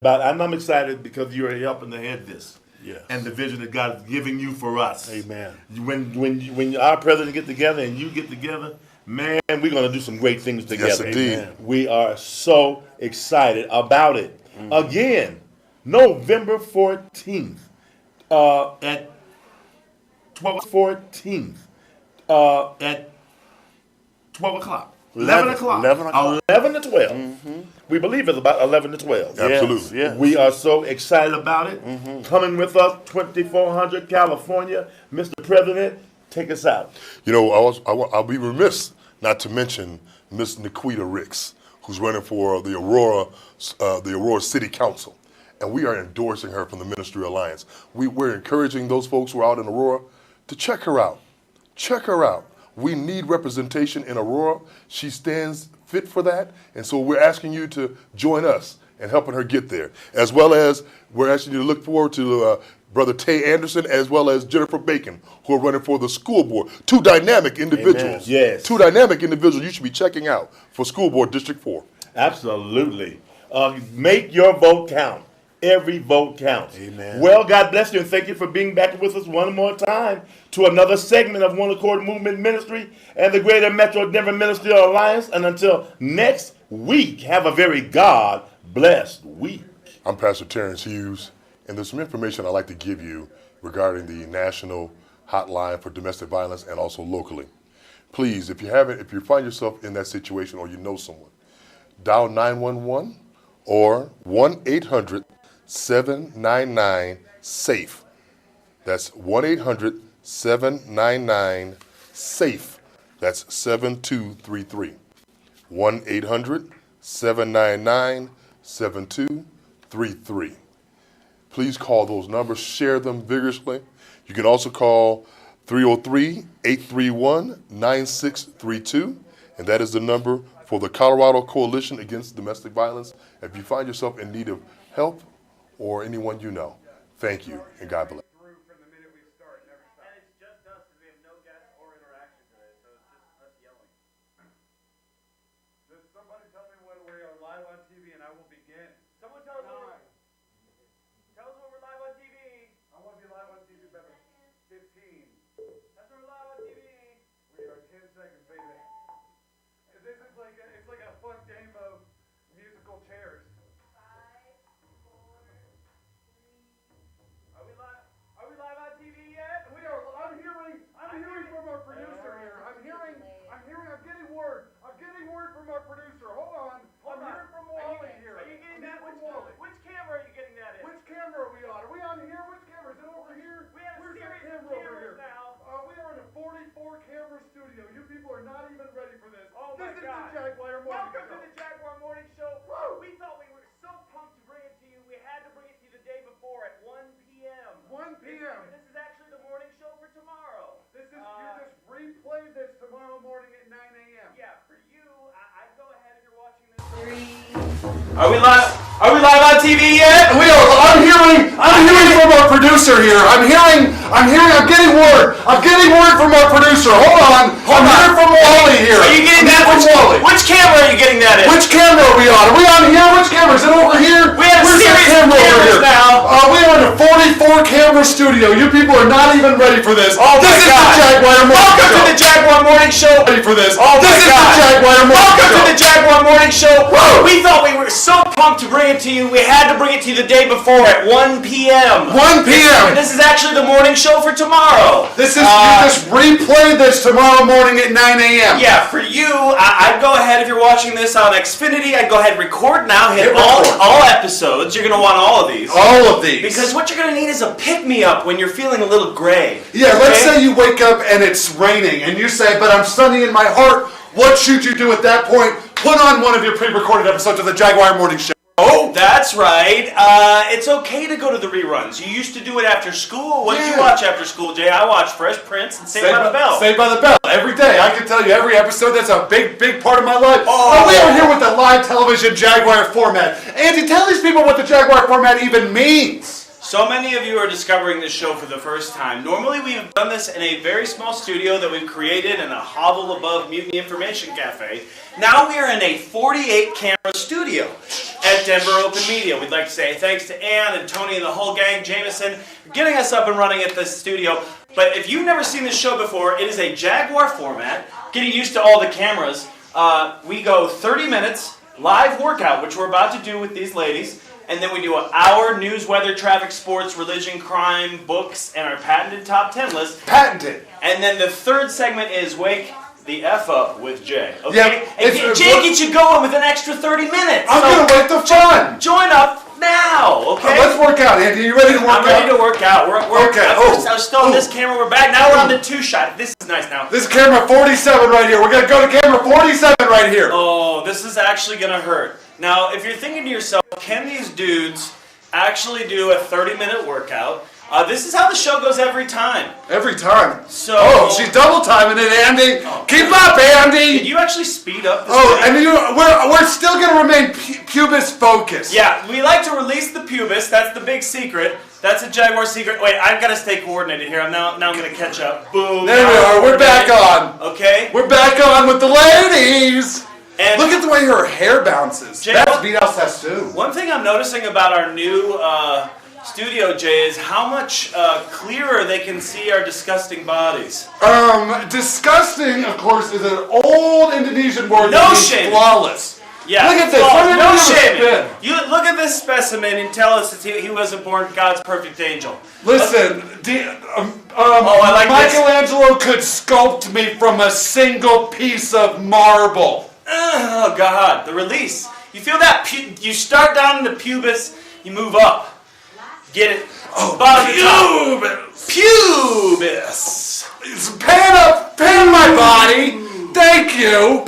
about, and I'm excited because you're helping to head this. Yes. And the vision that God is giving you for us. Amen. When our president get together and you get together, man, we're going to do some great things together. Yes, indeed. Amen. We are so excited about it. Again, November 14th at 12 o'clock. 11 o'clock. 11 to 12. We believe it's about 11 to 12. Absolutely. Yes. We are so excited about it. Coming with us, 2400 California. Mr. President, take us out. You know, I'll be remiss not to mention Miss Nikita Ricks, who's running for the Aurora City Council. And we are endorsing her from the Ministry Alliance. We're encouraging those folks who are out in Aurora to check her out. Check her out. We need representation in Aurora. She stands fit for that. And so we're asking you to join us in helping her get there. As well as we're asking you to look forward to Brother Tay Anderson as well as Jennifer Bacon, who are running for the school board. Two dynamic individuals. Amen. Yes. Two dynamic individuals you should be checking out for School Board District 4. Absolutely. Make your vote count. Every vote counts. Amen. Well, God bless you, and thank you for being back with us one more time to another segment of One Accord Movement Ministry and the Greater Metro Denver Ministry Alliance. And until next week, have a very God-blessed week. I'm Pastor Terrence Hughes, and there's some information I'd like to give you regarding the national hotline for domestic violence and also locally. Please, if you find yourself in that situation or you know someone, dial 911 or 1-800-799-SAFE. That's 1-800-799-SAFE. That's 7233. 1-800-799-7233. Please call those numbers, share them vigorously. You can also call 303-831-9632, and that is the number for the Colorado Coalition Against Domestic Violence. If you find yourself in need of help or anyone you know, thank you and God bless. Somebody tell me when we are live on TV and I will begin. Someone tell us when we're live on TV. I want to be live on TV, better. 15. That's when we're live on TV. We are 10 seconds, baby. This is it's like a fun game of musical chairs. 5, 4, 3. Are we live? Are we live on TV yet? We are. I'm hearing from our producer here. I'm getting word. I'm getting word from our producer. Hold on. I'm hearing from Wally here. Are you getting that? Which camera are you getting that in? Which camera are we on? Are we on here? Which camera? Is it over here? We have a series of cameras now. We are in a 44 camera studio. You people are not even ready for this. Oh my God. This is the Jaguar Morning Show. Welcome to the Jaguar Morning Show. Woo! We thought we were so pumped to bring it to you. We had to bring it to you the day before at 1 p.m. 1 p.m. This is actually the morning show for tomorrow. This is you just replay this tomorrow morning at 9 a.m. Yeah, for you, I'd go ahead if you're watching this. 3. Are we live? Are we live on TV yet? We are. I'm hearing from our producer here. I'm getting word. I'm getting word from our producer. Hold on. I'm hearing from Wally here. Are you getting that from Wally? Which camera are you getting that in? Which camera are we on? Are we on here? Which camera? Is it over here? We have a series of cameras now. We are in a 44 camera studio. You people are not even ready for this. Oh my God. This is the Jaguar Morning Show. Welcome to the Jaguar Morning Show. Ready for this? Oh my God. This is the Jaguar Morning Show. Welcome to the Jaguar Morning Show. Woo! We thought we were so pumped to bring it to you. We had to bring it to you the day before at 1 p.m. 1 p.m. This is actually the morning show for tomorrow. This is you just replay this tomorrow morning at 9 a.m. Yeah, for you, I'd go ahead if you're watching this on Xfinity. I'd go ahead and record now. Hit all episodes. You're gonna want all of these. All of these. Because what you're gonna need is a pick-me-up when you're feeling a little gray. Yeah, okay? Let's say you wake up and it's raining, and you say, "But I'm sunny in my heart." What should you do at that point? Put on one of your pre-recorded episodes of the Jaguar Morning Show. Oh, that's right. It's okay to go to the reruns. You used to do it after school. What did you watch after school, Jay? I watched Fresh Prince and Saved by the Bell. Saved by the Bell. Every day. I can tell you every episode. That's a big part of my life. Oh, we are here with the live television Jaguar format. Andy, tell these people what the Jaguar format even means. So many of you are discovering this show for the first time. Normally we have done this in a very small studio that we've created in a hovel above Mutiny Information Cafe. Now we are in a 48 camera studio. at Denver Open Media. We'd like to say thanks to Ann and Tony and the whole gang, Jameson, for getting us up and running at the studio. But if you've never seen this show before, it is a Jaguar format, getting used to all the cameras. We go 30 minutes, live workout, which we're about to do with these ladies, and then we do an hour news, weather, traffic, sports, religion, crime, books, and our patented top 10 list. Patented. And then the third segment is Wake the F Up with Jay. Okay? Yeah, And Jay gets you going with an extra 30 minutes. I'm going to wait the fun. Join up now, okay? Let's work out, Andy. You ready to work out? I'm ready to work out. We're okay. I was still on this camera. We're back. Now we're on the two-shot. This is nice now. This is camera 47 right here. We're going to go to camera 47 right here. Oh, this is actually going to hurt. Now, if you're thinking to yourself, can these dudes actually do a 30-minute workout? This is how the show goes every time. Every time. So. Oh, she's double timing it, Andy. Oh. Keep up, Andy. Did you actually speed up this and thing? we're still going to remain pubis focused. Yeah, we like to release the pubis. That's the big secret. That's a Jaguar secret. Wait, I've got to stay coordinated here. Now I'm going to catch up. Boom. There we are. We're back on. Okay. We're back on with the ladies. And look at the way her hair bounces. Jay, That's Vidal Sassoon. One thing I'm noticing about our new studio, Jay, is how much clearer they can see our disgusting bodies. Disgusting, of course, is an old Indonesian word No that means shaming. flawless. Yeah. Look at this. No shaming. You look at this specimen and tell us that he wasn't born God's perfect angel. Listen, I like Michelangelo could sculpt me from a single piece of marble. Oh, God. The release. You feel that? You start down in the pubis, you move up. Get it? Oh, Pubis. It's pan my body. Thank you.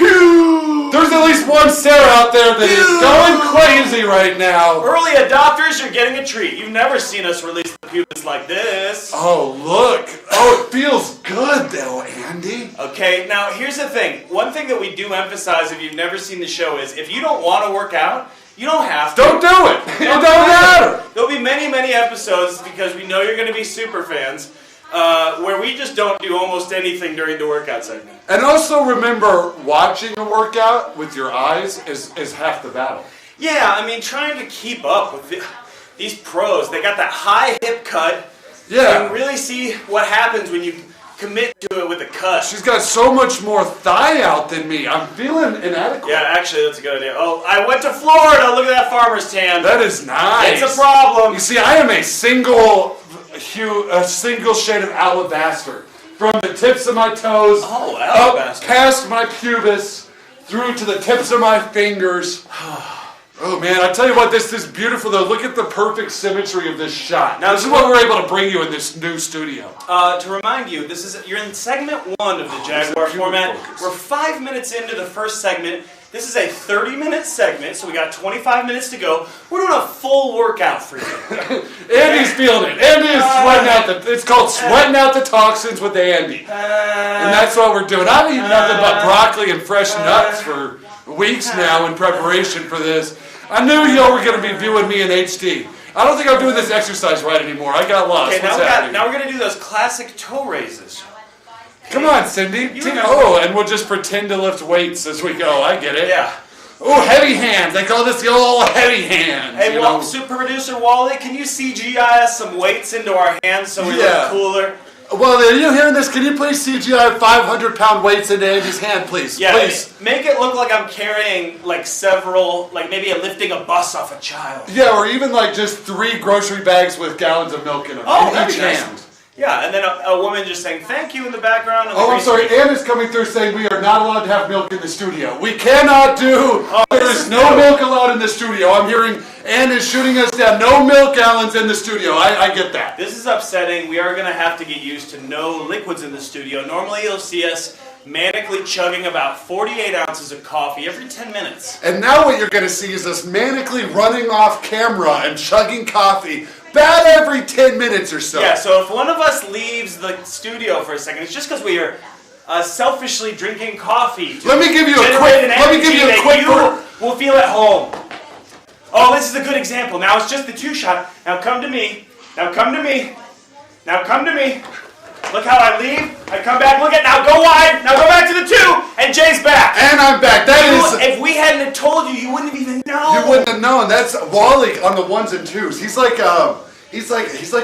There's at least one Sarah out there that is going crazy right now. Early adopters, you're getting a treat. You've never seen us release the pubis like this. Oh, look. Oh, it feels good, though, Andy. Okay, now here's the thing. One thing that we do emphasize if you've never seen the show is if you don't want to work out, you don't have to. Don't do it. It don't matter. There'll be many, many episodes because we know you're going to be super fans where we just don't do almost anything during the workout segment. And also remember, watching a workout with your eyes is half the battle. Yeah, I mean, trying to keep up with these pros. They got that high hip cut. Yeah. You can really see what happens when you commit to it with a cut. She's got so much more thigh out than me. I'm feeling inadequate. Yeah, actually, that's a good idea. Oh, I went to Florida. Look at that farmer's tan. That is nice. It's a problem. You see, I am a single shade of alabaster. From the tips of my toes, alabaster. up past my pubis, through to the tips of my fingers. Oh man, I tell you what, this is beautiful though. Look at the perfect symmetry of this shot. Now, this is what we're able to bring you in this new studio. To remind you, you're in segment 1 of the Jaguar format. We're 5 minutes into the first segment. This is a 30-minute segment, so we got 25 minutes to go. We're doing a full workout for you. Andy's feeling it. Andy is sweating out it's called sweating out the toxins with Andy. And that's what we're doing. I've eaten nothing but broccoli and fresh nuts for weeks now in preparation for this. I knew y'all were going to be viewing me in HD. I don't think I'm doing this exercise right anymore. I got lost. Okay, now we're going to do those classic toe raises. Come on, Cindy. And we'll just pretend to lift weights as we go. I get it. Yeah. Oh, heavy hands. They call this the old heavy hands. Hey, super producer Wally, can you CGI us some weights into our hands so we look cooler? Well, are you hearing this? Can you please CGI 500-pound weights into Andy's hand, please? Yeah, please. Make it look like I'm carrying like several, like maybe I'm lifting a bus off a child. Yeah, or even like just 3 grocery bags with gallons of milk in them. Oh, in that'd each be nice. hand. Yeah, and then a woman just saying thank you in the background. I'm sorry. Ann is coming through saying we are not allowed to have milk in the studio. We cannot do. There is no milk allowed in the studio. I'm hearing Ann is shooting us down. No milk gallons in the studio. I get that. This is upsetting. We are going to have to get used to no liquids in the studio. Normally you'll see us manically chugging about 48 ounces of coffee every 10 minutes. And now what you're going to see is us manically running off camera and chugging coffee about every 10 minutes or so. Yeah, so if one of us leaves the studio for a second, it's just because we are selfishly drinking coffee. Let me give you a quick. We'll feel at home. Oh, this is a good example. Now it's just the 2-shot. Now come to me. Now come to me. Now come to me. Look how I leave. I come back. Look at now. Go wide. Now go back to the 2, and Jay's back. And I'm back. If we hadn't have told you, you wouldn't have even known. You wouldn't have known. That's Wally on the 1s and 2s. He's like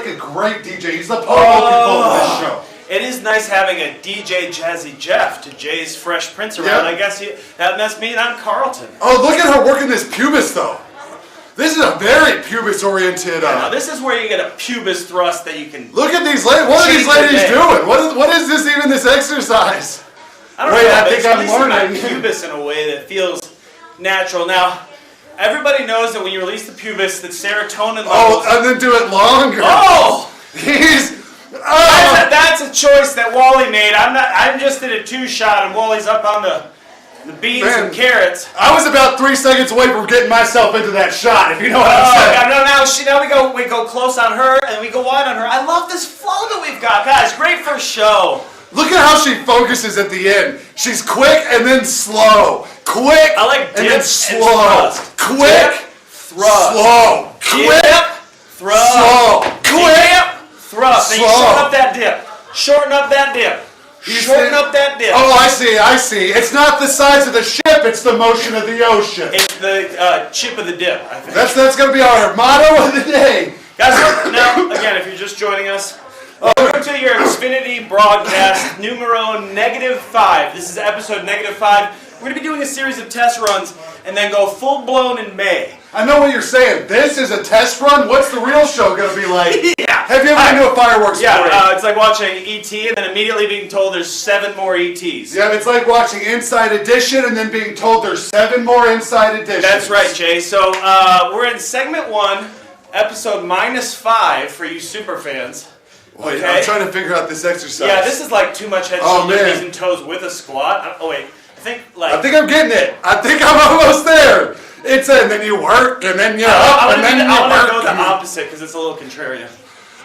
a great DJ. He's the Paul of this show. It is nice having a DJ Jazzy Jeff to Jay's Fresh Prince around. Yep. I guess that must mean I'm Carlton. Oh, look at her working this pubis though. This is a very pubis-oriented. Now this is where you get a pubis thrust that you can. Look at these ladies. What are these ladies doing? What is this even? This exercise? I don't know. I think I'm learning my pubis in a way that feels natural. Now, everybody knows that when you release the pubis, that serotonin levels. Oh, and then do it longer. Oh, he's. That's a choice that Wally made. I'm just in a 2-shot, and Wally's up on the beans and carrots. I was about 3 seconds away from getting myself into that shot, if you know what I'm saying. Now we go close on her, and we go wide on her. I love this flow that we've got, guys. Great first show. Look at how she focuses at the end. She's quick and then slow. Quick I like and then slow. thrust. Quick, Dip, thrust. slow. Quick, Dip, thrust. slow. Quick, Dip, thrust. Now you slow. shorten up that dip. Shorten up that dip. Shorten up that dip. Oh, I see. It's not the size of the ship, it's the motion of the ocean. It's the chip of the dip, I think. That's going to be our motto of the day. Guys, now, again, if you're just joining us, welcome to your Xfinity broadcast numero -5. This is episode -5. We're going to be doing a series of test runs and then go full-blown in May. I know what you're saying. This is a test run? What's the real show going to be like? Yeah. Have you ever been to a fireworks parade? Yeah, it's like watching E.T. and then immediately being told there's 7 more E.T.s. Yeah, it's like watching Inside Edition and then being told there's 7 more Inside Editions. That's right, Jay. So we're in segment 1, episode -5 for you super fans. Wait, Okay. I'm trying to figure out this exercise. Yeah, this is like too much head, Oh, shoulders, man. knees, and toes with a squat. Oh, wait. I think I'm getting it. I think I'm almost there. It's and then you work and then you're up and then you I want to go work. the opposite because it's a little contrarian.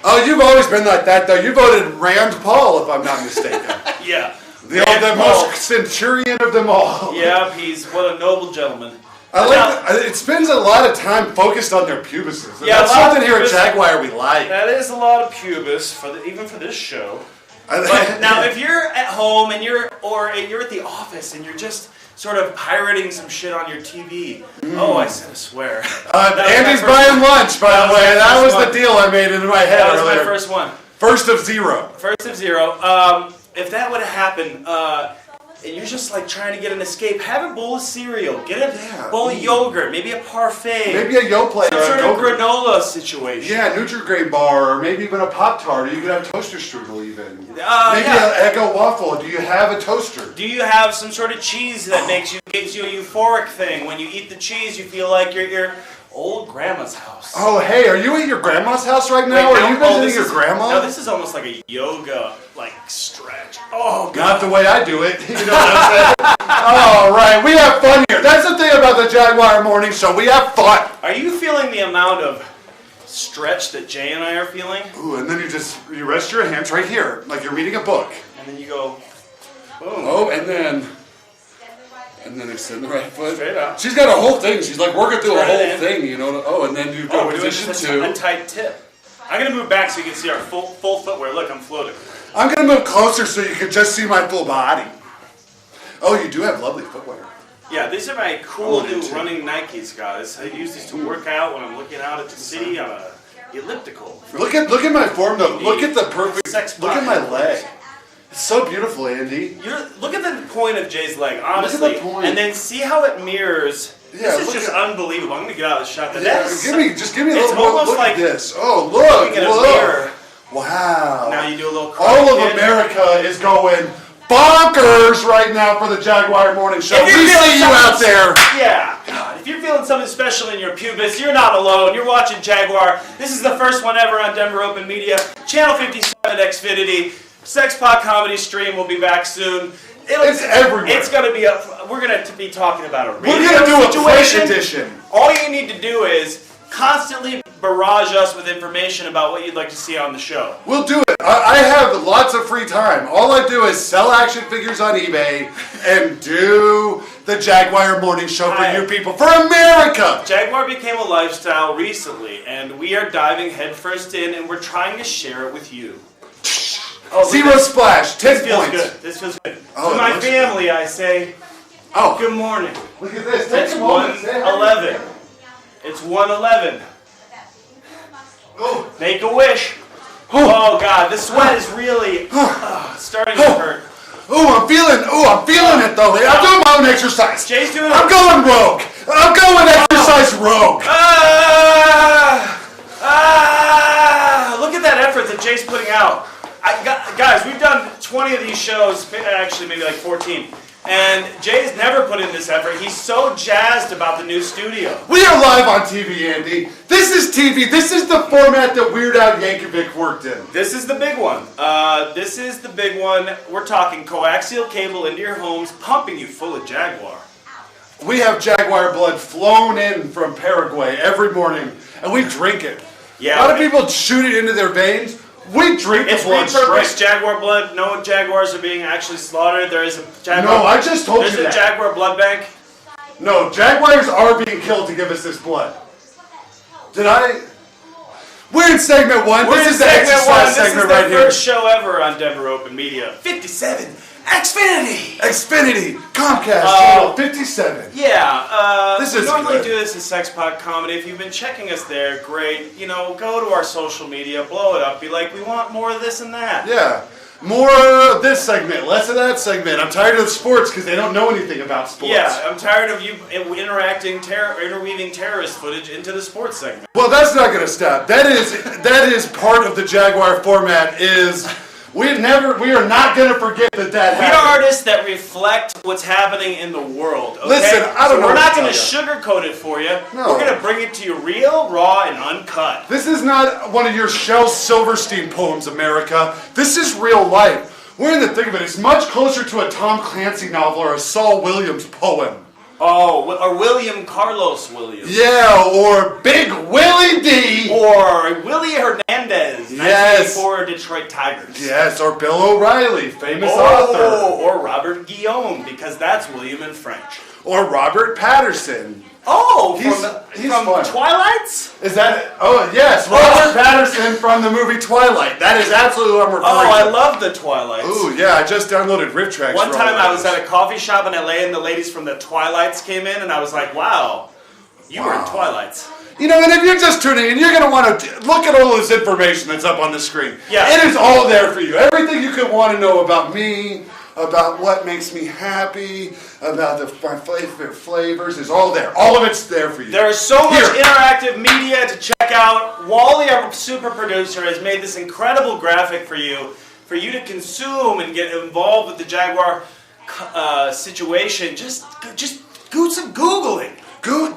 Oh, you've always been like that though. You voted Rand Paul, if I'm not mistaken. Yeah. The most centurion of them all. Yeah, what a noble gentleman. I like it spends a lot of time focused on their pubises. And Yeah, that's a lot something of here at pubis. Jaguar we like. That is a lot of pubis even for this show. But now, if you're at home and you're at the office and you're just sort of pirating some shit on your TV. Oh, I said a swear. Andy's buying lunch, by the way. That was the deal I made in my head That was earlier. my first one. First of zero. First of zero. If that would have happened, and you're just like trying to get an escape, have a bowl of cereal. Get a bowl of yogurt, maybe a parfait. Maybe a Yoplait some or sort a of Go-Gurt. granola situation. Yeah, Nutri-Grain bar, or maybe even a Pop-Tart, or you could have toaster strudel even. Maybe yeah. an Eggo waffle. Do you have a toaster? Do you have some sort of cheese that gives you a euphoric thing? When you eat the cheese, you feel like you're at your old grandma's house. Oh, hey, are you at your grandma's house right now? Are you visiting your grandma? No, this is almost like a yoga stretch. Oh, God. Not the way I do it. You know what I'm saying? All right, we have fun here. That's the thing about the Jaguar Morning Show. We have fun. Are you feeling the amount of stretch that Jay and I are feeling? Ooh, and then you rest your hands right here, like you're reading a book. And then you go, boom. Oh, and then extend the right foot. Straight up. She's got a whole thing. She's like working through a Turn it whole in. thing, you know. Oh, and then you go we're doing position just 2. a tight tip. I'm going to move back so you can see our full footwear. Look, I'm floating. I'm going to move closer so you can just see my full body. Oh, you do have lovely footwear. Yeah, these are my cool new running Nikes, guys. I use these to work out when I'm looking out at the city on a elliptical. Look at my form though. Look at the perfect. Sexpot. Look at my leg. It's so beautiful, Andy. Look at the point of Jay's leg, honestly. Look at the point. And then see how it mirrors. Yeah, This is just unbelievable. I'm going to get out of the shot. Give me a It's little more. almost Look like at this. Oh, look. looking at a mirror. Wow. Now you do a little All of kid. America is going bonkers right now for the Jaguar Morning Show. If you're We feeling see you out something- there. Yeah, God. If you're feeling something special in your pubis, you're not alone. You're watching Jaguar. This is the first one ever on Denver Open Media. Channel 57 Xfinity. Sexpot comedy stream will be back soon. It's everywhere. It's going to be we're going to be talking about a radio We're going to do a press situation. edition. All you need to do is constantly barrage us with information about what you'd like to see on the show. We'll do it. I have lots of free time. All I do is sell action figures on eBay and do the Jaguar Morning Show for you people, for America. Jaguar became a lifestyle recently, and we are diving headfirst in, and we're trying to share it with you. Oh, Zero splash. 10 This feels points. good. This feels good. Oh, To it my looks family, I say, Oh, good morning. look at this. Take It's a moment. Say hi. 1:11. It's 1:11. Oh. Make a wish. Oh God, this sweat is really starting to hurt. I'm feeling it though. I'm doing my own exercise. Jay's doing I'm going rogue. I'm going exercise rogue. Look at that effort that Jay's putting out. Guys, we've done 20 of these shows, actually maybe like 14. And Jay's never put in this effort. He's so jazzed about the new studio. We are live on TV, Andy. This is TV. This is the format that Weird Al Yankovic worked in. This is the big one. This is the big one. We're talking coaxial cable into your homes, pumping you full of Jaguar. We have Jaguar blood flown in from Paraguay every morning, and we drink it. Yeah, a lot of people shoot it into their veins. We drink the It's blood repurposed straight. Jaguar blood. No Jaguars are being actually slaughtered. There is a Jaguar. No, I just told you There's a that. Jaguar blood bank. No, Jaguars are being killed to give us this blood. Did I? We're in segment one. We're This in is the segment exercise one. This is segment the right here. first show ever on Denver Open Media. 57 Xfinity. Xfinity, Comcast, channel 57. Yeah, This we is normally good. do this as Sexpot Comedy. If you've been checking us there, great. You know, go to our social media, blow it up, be like, we want more of this and that. Yeah. More of this segment, less of that segment. I'm tired of sports because they don't know anything about sports. Yeah, I'm tired of you interweaving terrorist footage into the sports segment. Well, that's not going to stop. That is part of the Jaguar format. We are not going to forget that We happened. are artists that reflect what's happening in the world. Okay? Listen, I don't know We're what not to going to tell sugarcoat it for you. No. We're going to bring it to you real, raw, and uncut. This is not one of your Shel Silverstein poems, America. This is real life. We're in the thick of it. It's much closer to a Tom Clancy novel or a Saul Williams poem. Oh, or William Carlos Williams. Yeah, or Big Willie D. Or Willie Hernandez, Yes. 1984 Detroit Tigers. Yes, or Bill O'Reilly, famous author. Or Robert Guillaume, because that's William in French. Or Robert Patterson. Oh, He's from fun. Twilights? Is that? Oh, yes, Robert Patterson from the movie Twilight. That is absolutely what I'm referring Oh, to. I love the Twilights. Ooh, yeah, I just downloaded riff tracks. One for time all I of was those. at a coffee shop in LA and the ladies from the Twilights came in and I was like, wow, you were in Wow. Twilights. You know, and if you're just tuning in, you're going to want to look at all this information that's up on the screen. Yeah. It is all there for you. Everything you could want to know about me, about what makes me happy, about my favorite flavors is all there. All of it's there for you. There is so much Here. interactive media to check out. Wally, our super producer, has made this incredible graphic for you to consume and get involved with the Jaguar situation. Just do some Googling.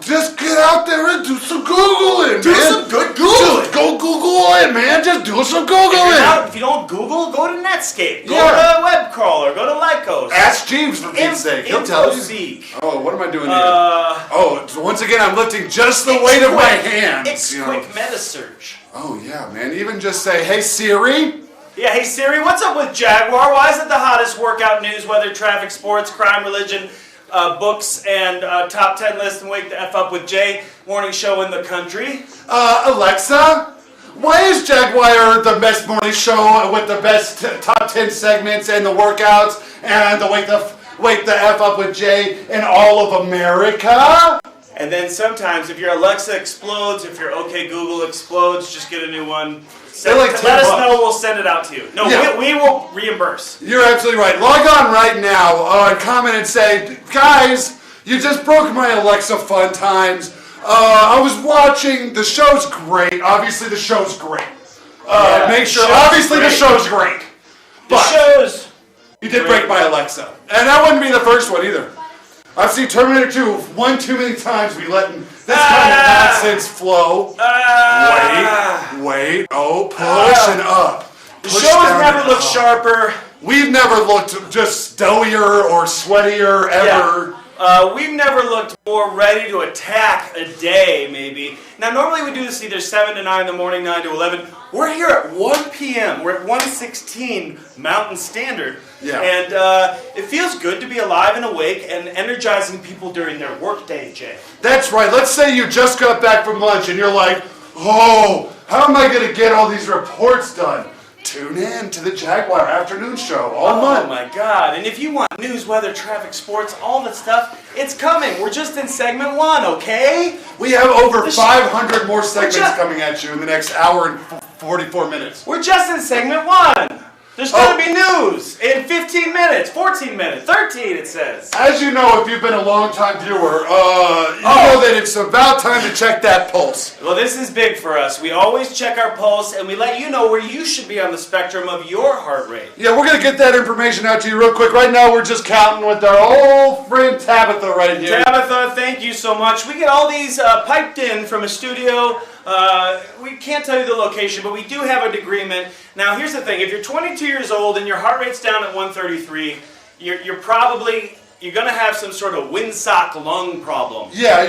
Just get out there and do some Googling, Do man. some good Googling. Just go Google it, man. Just do some If, you're Googling. not, if you don't Google, go to Netscape. Go Yeah. to Webcrawler. Go to Lycos. Ask Jeeves for Pete's sake. He'll tell you. InfoSeek. Oh, what am I doing here? So once again, I'm lifting just the weight of my hands. It's you know. quick meta search. Oh, yeah, man. Even just say, hey, Siri. Yeah, hey Siri, what's up with Jaguar? Why is it the hottest workout news, weather, traffic, sports, crime, religion, books, and top 10 list and Wake the F Up with Jay morning show in the country? Alexa, why is Jaguar the best morning show with the best top 10 segments and the workouts and the Wake the F Up with Jay in all of America? And then sometimes if your Alexa explodes, if your OK Google explodes, just get a new one. They're like $10 let us know, we'll send it out to you. No, Yeah. we will reimburse. You're absolutely right. Log on right now and comment and say, guys, you just broke my Alexa fun times. I was watching, the show's great. Obviously the show's great. Yeah, Make sure, the show's obviously the great. show's great. The But show's you did break my Alexa. And that wouldn't be the first one either. I've seen Terminator 2 one too many times we letting this kind of nonsense flow. Wait, push and up. The Push show has down never and looked up. sharper. We've never looked just doughier or sweatier ever. We've never looked more ready to attack a day, maybe. Now, normally we do this either 7 to 9 in the morning, 9 to 11. We're here at 1 p.m. We're at 1:16 Mountain Standard. Yeah. And it feels good to be alive and awake and energizing people during their workday, Jay. That's right. Let's say you just got back from lunch and you're like, oh, how am I going to get all these reports done? tune in to the Jaguar afternoon show all month. Oh my God. And if you want news, weather, traffic, sports, all that stuff, it's coming. We're just in segment 1, okay? We have over 500 more segments coming at you in the next hour and 44 minutes. We're just in segment 1. There's going to be news in 15 minutes, 14 minutes, 13 it says. As you know, if you've been a long-time viewer, you know that it's about time to check that pulse. Well, this is big for us. We always check our pulse, and we let you know where you should be on the spectrum of your heart rate. Yeah, we're going to get that information out to you real quick. Right now, we're just counting with our old friend Tabitha right here. Tabitha, thank you so much. We get all these piped in from a studio. We can't tell you the location, but we do have an agreement. Now, here's the thing. If you're 22 years old and your heart rate's down at 133, you're going to have some sort of windsock lung problem. Yeah,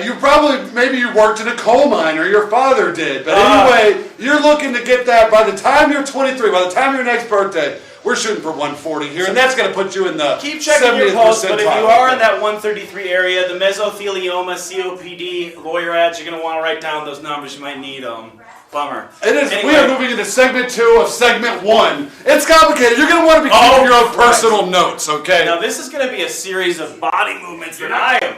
maybe you worked in a coal mine, or your father did. But anyway, you're looking to get that by the time you're 23, by the time your next birthday. We're shooting for 140 here, and that's going to put you in the Keep checking 70th your pulse, percentile. but if you are in that 133 area, the mesothelioma, COPD, lawyer ads, you're going to want to write down those numbers. You might need them. Bummer. It is. Anyway. We are moving into segment 2 of segment 1. It's complicated. You're going to want to be keeping your own personal notes, okay? Now, this is going to be a series of body movements that I am.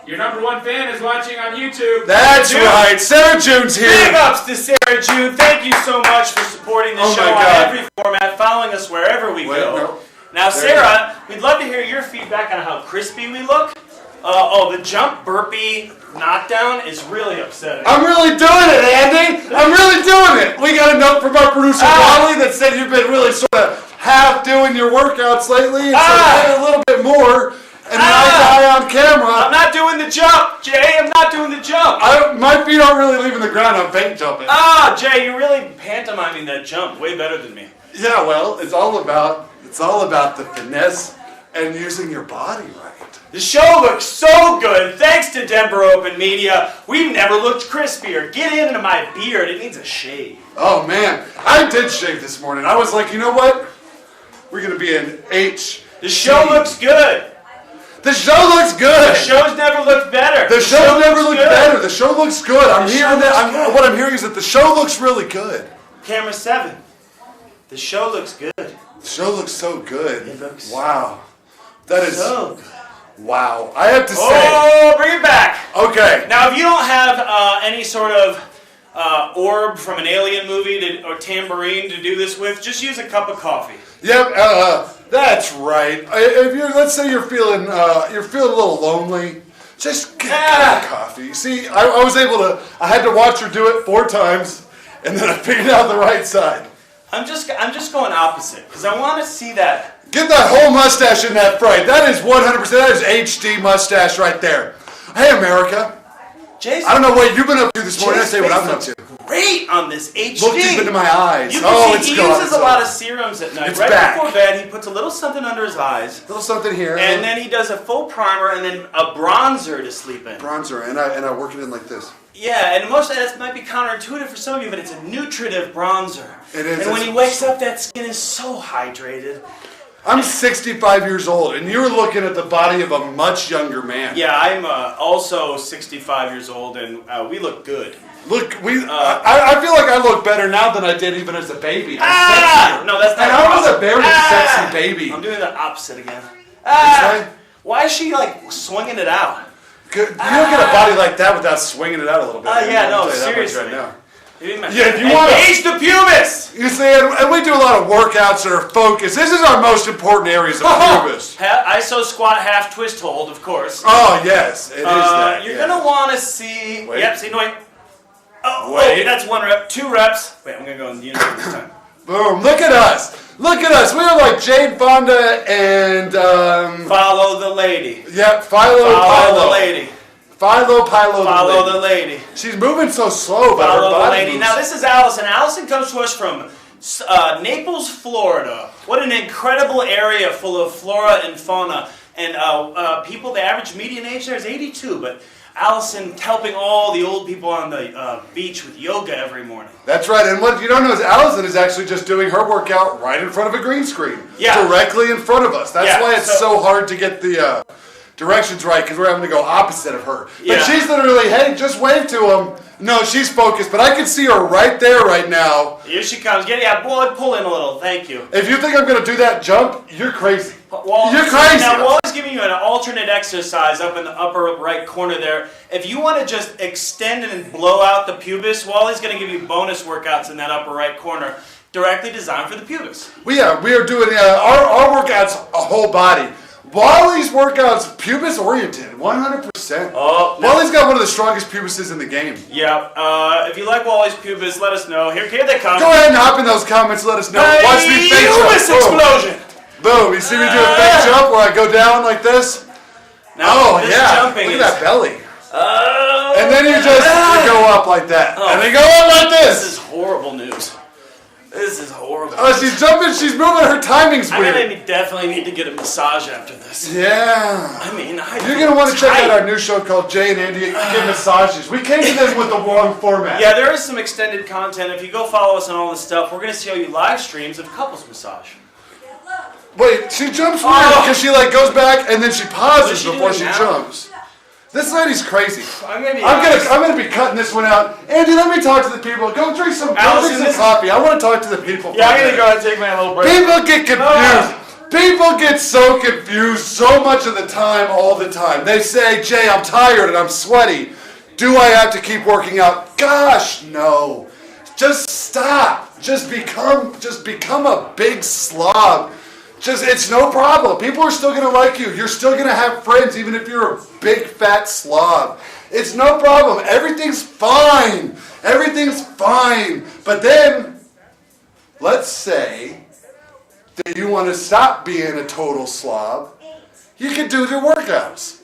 Your number 1 fan is watching on YouTube. That's right. Sarah June's here. Big ups to Sarah June. Thank you so much for supporting the show on every format, following us wherever we go. No. Now, Sarah, we'd love to hear your feedback on how crispy we look. The jump burpee knockdown is really upsetting. I'm really doing it, Andy. I'm really doing it. We got a note from our producer, Wally, that said you've been really sort of half doing your workouts lately. And so add a little bit more. And nice eye on camera. I'm not doing the jump, Jay. I'm not doing the jump. My feet aren't really leaving the ground. I'm fake jumping. Jay, you're really pantomiming that jump way better than me. Yeah, well, it's all about the finesse and using your body right. The show looks so good, thanks to Denver Open Media. We've never looked crispier. Get into my beard. It needs a shave. Oh, man. I did shave this morning. I was like, you know what? We're going to be an H. The show looks good. The show looks good. The show's never looked better. The show never looked better. The show looks good. I'm hearing that. What I'm hearing is that the show looks really good. Camera 7. The show looks good. The show looks so good. It looks wow. That is so good. Wow. I have to say. Oh, bring it back. Okay. Now, if you don't have any sort of orb from an alien movie or tambourine to do this with, just use a cup of coffee. Yep. That's right. If let's say you're feeling a little lonely, just get a cup of coffee. See, I had to watch her do it 4 times, and then I figured out the right side. I'm just going opposite because I want to see that. Get that whole mustache in that frame. That is 100%. That is HD mustache right there. Hey, America. Jason, I don't know what you've been up to this morning. I say what I'm up to. Great on this HD. Look deep into my eyes. You can see, it's he gone. uses a lot of serums at night. It's right back. before bed, he puts a little something under his eyes. A little something here. And then he does a full primer and then a bronzer to sleep in. Bronzer, and I work it in like this. Yeah, and most of that might be counterintuitive for some of you, but it's a nutritive bronzer. It is. And when he wakes up, that skin is so hydrated. I'm 65 years old, and you're looking at the body of a much younger man. Yeah, I'm also 65 years old, and we look good. Look, I feel like I look better now than I did even as a baby. No, that's not. And I was a very sexy baby. I'm doing the opposite again. Right? Why is she like swinging it out? Good. You don't get a body like that without swinging it out a little bit. Yeah, no, I'll tell you that much seriously. right now. Yeah, if you want to engage the pubis. You see, and we do a lot of workouts that are focused. This is our most important areas of pubis. ISO squat, half twist hold, of course. Oh yes, it is that. You're gonna want to see. Wait. Yep. See, no wait. Oh, Wait. that's 1 rep. 2 reps. Wait, I'm gonna go in unison this time. Boom! Look at us! Look at us! We are like Jane Fonda and Follow the lady. Yep, Philo. Follow the lady. Follow the lady. She's moving so slow, but her Follow the body lady. moves. Now this is Allison. Allison comes to us from Naples, Florida. What an incredible area full of flora and fauna. And people, the average median age there is 82, but Allison's helping all the old people on the beach with yoga every morning. That's right, and what you don't know is Allison is actually just doing her workout right in front of a green screen. Yeah. Directly in front of us. That's Yeah, why it's so hard to get the directions right because we're having to go opposite of her. But Yeah. she's literally, hey, just wave to him. No, she's focused, but I can see her right there right now. Here she comes. Boy, pull in a little. Thank you. If you think I'm going to do that jump, you're crazy. Wally, You're crazy. Now, Wally's giving you an alternate exercise up in the upper right corner there. If you want to just extend and blow out the pubis, Wally's going to give you bonus workouts in that upper right corner, directly designed for the pubis. We are doing our workouts a whole body. Wally's workouts pubis oriented, 100%. Oh, no. Wally's got one of the strongest pubises in the game. Yeah. If you like Wally's pubis, let us know. Here they come. Go ahead and hop in those comments. Let us know. Hey, Watch me fake jump. pubis Boom. explosion. Boom. You see me do a fake jump where I go down like this? Now, Oh this yeah. jumping Look is. at that belly. Oh, And then you go up like that. Oh. And then go up like This this. is horrible news. This is horrible. Oh, she's jumping. She's moving. Her timing's I'm weird. gonna definitely need to get a massage after this. Yeah. I mean, You're going to want to check out our new show called Jay and Andy Get Massages. We came to them with the wrong format. Yeah, there is some extended content. If you go follow us on all this stuff, we're going to show you live streams of couples massage. Wait, she jumps weird because she like goes back and then she pauses What is she before doing she now? jumps. This lady's crazy. I'm going to be I'm gonna be cutting this one out. Andy, let me talk to the people. Go drink some Allison, this- coffee. I want to talk to the people. Yeah, I'm going to go ahead and take my little break. People get confused. People get so confused so much of the time, all the time. They say, Jay, I'm tired and I'm sweaty. Do I have to keep working out? Gosh, no. Just stop. Just become a big slob. It's no problem. People are still going to like you. You're still going to have friends even if you're a big fat slob. It's no problem. Everything's fine. Everything's fine. But then, let's say that you want to stop being a total slob. You can do your workouts.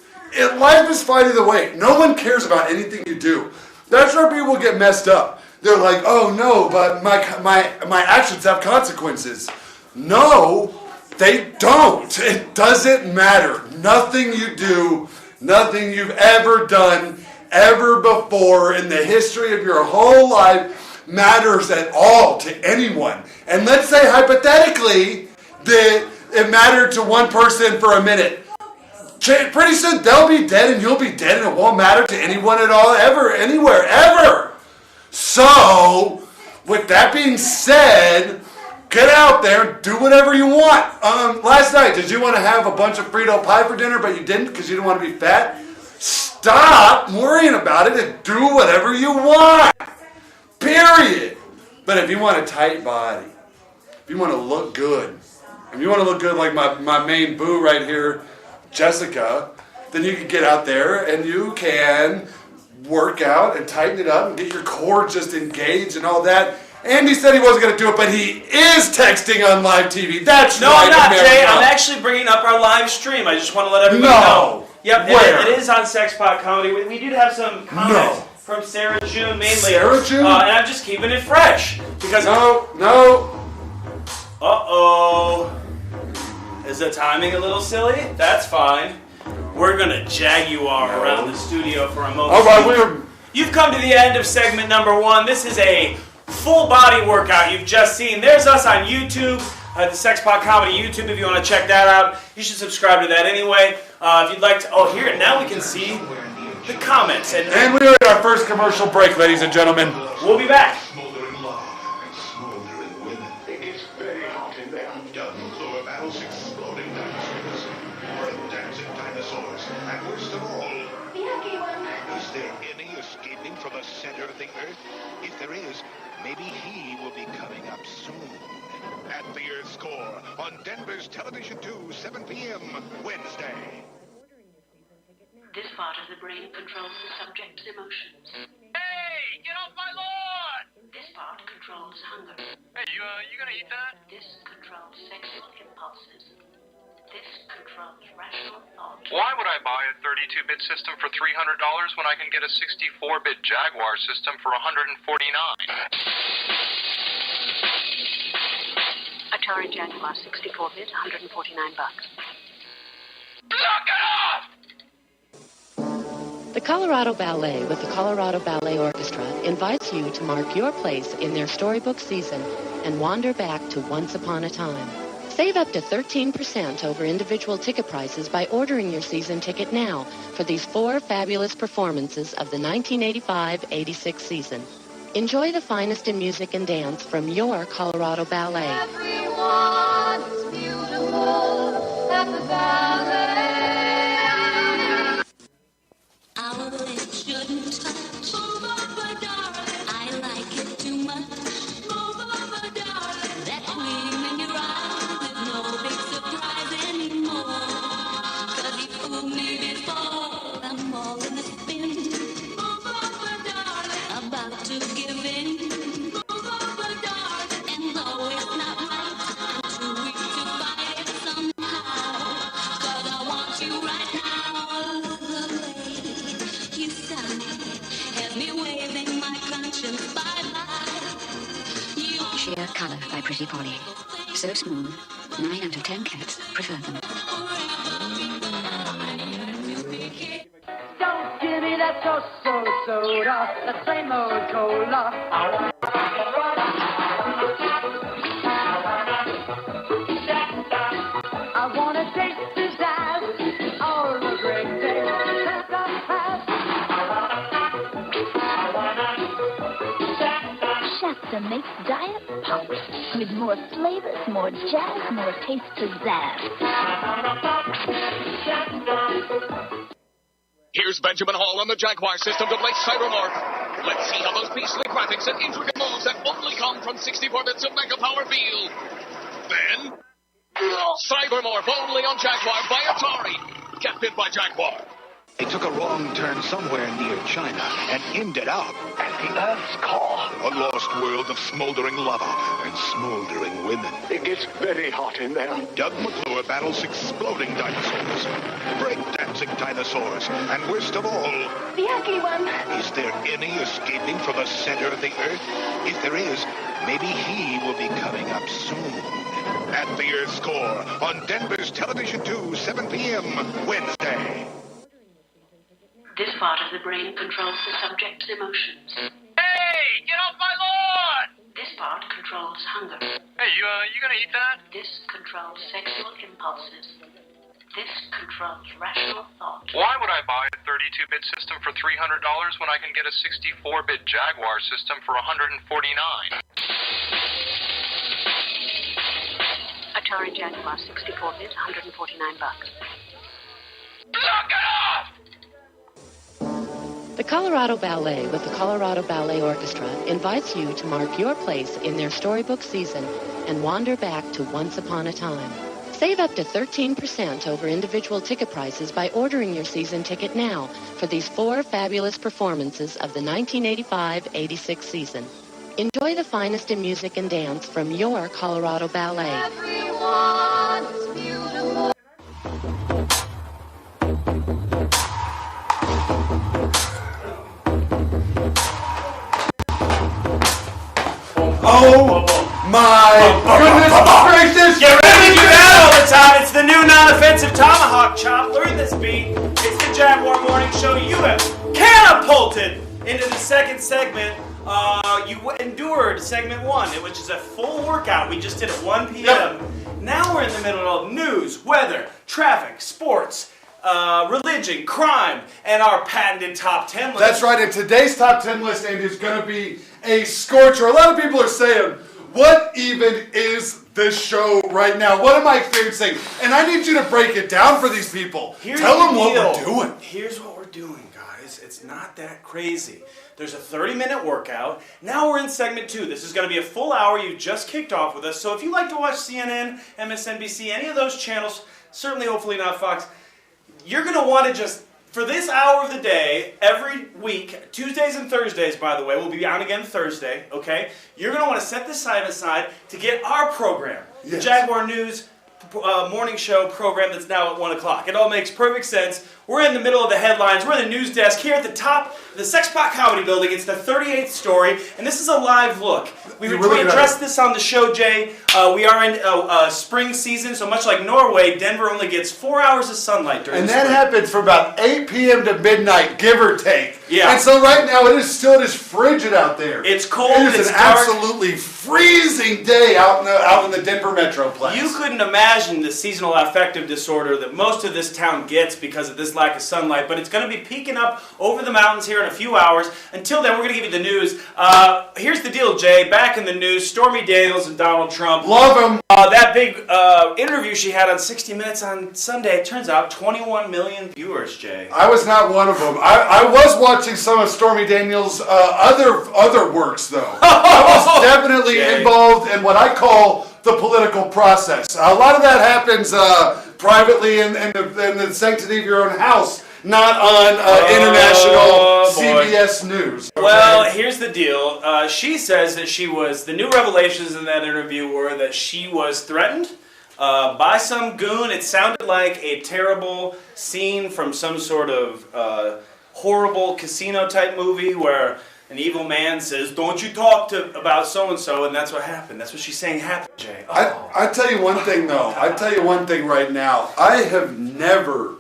Life is fine either way. No one cares about anything you do. That's where people get messed up. They're like, oh no, but my actions have consequences. No. They don't. It doesn't matter. Nothing you do, nothing you've ever done, ever before in the history of your whole life matters at all to anyone. And let's say hypothetically that it mattered to one person for a minute. Pretty soon they'll be dead and you'll be dead and it won't matter to anyone at all, ever, anywhere, ever. So, with that being said, get out there and do whatever you want. Last night, did you want to have a bunch of Frito pie for dinner, but you didn't because you didn't want to be fat? Stop worrying about it and do whatever you want. Period. But if you want a tight body, if you want to look good, if you want to look good like my main boo right here, Jessica, then you can get out there and you can work out and tighten it up and get your core just engaged and all that. Andy said he wasn't going to do it, but he is texting on live TV. That's No, right, I'm not, America. Jay. I'm actually bringing up our live stream. I just want to let everybody No. know. Yep, Where? it is on Sexpot Comedy. We did have some comments from Sarah June mainly. Sarah June? And I'm just keeping it fresh. Because No. Uh-oh. Is the timing a little silly? That's fine. We're going to Jaguar around the studio for a moment. All right, You've come to the end of segment number 1. This is a full body workout you've just seen. There's us on YouTube, the Sexpot Comedy YouTube. If you want to check that out, you should subscribe to that anyway. If you'd like to, here, now we can see the comments. And we are at our first commercial break, ladies and gentlemen. We'll be back. Smoldering love, smoldering women. It gets very hot in there. Dozens of battles, exploding dinosaurs, more dancing dinosaurs, and worst of all, is there any escaping from the center of the earth? If there is, maybe he will be coming up soon. At the Earth's core on Denver's Television 2, 7 p.m. Wednesday. This part of the brain controls the subject's emotions. Hey, get off my lawn! This part controls hunger. Hey, you gonna eat that? This controls sexual impulses. This controls rational thought. Why would I buy a 32-bit system for $300 when I can get a 64-bit Jaguar system for $149? Atari Jaguar 64-bit, $149. Knock it off! The Colorado Ballet with the Colorado Ballet Orchestra invites you to mark your place in their storybook season and wander back to once upon a time. Save up to 13% over individual ticket prices by ordering your season ticket now for these 4 fabulous performances of the 1985-86 season. Enjoy the finest in music and dance from your Colorado Ballet. Everyone is beautiful at the ballet. Our lips shouldn't touch. Move over, darling. I like it too much. Move over, darling. That gleam in your eyes is no big surprise anymore. 'Cause you fooled me before. I'm all in the spin. Move over, darling. About to give in. Move over, darling. And though it's not right, I'm too weak to fight it somehow. 'Cause I want you right now. The way you sigh has me waving my conscience bye-bye. Sheer color by Pretty Polly. So smooth, 9 out of 10 cats prefer them. Don't give me that so soda, that same old cola. I wanna taste this ass, all the great taste that I have. Shasta makes diet pop with more flavors, more jazz, more taste pizzazz. Here's Benjamin Hall on the Jaguar system to play Cybermorph. Let's see how those beastly graphics and intricate moves that only come from 64 bits of Mega Power feel. Then, Cybermorph only on Jaguar by Atari. Get bit by Jaguar. They took a wrong turn somewhere near China and ended up at the Earth's core. A lost world of smoldering lava and smoldering women. It gets very hot in there. J.A.G.U.A.R battles exploding dinosaurs, breakdancing dinosaurs, and worst of all, The ugly one. is there any escaping from the center of the Earth? If there is, maybe he will be coming up soon. At the Earth's core on Denver's Television 2, 7 p.m. Wednesday. This part of the brain controls the subject's emotions. Hey, get off my lawn! This part controls hunger. Hey, you gonna eat that? This controls sexual impulses. This controls rational thought. Why would I buy a 32-bit system for $300 when I can get a 64-bit Jaguar system for $149? Atari Jaguar 64-bit, $149. Knock it off! The Colorado Ballet with the Colorado Ballet Orchestra invites you to mark your place in their storybook season and wander back to Once Upon a Time. Save up to 13% over individual ticket prices by ordering your season ticket now for these 4 fabulous performances of the 1985-86 season. Enjoy the finest in music and dance from your Colorado Ballet. Everyone is beautiful. Oh my goodness gracious! Get ready to do that all the time. It's the new non-offensive tomahawk chop. Learn this beat. It's the Jaguar Morning Show. You have catapulted into the second segment. You endured segment 1, which is a full workout. We just did at 1 p.m. Yep. Now we're in the middle of news, weather, traffic, sports, religion, crime, and our patented top 10 list. That's right, and today's top 10 list, Andy, is going to be a scorcher. A lot of people are saying, what even is this show right now? What am I experiencing? And I need you to break it down for these people. Tell them what we're doing. Here's what we're doing, guys. It's not that crazy. There's a 30-minute workout. Now we're in segment 2. This is going to be a full hour. You just kicked off with us. So if you like to watch CNN, MSNBC, any of those channels, certainly hopefully not Fox, you're going to want to just, for this hour of the day, every week, Tuesdays and Thursdays, by the way, we'll be on again Thursday, okay? You're going to want to set this side aside to get our program, the Jaguar News morning show program that's now at 1 o'clock. It all makes perfect sense. We're in the middle of the headlines. We're in the news desk here at the top of the Sexpot Comedy Building. It's the 38th story, and this is a live look. We addressed this on the show, Jay. We are in spring season, so much like Norway, Denver only gets 4 hours of sunlight during the spring. And that happens from about 8 p.m. to midnight, give or take. Yeah. And so right now it is still just frigid out there. It's cold. It is it's an dark. absolutely freezing day out in the Denver Metroplex. You couldn't imagine the seasonal affective disorder that most of this town gets because of this lack of sunlight, but it's going to be peaking up over the mountains here in a few hours. Until then, we're going to give you the news. Here's the deal, Jay. Back in the news, Stormy Daniels and Donald Trump. Love him. That big interview she had on 60 Minutes on Sunday, it turns out 21 million viewers, Jay. I was not one of them. I was watching some of Stormy Daniels' other works, though. I was definitely involved in what I call the political process. A lot of that happens privately in the sanctity of your own house, not on international CBS News. Okay? Well, here's the deal. She says that the new revelations in that interview were that she was threatened by some goon. It sounded like a terrible scene from some sort of horrible casino-type movie where an evil man says, "Don't you talk about so-and-so," and that's what happened. That's what she's saying happened, Jay. Oh. I tell you one thing, though. I tell you one thing right now. I have never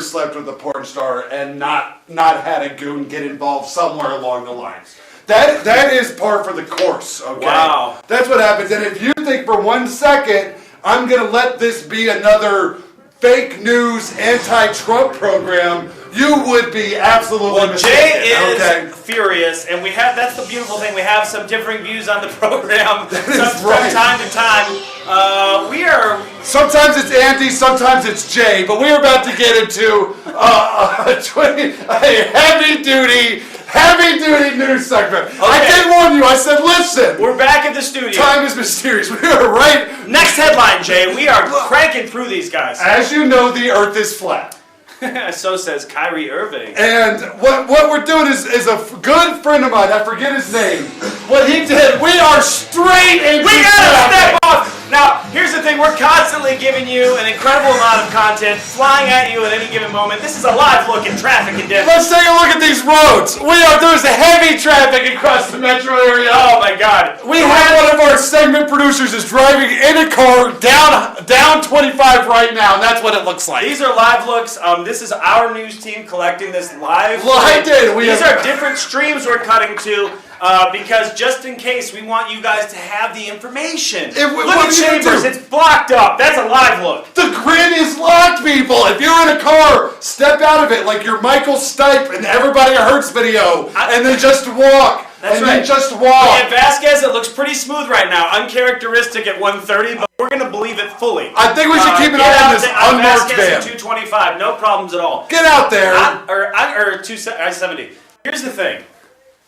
slept with a porn star and not had a goon get involved somewhere along the lines. That is par for the course, okay? Wow. That's what happens. And if you think for 1 second I'm going to let this be another fake news anti-Trump program, you would be absolutely mistaken. Jay is furious, and that's the beautiful thing. We have some differing views on the program from time to time. We are... Sometimes it's Andy, sometimes it's Jay, but we're about to get into a heavy-duty news segment. Okay. I did warn you. I said, listen. We're back at the studio. Time is mysterious. We are right. Next headline, Jay. We are cranking through these guys. As you know, the earth is flat. So says Kyrie Irving. And what we're doing is a good friend of mine, I forget his name, what he did, we are straight into We gotta step off! Now, here's the thing, we're constantly giving you an incredible amount of content flying at you at any given moment. This is a live look at traffic in Denver. Let's take a look at these roads. There's heavy traffic across the metro area. Oh my God. We have one of our segment producers is driving in a car down 25 right now, and that's what it looks like. These are live looks. This is our news team collecting this live. These are different streams we're cutting to. Because just in case, we want you guys to have the information. Look at Chambers, it's blocked up. That's a live look. The grid is locked, people. If you're in a car, step out of it like you're Michael Stipe in Everybody Hurts video, and then just walk. That's right. Then just walk. At Vasquez, it looks pretty smooth right now. Uncharacteristic at 130, but we're going to believe it fully. I think we should keep an eye on this unmarked van. Vasquez at 225, no problems at all. Get out there. Or 270. Here's the thing.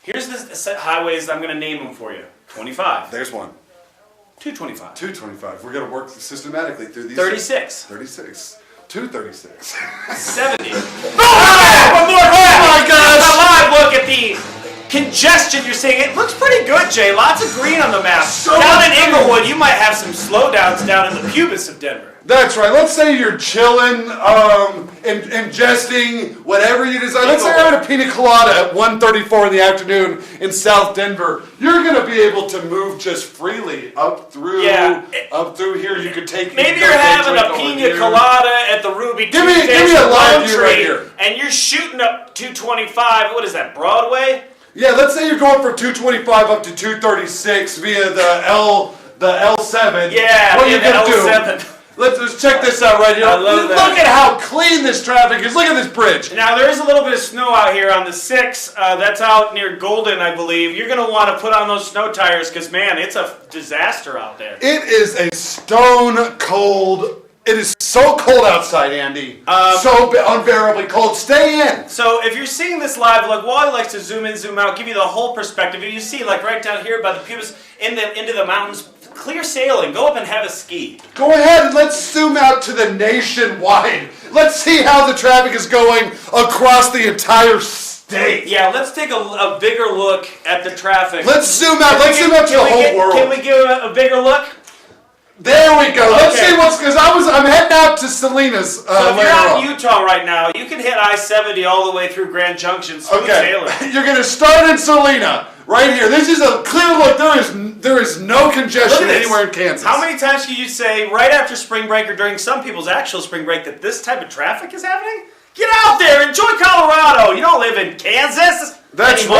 Here's the highways I'm going to name them for you. 25. There's one. 225. 225. We're going to work systematically through these. 36. 36. 236. 70. One more! Oh my gosh! A live look at the congestion you're seeing. It looks pretty good, Jay. Lots of green on the map. Down in Inglewood, you might have some slowdowns down in the pubis of Denver. That's right. Let's say you're chilling, ingesting whatever you desire. Let's say you're having a pina colada at 1:34 in the afternoon in South Denver. You're going to be able to move just freely up through here. You could take. Maybe you're having a pina colada at the Ruby Give me a live view right here. And you're shooting up 225. What is that, Broadway? Yeah, let's say you're going from 225 up to 236 via the L7. Yeah, what are you going to do? L7. Let's check this out right here. I love that. Look at how clean this traffic is. Look at this bridge. Now, there is a little bit of snow out here on the 6. That's out near Golden, I believe. You're going to want to put on those snow tires because, man, it's a disaster out there. It is a stone cold. It is so cold outside, Andy. So unbearably cold. Stay in. So if you're seeing this live look, Wally likes to zoom in, zoom out, give you the whole perspective. If you see, like right down here by the pubis, into the mountains, clear sailing. Go up and have a ski. Go ahead and let's zoom out to the nationwide. Let's see how the traffic is going across the entire state. Yeah, let's take a bigger look at the traffic. Let's zoom out. Let's zoom out to the whole world. Can we give a bigger look? There we go. Let's see because I'm heading out to Selena's. So if you're out in Utah right now, you can hit I-70 all the way through Grand Junction. Smooth sailing. You're going to start in Selena. Right here. This is a clear look. There is no congestion anywhere in Kansas. How many times can you say right after spring break or during some people's actual spring break that this type of traffic is happening? Get out there, enjoy Colorado. You don't live in Kansas anymore.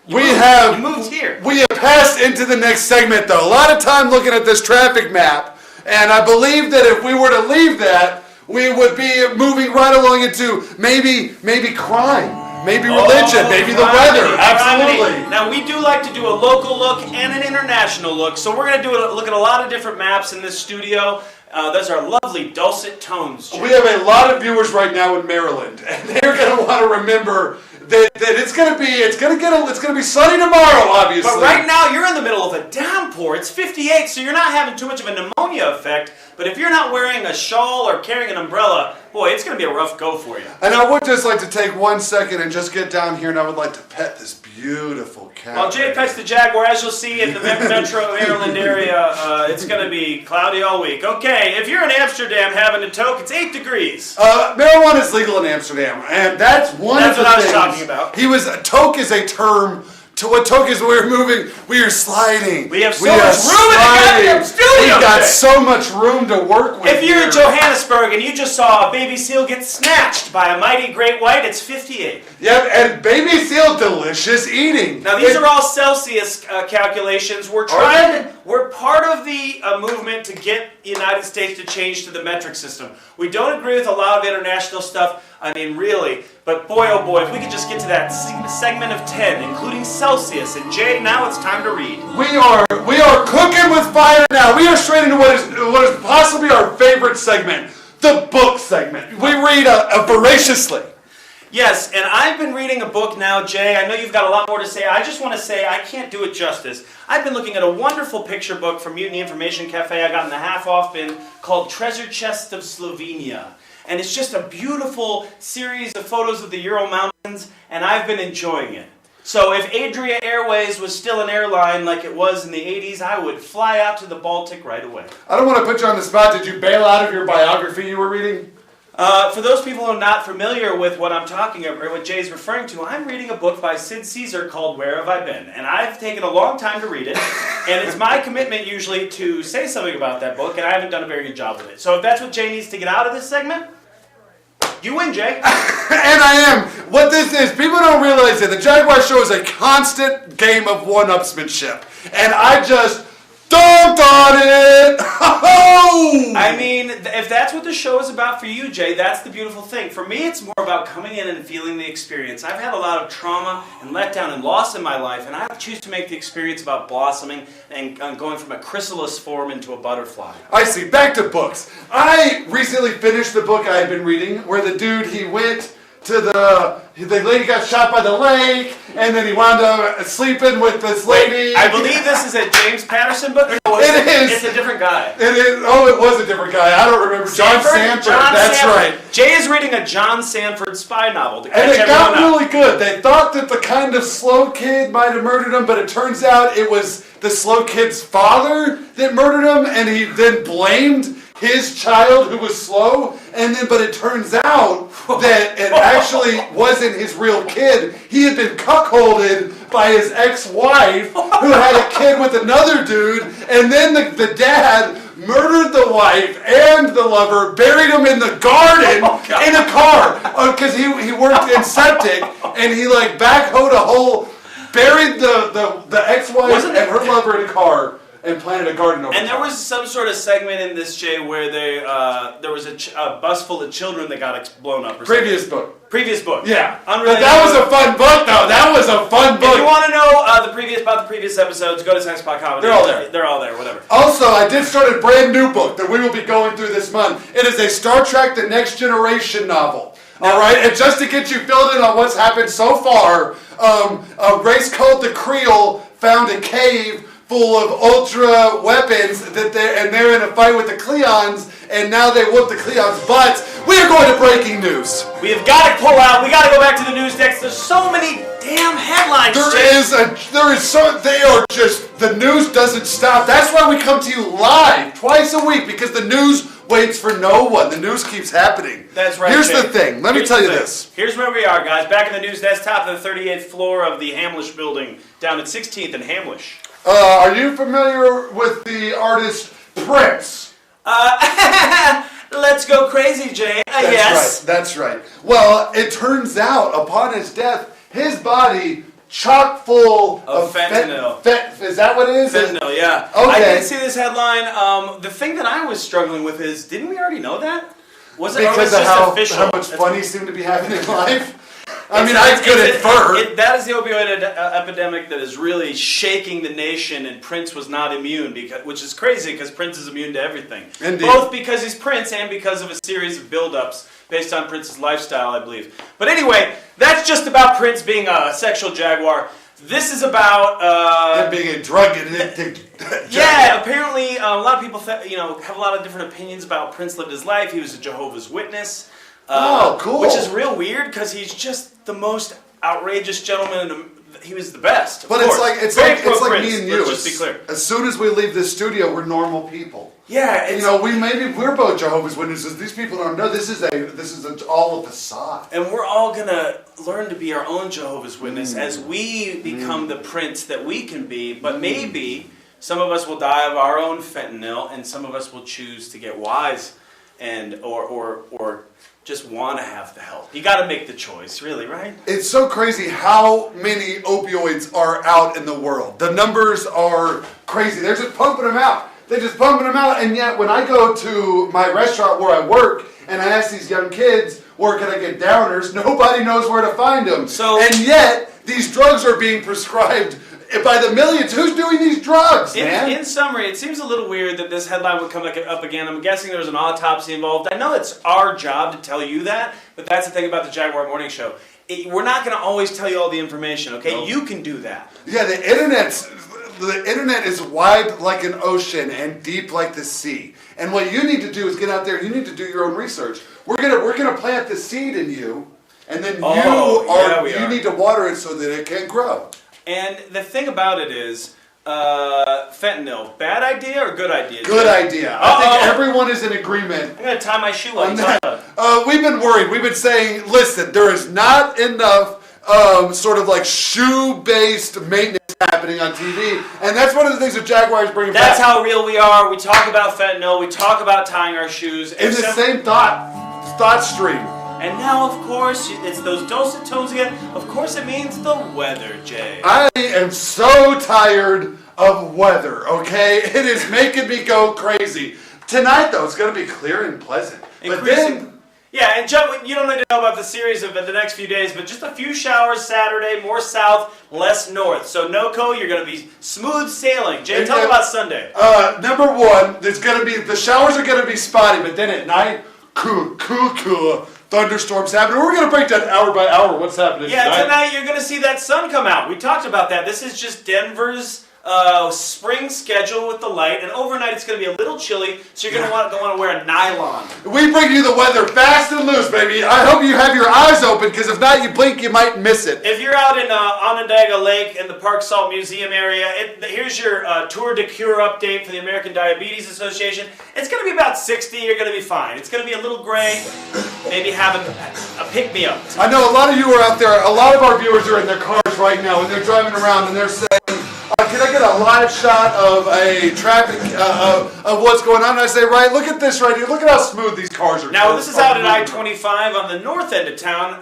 Right. You moved here. We have passed into the next segment, though. A lot of time looking at this traffic map, and I believe that if we were to leave that, we would be moving right along into maybe crime, maybe religion, maybe the weather. Absolutely. Now, we do like to do a local look and an international look, so we're going to look at a lot of different maps in this studio. Those are lovely dulcet tones. We have a lot of viewers right now in Maryland, and they're going to want to remember that it's going to be sunny tomorrow, obviously. But right now you're in the middle of a downpour. It's 58, so you're not having too much of a pneumonia effect. But if you're not wearing a shawl or carrying an umbrella, boy, it's going to be a rough go for you. And I would just like to take 1 second and just get down here, and I would like to pet this beautiful cat. While Jay pets the Jaguar, as you'll see in the Metro Maryland area, it's going to be cloudy all week. Okay, if you're in Amsterdam having a toke, it's 8 degrees. Marijuana is legal in Amsterdam, and that's one of the things. That's what I was talking about. Toke is a term. To what toke is we're moving, we are sliding. We have so much room in the goddamn studio. We've got so much room to work with. If you're in Johannesburg and you just saw a baby seal get snatched by a mighty great white, it's 58. Yep, and baby seal, delicious eating. Now these are all Celsius calculations. We're part of the movement to get the United States to change to the metric system. We don't agree with a lot of international stuff. I mean, really. But boy, oh boy, if we could just get to that segment of 10, including Celsius. And Jay, now it's time to read. We are cooking with fire now. We are straight into what is possibly our favorite segment, the book segment. We read voraciously. Yes, and I've been reading a book now, Jay. I know you've got a lot more to say. I just want to say I can't do it justice. I've been looking at a wonderful picture book from Mutiny Information Cafe I got in the half-off bin called Treasure Chest of Slovenia. And it's just a beautiful series of photos of the Ural Mountains, and I've been enjoying it. So if Adria Airways was still an airline like it was in the 80s, I would fly out to the Baltic right away. I don't want to put you on the spot. Did you bail out of your biography you were reading? For those people who are not familiar with what I'm talking about, or what Jay's referring to, I'm reading a book by Sid Caesar called Where Have I Been? And I've taken a long time to read it, and it's my commitment usually to say something about that book, and I haven't done a very good job with it. So if that's what Jay needs to get out of this segment, you win, Jay. And I am. What this is, people don't realize that the Jaguar Show is a constant game of one-upsmanship. And I just dunked on it! I mean, if that's what the show is about for you, Jay, that's the beautiful thing. For me, it's more about coming in and feeling the experience. I've had a lot of trauma and letdown and loss in my life, and I choose to make the experience about blossoming and going from a chrysalis form into a butterfly. I see. Back to books. I recently finished the book I had been reading, where the dude, he went to the lady got shot by the lake, and then he wound up sleeping with this lady. I believe this is a James Patterson book. It is. It's a different guy. It is. Oh, it was a different guy. I don't remember. John Sanford. That's right. Jay is reading a John Sanford spy novel. And it got really good. They thought that the kind of slow kid might have murdered him, but it turns out it was the slow kid's father that murdered him, and he then blamed his child who was slow, but it turns out that it actually wasn't his real kid. He had been cuckolded by his ex-wife, who had a kid with another dude, and then the dad murdered the wife and the lover, buried him in the garden in a car, because he worked in septic, and he backhoed a hole, buried the ex-wife and her lover in a car, and planted a garden over. And there was some sort of segment in this, Jay, where there was a bus full of children that got blown up. Or Previous book. Previous book. Yeah. But that was a fun book, though. That was a fun book. If you want to know about the previous episodes, go to Sexpot Comedy. They're all there. They're all there. Whatever. Also, I did start a brand new book that we will be going through this month. It is a Star Trek: The Next Generation novel. All right, and just to get you filled in on what's happened so far, a race called the Creel found a cave full of ultra weapons and they're in a fight with the Cleons, and now they whoop the Cleons' butts. We are going to breaking news. We have got to pull out. We got to go back to the news desk. There's so many damn headlines. The news doesn't stop. That's why we come to you live twice a week, because the news waits for no one. The news keeps happening. That's right. Here's the thing. Let me tell you this. Here's where we are, guys. Back in the news desk, top of the 38th floor of the Hamlish building, down at 16th and Hamlish. Are you familiar with the artist Prince? Let's go crazy, Jay. Yes. That's right. Well, it turns out, upon his death, his body chock full of fentanyl. Is that what it is? Fentanyl, yeah. Okay. I didn't see this headline. The thing that I was struggling with is, didn't we already know that? Was it because of how much That's fun he seemed to be having in life? I mean, I could infer. That is the opioid epidemic that is really shaking the nation, and Prince was not immune, which is crazy because Prince is immune to everything. Indeed. Both because he's Prince and because of a series of build-ups based on Prince's lifestyle, I believe. But anyway, that's just about Prince being a sexual jaguar. This is about him being a drug addict. Yeah, apparently a lot of people have a lot of different opinions about how Prince lived his life. He was a Jehovah's Witness. Cool. Which is real weird because he's just the most outrageous gentleman. He was the best. But it's like me and you. Let's just be clear. As soon as we leave this studio, we're normal people. Yeah, we're both Jehovah's Witnesses. These people don't know this is all a facade. And we're all gonna learn to be our own Jehovah's Witness as we become the Prince that we can be. But maybe some of us will die of our own fentanyl, and some of us will choose to get wise, and or just want to have the help. You got to make the choice, really, right? It's so crazy how many opioids are out in the world. The numbers are crazy. They're just pumping them out. And yet when I go to my restaurant where I work and I ask these young kids, where can I get downers, nobody knows where to find them. And yet these drugs are being prescribed by the millions. Who's doing these drugs, man? In summary, it seems a little weird that this headline would come up again. I'm guessing there was an autopsy involved. I know it's our job to tell you that, but that's the thing about the Jaguar Morning Show. We're not going to always tell you all the information, okay? No. You can do that. Yeah, the internet is wide like an ocean and deep like the sea. And what you need to do is get out there and you need to do your own research. We're gonna plant the seed in you, and then you need to water it so that it can grow. And the thing about it is, fentanyl, bad idea or good idea? Good idea. I think everyone is in agreement. I'm going to tie my shoe while you talk about it. We've been worried. We've been saying, listen, there is not enough sort of like shoe-based maintenance happening on TV. And that's one of the things that Jaguar is bringing back. That's how real we are. We talk about fentanyl. We talk about tying our shoes. In the same thought stream. And now, of course, it's those dulcet tones again. Of course, it means the weather, Jay. I am so tired of weather, okay? It is making me go crazy. Tonight, though, it's going to be clear and pleasant. But then... Yeah, and Joe, you don't need to know about the series of the next few days, but just a few showers Saturday, more south, less north. So, NOCO, you're going to be smooth sailing. Jay, tell me about Sunday. Number one, the showers are going to be spotty, but then at night, cool. Thunderstorms happening. We're going to break down hour by hour what's happening tonight you're going to see that sun come out. We talked about that. This is just Denver's spring schedule with the light, and overnight it's going to be a little chilly, so you're going to want to wear a nylon. We bring you the weather fast and loose, baby. I hope you have your eyes open, because if not, you blink, you might miss it. If you're out in Onondaga Lake in the Park Salt Museum area, here's your Tour de Cure update for the American Diabetes Association. It's going to be about 60. You're going to be fine. It's going to be a little gray, maybe having a pick-me-up. I know a lot of you are out there. A lot of our viewers are in their cars right now, and they're driving around, and they're saying, can I get a live shot of a traffic, of what's going on? And I say, right, look at this right here. Look at how smooth these cars are. Now, this is out at I-25 on the north end of town.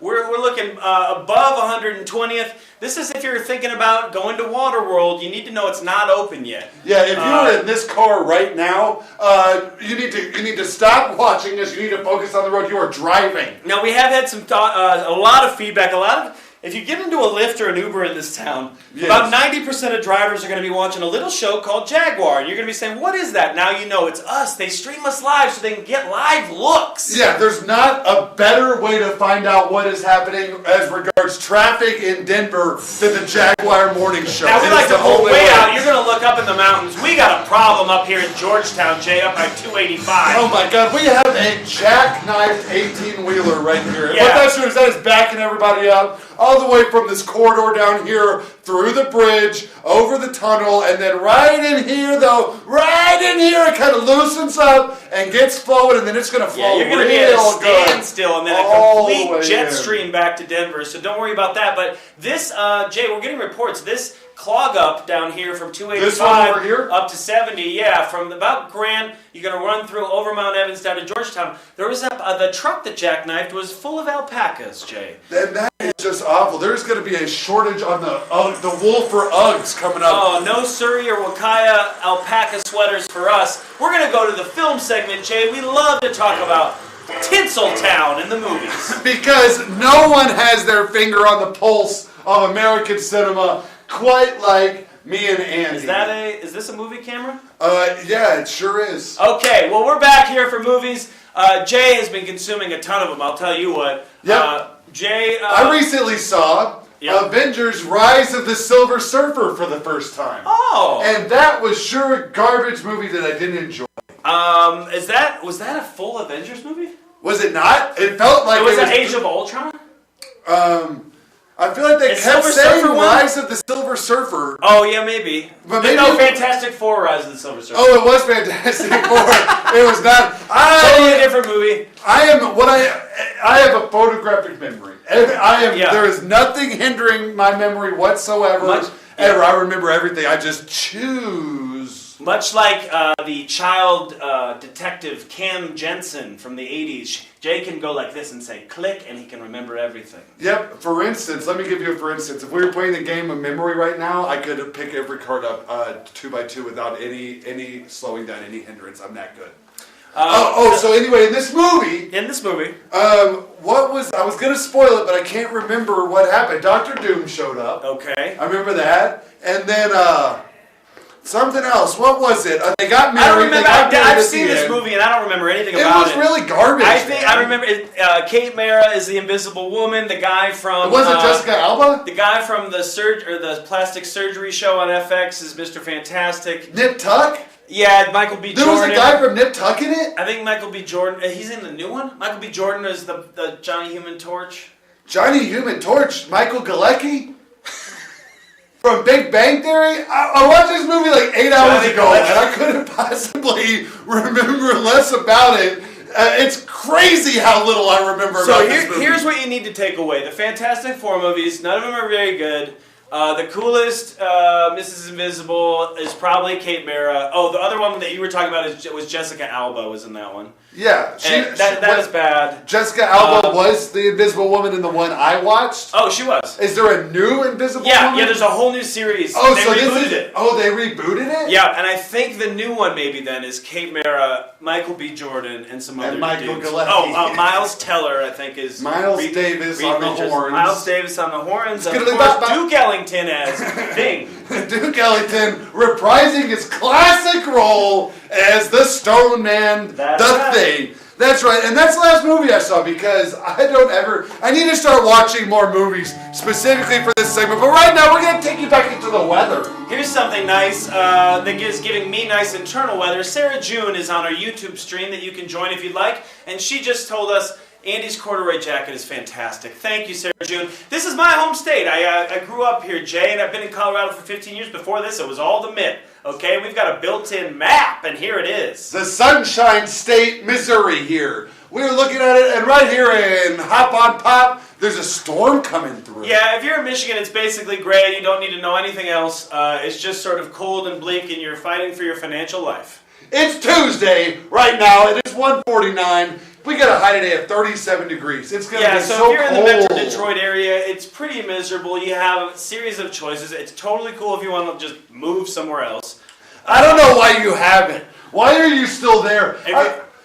We're looking above 120th. This is if you're thinking about going to Waterworld, you need to know it's not open yet. Yeah, if you're in this car right now, you need to stop watching this. You need to focus on the road. You are driving. Now, we have had a lot of feedback, if you get into a Lyft or an Uber in this town, about 90% of drivers are going to be watching a little show called Jaguar. And you're going to be saying, what is that? Now you know it's us. They stream us live so they can get live looks. Yeah, there's not a better way to find out what is happening as regards traffic in Denver than the Jaguar Morning Show. Now we like to pull way out. You're going to look up in the mountains. We got a problem up here in Georgetown, Jay, up by 285. Oh my God, we have a jackknifed 18-wheeler right here. Yeah. What that is backing everybody up. all the way from this corridor down here, through the bridge, over the tunnel, and then right in here, it kind of loosens up and gets flowing, and then it's going to flow you're going to be at a good. standstill and then a All the complete way jet in. stream back to Denver, so don't worry about that. But this, Jay, we're getting reports, this clog up down here from 285 This one over here? up to 70, from about Grant, you're going to run through over Mount Evans down to Georgetown. There was the truck that jackknifed was full of alpacas, Jay. And that is just awful. There's going to be a shortage on the wool for Uggs coming up. Oh, no Surrey or Wakaya alpaca sweaters for us. We're going to go to the film segment, Jay. We love to talk about Tinseltown in the movies. Because no one has their finger on the pulse of American cinema quite like me and Andy. Is this a movie camera? Yeah, it sure is. Okay, well, we're back here for movies. Jay has been consuming a ton of them, I'll tell you what. Yep. Jay... I recently saw Avengers Rise of the Silver Surfer for the first time. Oh! And that was sure a garbage movie that I didn't enjoy. Was that a full Avengers movie? Was it not? It felt like was that Age of Ultron? I feel like they kept saying Rise of the Silver Surfer. Oh, yeah, maybe. But maybe Fantastic Four, Rise of the Silver Surfer. Oh, it was Fantastic Four. It was not. Totally a different movie. I have a photographic memory. There is nothing hindering my memory whatsoever. I remember everything. I just choose. Much like the child detective Cam Jensen from the 80s, Jay can go like this and say click and he can remember everything. Yep. For instance, let me give you a for instance. If we were playing the game of memory right now, I could pick every card up 2 by 2 without any slowing down, any hindrance. I'm that good. So anyway, in this movie, I was gonna spoil it, but I can't remember what happened. Dr. Doom showed up. Okay. I remember that, and then something else. What was it? They got married. I don't remember. I've seen this movie and I don't remember anything about it. It was really garbage. I remember it, Kate Mara is the Invisible Woman. The guy from was it Jessica Alba? The guy from the plastic surgery show on FX is Mr. Fantastic. Nip Tuck. Yeah, Michael B. Jordan. There was a guy from Nip Tuck in it? I think Michael B. Jordan, he's in the new one? Michael B. Jordan is the Johnny Human Torch. Johnny Human Torch? Michael Gillespie? From Big Bang Theory? I watched this movie like 8 hours ago and I couldn't possibly remember less about it. It's crazy how little I remember about this movie. Here's what you need to take away. The Fantastic Four movies, none of them are very good. The coolest Mrs. Invisible is probably Kate Mara. Oh, the other one that you were talking about was Jessica Alba was in that one. Yeah. That is bad. Jessica Alba was the Invisible Woman in the one I watched? Oh, she was. Is there a new Invisible Woman? Yeah, there's a whole new series. Oh, they rebooted it. Oh, they rebooted it? Yeah, and I think the new one maybe then is Kate Mara, Michael B. Jordan, and some other Michael dudes. Gillespie. Oh, Miles Teller, I think is... Miles Davis on the horns. Miles Davis on the horns. And of course, Duke Ellington as Thing. Duke Ellington reprising his classic role as the Stone Man, Thing. That's right, and that's the last movie I saw because I need to start watching more movies specifically for this segment, but right now we're going to take you back into the weather. Here's something nice that is giving me nice internal weather. Sarah June is on our YouTube stream that you can join if you'd like, and she just told us Andy's corduroy jacket is fantastic. Thank you, Sarah June. This is my home state. I grew up here, Jay, and I've been in Colorado for 15 years. Before this, it was all the myth. Okay, we've got a built-in map, and here it is. The Sunshine State, Missouri here. We were looking at it, and right here in Hop on Pop, there's a storm coming through. Yeah, if you're in Michigan, it's basically gray. You don't need to know anything else. It's just sort of cold and bleak, and you're fighting for your financial life. It's Tuesday right now. It is 1:49. We got a high today of 37 degrees. It's going to be so if you're cold. in the Metro Detroit area, it's pretty miserable. You have a series of choices. It's totally cool if you want to just move somewhere else. I don't know why you haven't. Why are you still there?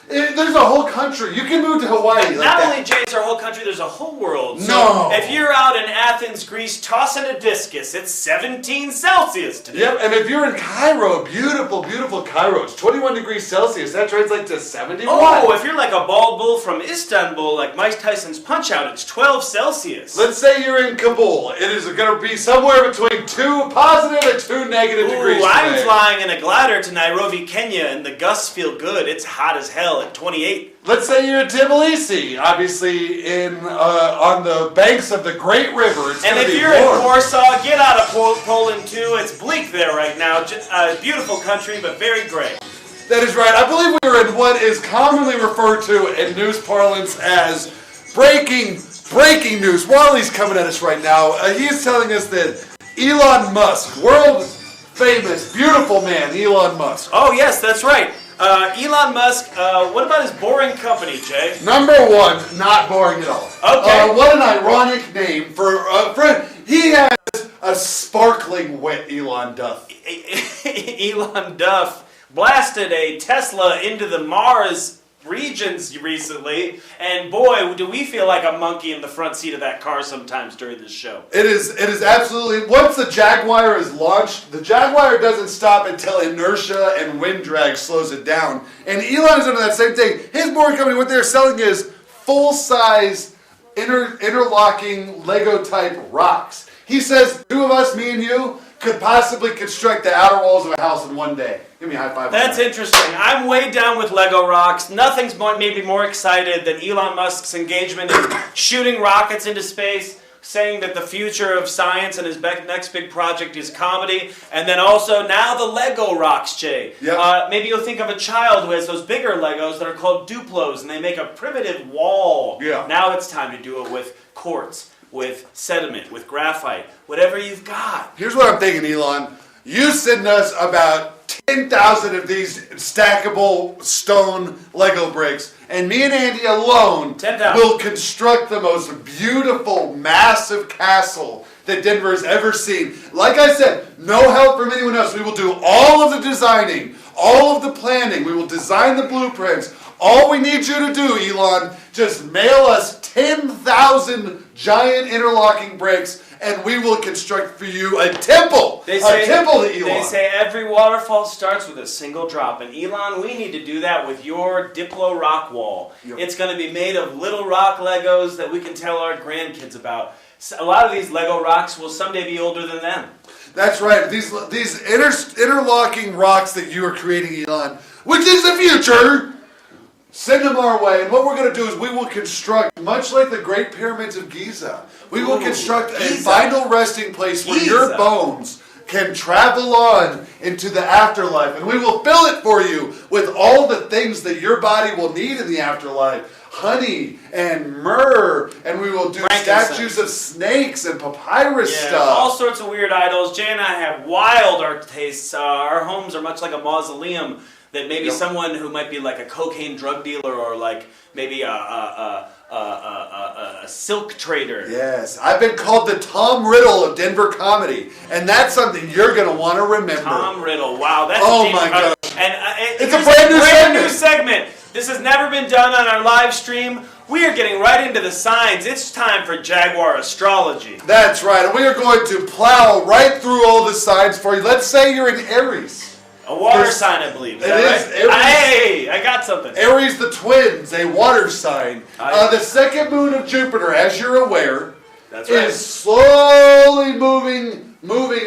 There's a whole country. You can move to Hawaii. Not only, Jay, is our whole country, there's a whole world. No. So if you're out in Athens, Greece, tossing a discus, it's 17 Celsius today. Yep, and if you're in Cairo, beautiful, beautiful Cairo, it's 21 degrees Celsius. That translates to 71. Oh, if you're like a bald bull from Istanbul, like Mike Tyson's Punch-Out, it's 12 Celsius. Let's say you're in Kabul. It is going to be somewhere between 2 positive and 2 negative degrees today. I'm flying in a glider to Nairobi, Kenya, and the gusts feel good. It's hot as hell. Relic 28. Let's say you're in Tbilisi, obviously on the banks of the Great River. And if you're in Warsaw, get out of Poland too. It's bleak there right now. Beautiful country, but very gray. That is right. I believe we are in what is commonly referred to in news parlance as breaking news. Wally's coming at us right now. He is telling us that Elon Musk, world famous, beautiful man, Elon Musk. Oh yes, that's right. Elon Musk, what about his boring company, Jay? Number one, not boring at all. Okay. What an ironic name for he has a sparkling wit, Elon Duff. Elon Duff blasted a Tesla into the Mars regions recently, and boy, do we feel like a monkey in the front seat of that car sometimes during this show. It is absolutely, once the Jaguar is launched, the Jaguar doesn't stop until inertia and wind drag slows it down. And Elon is doing that same thing. His boring company, what they're selling is full-size interlocking Lego type rocks. He says, two of us, me and you, could possibly construct the outer walls of a house in one day. Give me a high five. That's interesting. I'm way down with Lego rocks. Nothing's made me more excited than Elon Musk's engagement in shooting rockets into space, saying that the future of science and his next big project is comedy, and then also now the Lego rocks, Jay. Yep. Maybe you'll think of a child who has those bigger Legos that are called Duplos, and they make a primitive wall. Yeah. Now it's time to do it with quartz, with sediment, with graphite, whatever you've got. Here's what I'm thinking, Elon. You send us about 10,000 of these stackable stone Lego bricks, and me and Andy alone 10,000 will construct the most beautiful, massive castle that Denver has ever seen. Like I said, no help from anyone else. We will do all of the designing, all of the planning. We will design the blueprints. All we need you to do, Elon, just mail us 10,000 giant interlocking bricks, and we will construct for you a temple. Temple to Elon. They say every waterfall starts with a single drop. And Elon, we need to do that with your Diplo rock wall. Yep. It's going to be made of little rock Legos that we can tell our grandkids about. A lot of these Lego rocks will someday be older than them. That's right. These interlocking rocks that you are creating, Elon, which is the future, send them our way. And what we're going to do is we will construct, much like the Great Pyramids of Giza, we will construct a final resting place where your bones can travel on into the afterlife. And we will fill it for you with all the things that your body will need in the afterlife. Honey and myrrh, and we will do statues of snakes and papyrus stuff. All sorts of weird idols. Jay and I have wild art tastes. Our homes are much like a mausoleum that maybe someone who might be like a cocaine drug dealer or like maybe a silk trader. Yes, I've been called the Tom Riddle of Denver comedy, and that's something you're going to want to remember. Tom Riddle, wow, that's my God. And it's a brand new segment. This has never been done on our live stream. We are getting right into the signs. It's time for Jaguar astrology. That's right, and we are going to plow right through all the signs for you. Let's say you're in Aries. A water sign, I believe. Is that right? Aries. Hey, I got something. Aries the twins, a water sign. The second moon of Jupiter, as you're aware, is slowly moving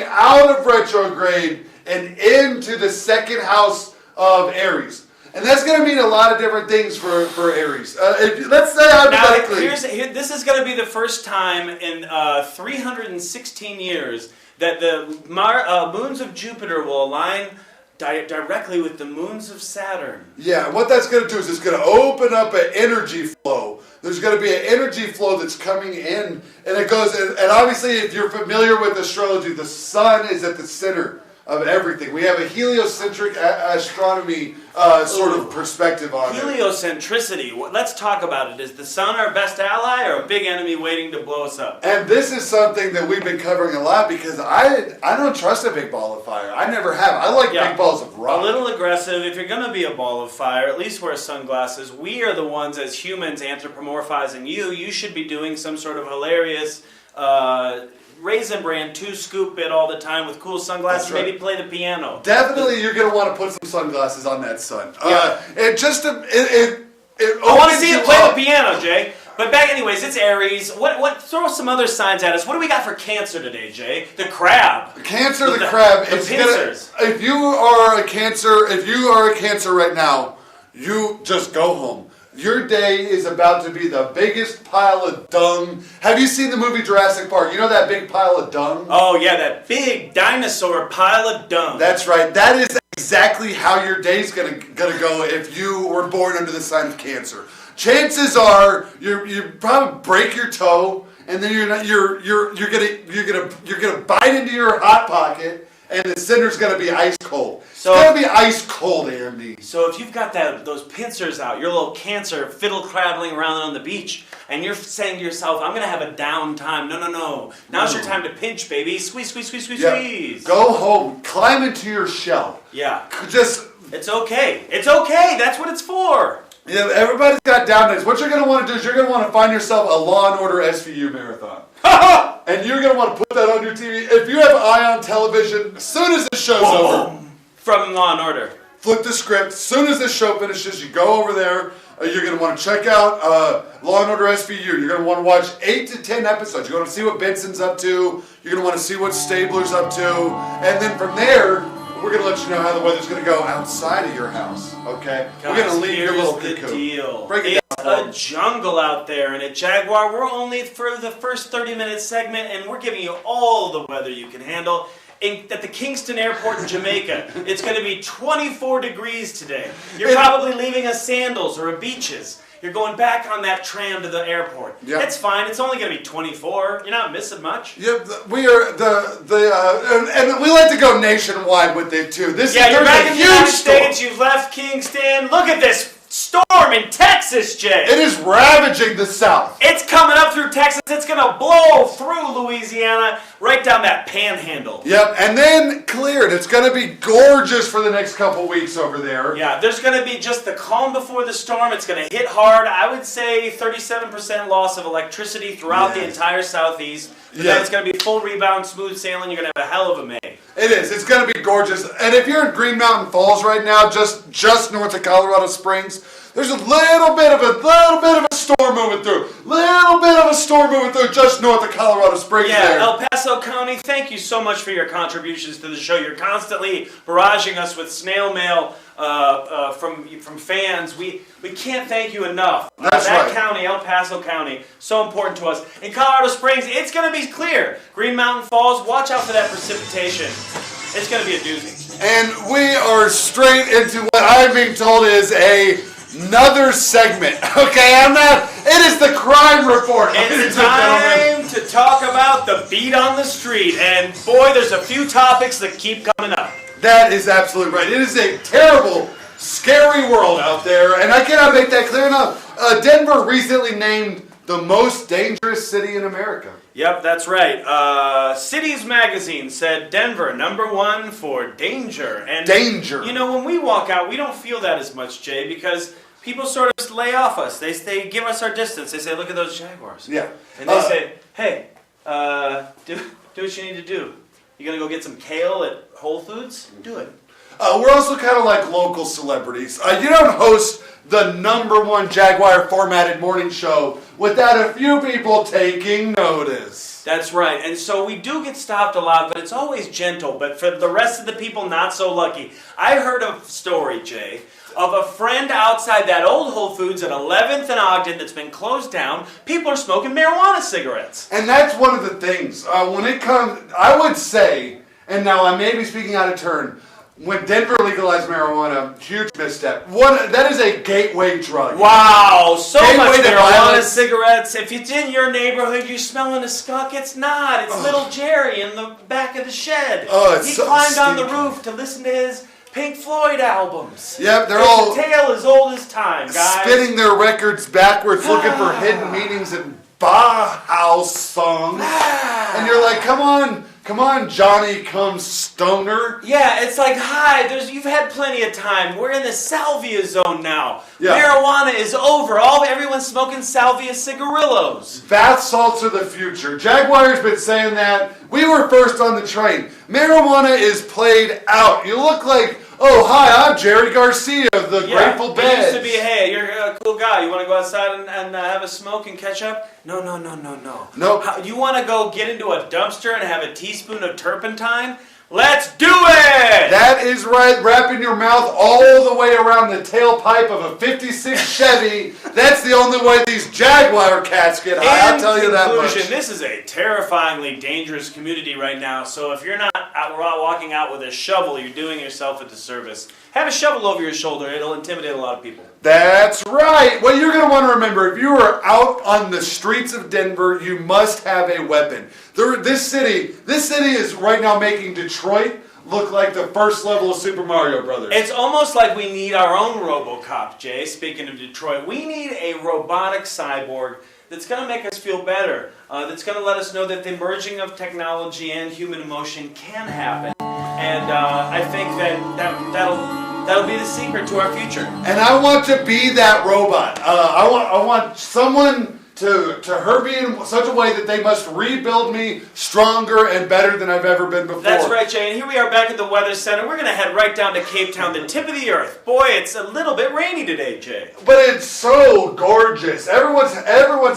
out of retrograde and into the second house of Aries. And that's going to mean a lot of different things for Aries. Let's say hypothetically. Now, this is going to be the first time in 316 years that the moons of Jupiter will align directly with the moons of Saturn. Yeah, what that's going to do is it's going to open up an energy flow. There's going to be an energy flow that's coming in, and it goes. And obviously, if you're familiar with astrology, the sun is at the center of everything. We have a heliocentric astronomy sort of perspective on it. Heliocentricity. Let's talk about it. Is the sun our best ally or a big enemy waiting to blow us up? And this is something that we've been covering a lot because I don't trust a big ball of fire. I never have. I like big balls of rock. A little aggressive. If you're going to be a ball of fire, at least wear sunglasses. We are the ones as humans anthropomorphizing you. You should be doing some sort of hilarious Raisin Bran 2-scoop bit all the time with cool sunglasses. Right. Maybe play the piano. Definitely, you're going to want to put some sunglasses on that sun. Yeah. I want to see you play the piano, Jay. But anyways, it's Aries. Throw some other signs at us. What do we got for Cancer today, Jay? The crab. Cancer, the crab. The pincers. If you are a Cancer right now, you just go home. Your day is about to be the biggest pile of dung. Have you seen the movie Jurassic Park? You know that big pile of dung? Oh, yeah, that big dinosaur pile of dung. That's right. That is exactly how your day's gonna go if you were born under the sign of Cancer. Chances are you probably break your toe, and then you're gonna bite into your hot pocket, and the cinder's gonna be ice cold. So, it's gonna be ice cold, Andy. So if you've got those pincers out, your little Cancer fiddle crabbling around on the beach, and you're saying to yourself, I'm gonna have a down time. No. Now's your time to pinch, baby. Squeeze. Go home. Climb into your shell. Yeah. It's okay. It's okay. That's what it's for. Yeah, everybody's got down days. What you're going to want to do is you're going to want to find yourself a Law and Order SVU marathon. And you're going to want to put that on your TV. If you have Ion television, as soon as the show's over. From Law and Order. Flip the script. As soon as this show finishes, you go over there. You're going to want to check out Law and Order SVU. You're going to want to watch 8 to 10 episodes. You're going to see what Benson's up to. You're going to want to see what Stabler's up to. And then from there, we're going to let you know how the weather's going to go outside of your house, okay? Guys, we're going to leave your little here's cocoon. the deal. Break it down. It's a jungle out there, and at Jaguar, we're only for the first 30-minute segment, and we're giving you all the weather you can handle. At the Kingston Airport in Jamaica, it's going to be 24 degrees today. You're probably leaving a sandals or a beaches. You're going back on that tram to the airport. Yeah. It's fine. It's only going to be 24. You're not missing much. Yeah, we are and we like to go nationwide with it too. You're back in the United States. You've left Kingston. Look at this storm in Texas, Jay. It is ravaging the South. It's coming up through Texas. It's going to blow through Louisiana, right down that panhandle. Yep, and then cleared. It's going to be gorgeous for the next couple weeks over there. Yeah, there's going to be just the calm before the storm. It's going to hit hard. I would say 37% loss of electricity throughout the entire Southeast. But then it's going to be full rebound, smooth sailing. You're going to have a hell of a May. It is. It's going to be gorgeous. And if you're in Green Mountain Falls right now, just north of Colorado Springs, there's a little bit of a storm moving through. Just north of Colorado Springs. Yeah, El Paso County, thank you so much for your contributions to the show. You're constantly barraging us with snail mail from fans. We can't thank you enough. That's that right. County, El Paso County, so important to us. In Colorado Springs, it's going to be clear. Green Mountain Falls, watch out for that precipitation. It's going to be a doozy. And we are straight into what I'm being told is another segment. Okay, it is the crime report. It's time to talk about the beat on the street. And boy, there's a few topics that keep coming up. That is absolutely right. It is a terrible, scary world out there, and I cannot make that clear enough. Denver recently named the most dangerous city in America. Yep, that's right. Cities Magazine said Denver, #1 for danger. And danger. You know, when we walk out, we don't feel that as much, Jay, because people sort of lay off us. They give us our distance. They say, look at those Jaguars. Yeah. And they say, hey, do what you need to do. You gonna go get some kale at Whole Foods? Do it. We're also kind of like local celebrities. You don't host the #1 Jaguar formatted morning show without a few people taking notice. That's right. And so we do get stopped a lot, but it's always gentle. But for the rest of the people, not so lucky. I heard a story, Jay, of a friend outside that old Whole Foods at 11th and Ogden that's been closed down. People are smoking marijuana cigarettes. And that's one of the things. When it comes, I would say, and now I may be speaking out of turn, when Denver legalized marijuana, huge misstep. That is a gateway drug. Wow, so much marijuana violence. cigarettes. If it's in your neighborhood, you're smelling a skunk. It's not. It's little Jerry in the back of the shed. It's he so climbed on the stinky. roof to listen to his Pink Floyd albums. Yep, they're it's all a tale as old as time, guys. spinning their records backwards, looking for hidden meanings in Bauhaus songs. And you're like, come on, Johnny come stoner. Yeah, it's like, hi, you've had plenty of time. We're in the salvia zone now. Yeah. Marijuana is over. Everyone's smoking salvia cigarillos. Bath salts are the future. Jaguar's been saying that. We were first on the train. Marijuana is played out. You look like, oh, hi, I'm Jerry Garcia of the Grateful Dead. It used to be, hey, you're a cool guy. You want to go outside and have a smoke and catch up? No. Nope. You want to go get into a dumpster and have a teaspoon of turpentine? Let's do it! That is right. Wrapping your mouth all the way around the tailpipe of a 56 Chevy. That's the only way these Jaguar cats get high. I'll tell you that much. This is a terrifyingly dangerous community right now. So if you're not walking out with a shovel, you're doing yourself a disservice. Have a shovel over your shoulder. It'll intimidate a lot of people. That's right. Well, you're going to want to remember, if you are out on the streets of Denver, you must have a weapon. This city is right now making Detroit look like the first level of Super Mario Brothers. It's almost like we need our own RoboCop, Jay. Speaking of Detroit, we need a robotic cyborg that's going to make us feel better. That's going to let us know that the merging of technology and human emotion can happen. And I think that'll be the secret to our future. And I want to be that robot. I want someone to hurt me in such a way that they must rebuild me stronger and better than I've ever been before. That's right, Jay. And here we are back at the Weather Center. We're going to head right down to Cape Town, the tip of the earth. Boy, it's a little bit rainy today, Jay. But it's so gorgeous. Everyone's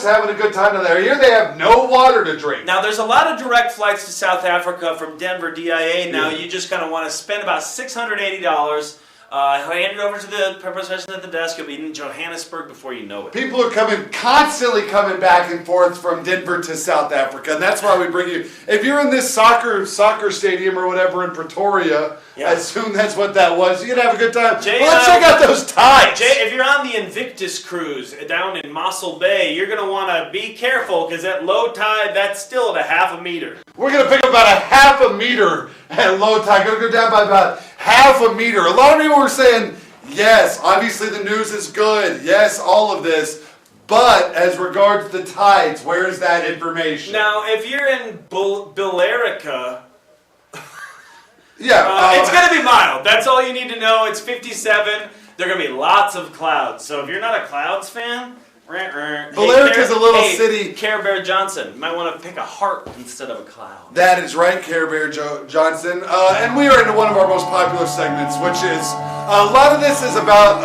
having a good time down there. Here they have no water to drink. Now, there's a lot of direct flights to South Africa from Denver DIA. Now, you just kind of want to spend about $680. Hand it over to the person at the desk. You'll be in Johannesburg before you know it. People are constantly coming back and forth from Denver to South Africa, and that's why we bring you. If you're in this soccer stadium or whatever in Pretoria, I assume that's what that was, you're going to have a good time. Jay, let's check out those tides. Jay, if you're on the Invictus cruise down in Mossel Bay, you're going to want to be careful because at low tide, that's still at a half a meter. We're going to pick up about a half a meter at low tide. Going to go down by about half a meter. A lot of people were saying, yes, obviously the news is good. Yes, all of this. But as regards the tides, where is that information? Now, if you're in Billerica, it's going to be mild. That's all you need to know. It's 57. There are going to be lots of clouds. So if you're not a clouds fan, Billerica's a little city. Care Bear Johnson. You might want to pick a heart instead of a cloud. That is right, Care Bear Johnson. And we are into one of our most popular segments, which is a lot of this is about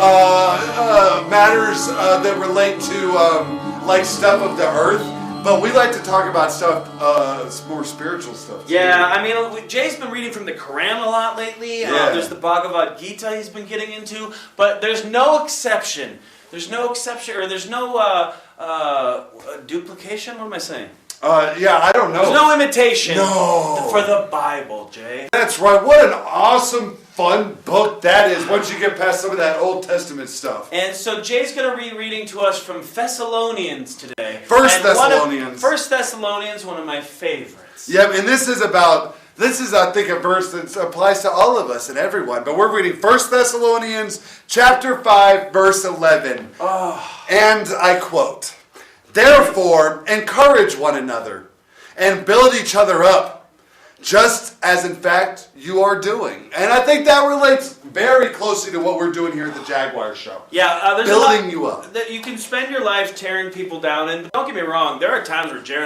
matters that relate to like stuff of the earth. But we like to talk about stuff, more spiritual stuff. Too. Yeah, I mean, Jay's been reading from the Quran a lot lately. There's the Bhagavad Gita he's been getting into. But there's no exception. There's no exception, or there's no duplication? What am I saying? I don't know. There's no imitation for the Bible, Jay. That's right. What an awesome, fun book that is once you get past some of that Old Testament stuff. And so Jay's going to be reading to us from Thessalonians today. First Thessalonians, one of my favorites. Yeah, and this is, I think, a verse that applies to all of us and everyone. But we're reading 1 Thessalonians chapter 5, verse 11. And I quote, "Therefore, encourage one another and build each other up, just as in fact you are doing." And I think that relates very closely to what we're doing here at the Jaguar Show. Yeah, there's building you up. You can spend your life tearing people down, and don't get me wrong, there are times where Jay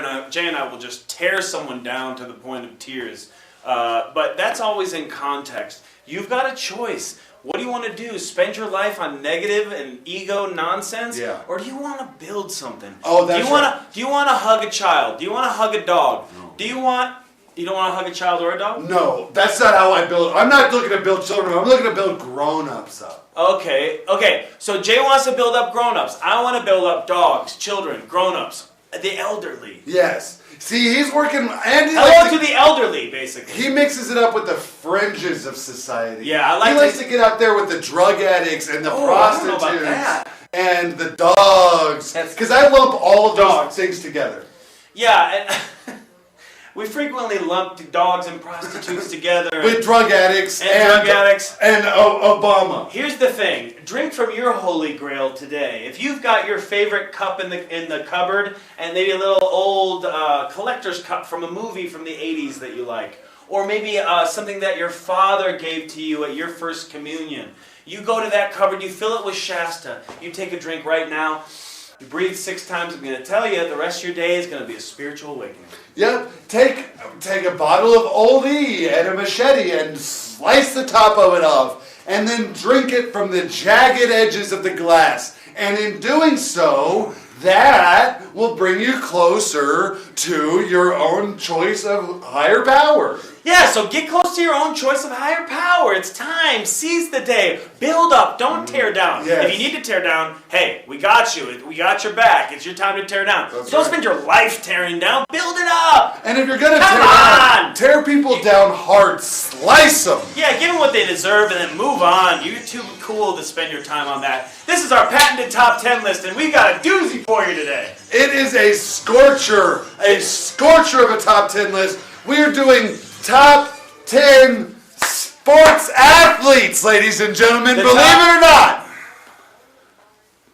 and I will just tear someone down to the point of tears. But that's always in context. You've got a choice. What do you want to do? Spend your life on negative and ego nonsense? Yeah. Or do you want to build something? Oh, that's Do you want to hug a child? Do you want to hug a dog? No. You don't want to hug a child or a dog? No, that's not how I build. I'm not looking to build children. I'm looking to build grown-ups up. Okay. So Jay wants to build up grown-ups. I want to build up dogs, children, grown-ups, the elderly. Yes. See, he's working... Hello to the elderly, basically. He mixes it up with the fringes of society. Yeah, He likes to get out there with the drug addicts and the prostitutes I don't know about that. and the dogs. Because I lump all of those things together. Yeah, and we frequently lump dogs and prostitutes together. With drug addicts and Obama. Here's the thing. Drink from your holy grail today. If you've got your favorite cup in the cupboard and maybe a little old collector's cup from a movie from the 80s that you like, or maybe something that your father gave to you at your first communion, you go to that cupboard, you fill it with Shasta, you take a drink right now, you breathe 6 times, I'm going to tell you, the rest of your day is going to be a spiritual awakening. Yep, take a bottle of Old E and a machete and slice the top of it off, and then drink it from the jagged edges of the glass. And in doing so, that will bring you closer to your own choice of higher power. Yeah, so get close to your own choice of higher power. It's time. Seize the day. Build up. Don't tear down. Yes. If you need to tear down, hey, we got you. We got your back. It's your time to tear down. Don't spend your life tearing down. Build it up. And if you're going to tear people down hard, slice them. Yeah, give them what they deserve and then move on. You're too cool to spend your time on that. This is our patented top 10 list, and we got a doozy for you today. It is a scorcher of a top 10 list. We are doing top 10 sports athletes, ladies and gentlemen, believe it or not.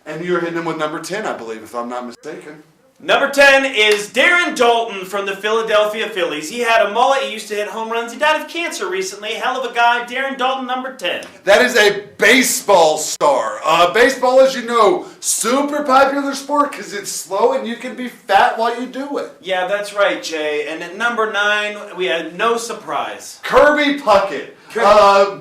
And you're hitting them with number 10, I believe, if I'm not mistaken. Number 10 is Darren Daulton from the Philadelphia Phillies. He had a mullet. He used to hit home runs. He died of cancer recently. Hell of a guy. Darren Daulton, number 10. That is a baseball star. Baseball, as you know, super popular sport because it's slow and you can be fat while you do it. Yeah, that's right, Jay. And at number 9, we had no surprise. Kirby Puckett.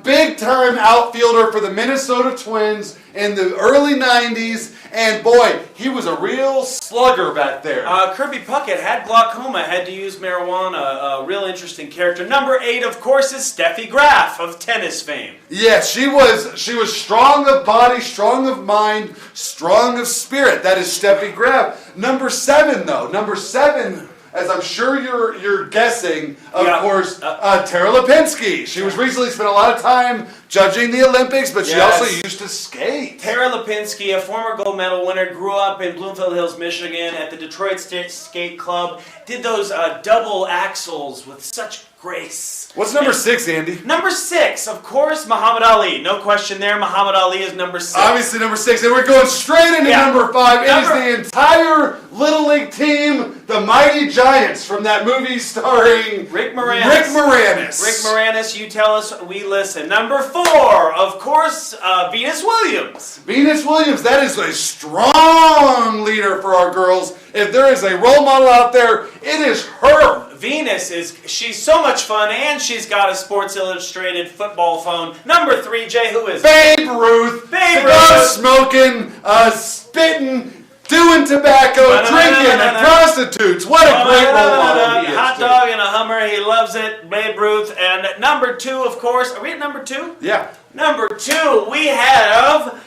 Big-time outfielder for the Minnesota Twins in the early 90s. And boy, he was a real slugger back there. Kirby Puckett had glaucoma, had to use marijuana. A real interesting character. Number 8, of course, is Steffi Graf of tennis fame. Yes, she was strong of body, strong of mind, strong of spirit. That is Steffi Graf. Number 7, though. Number 7, as I'm sure you're guessing, of course, Tara Lipinski. She was recently spent a lot of time judging the Olympics, but she also used to skate. Tara Lipinski, a former gold medal winner, grew up in Bloomfield Hills, Michigan at the Detroit Skate Club, did those double axels with such grace. What's number 6, Andy? Number 6, of course, Muhammad Ali. No question there. Muhammad Ali is number 6. Obviously number 6. And we're going straight into number 5. It is the entire Little League team, the Mighty Giants, from that movie starring Rick Moranis. Rick Moranis, you tell us, we listen. Number 4, of course, Venus Williams. Venus Williams, that is a strong leader for our girls. If there is a role model out there, it is her. Venus she's so much fun, and she's got a Sports Illustrated football phone. Number 3, Jay, who is Babe Ruth. Cigar smoking, spitting, doing tobacco, drinking, and prostitutes. What a great role model he is. Hot dog and a Hummer, he loves it. Babe Ruth. And number 2, of course, are we at number 2? Yeah. Number 2, we have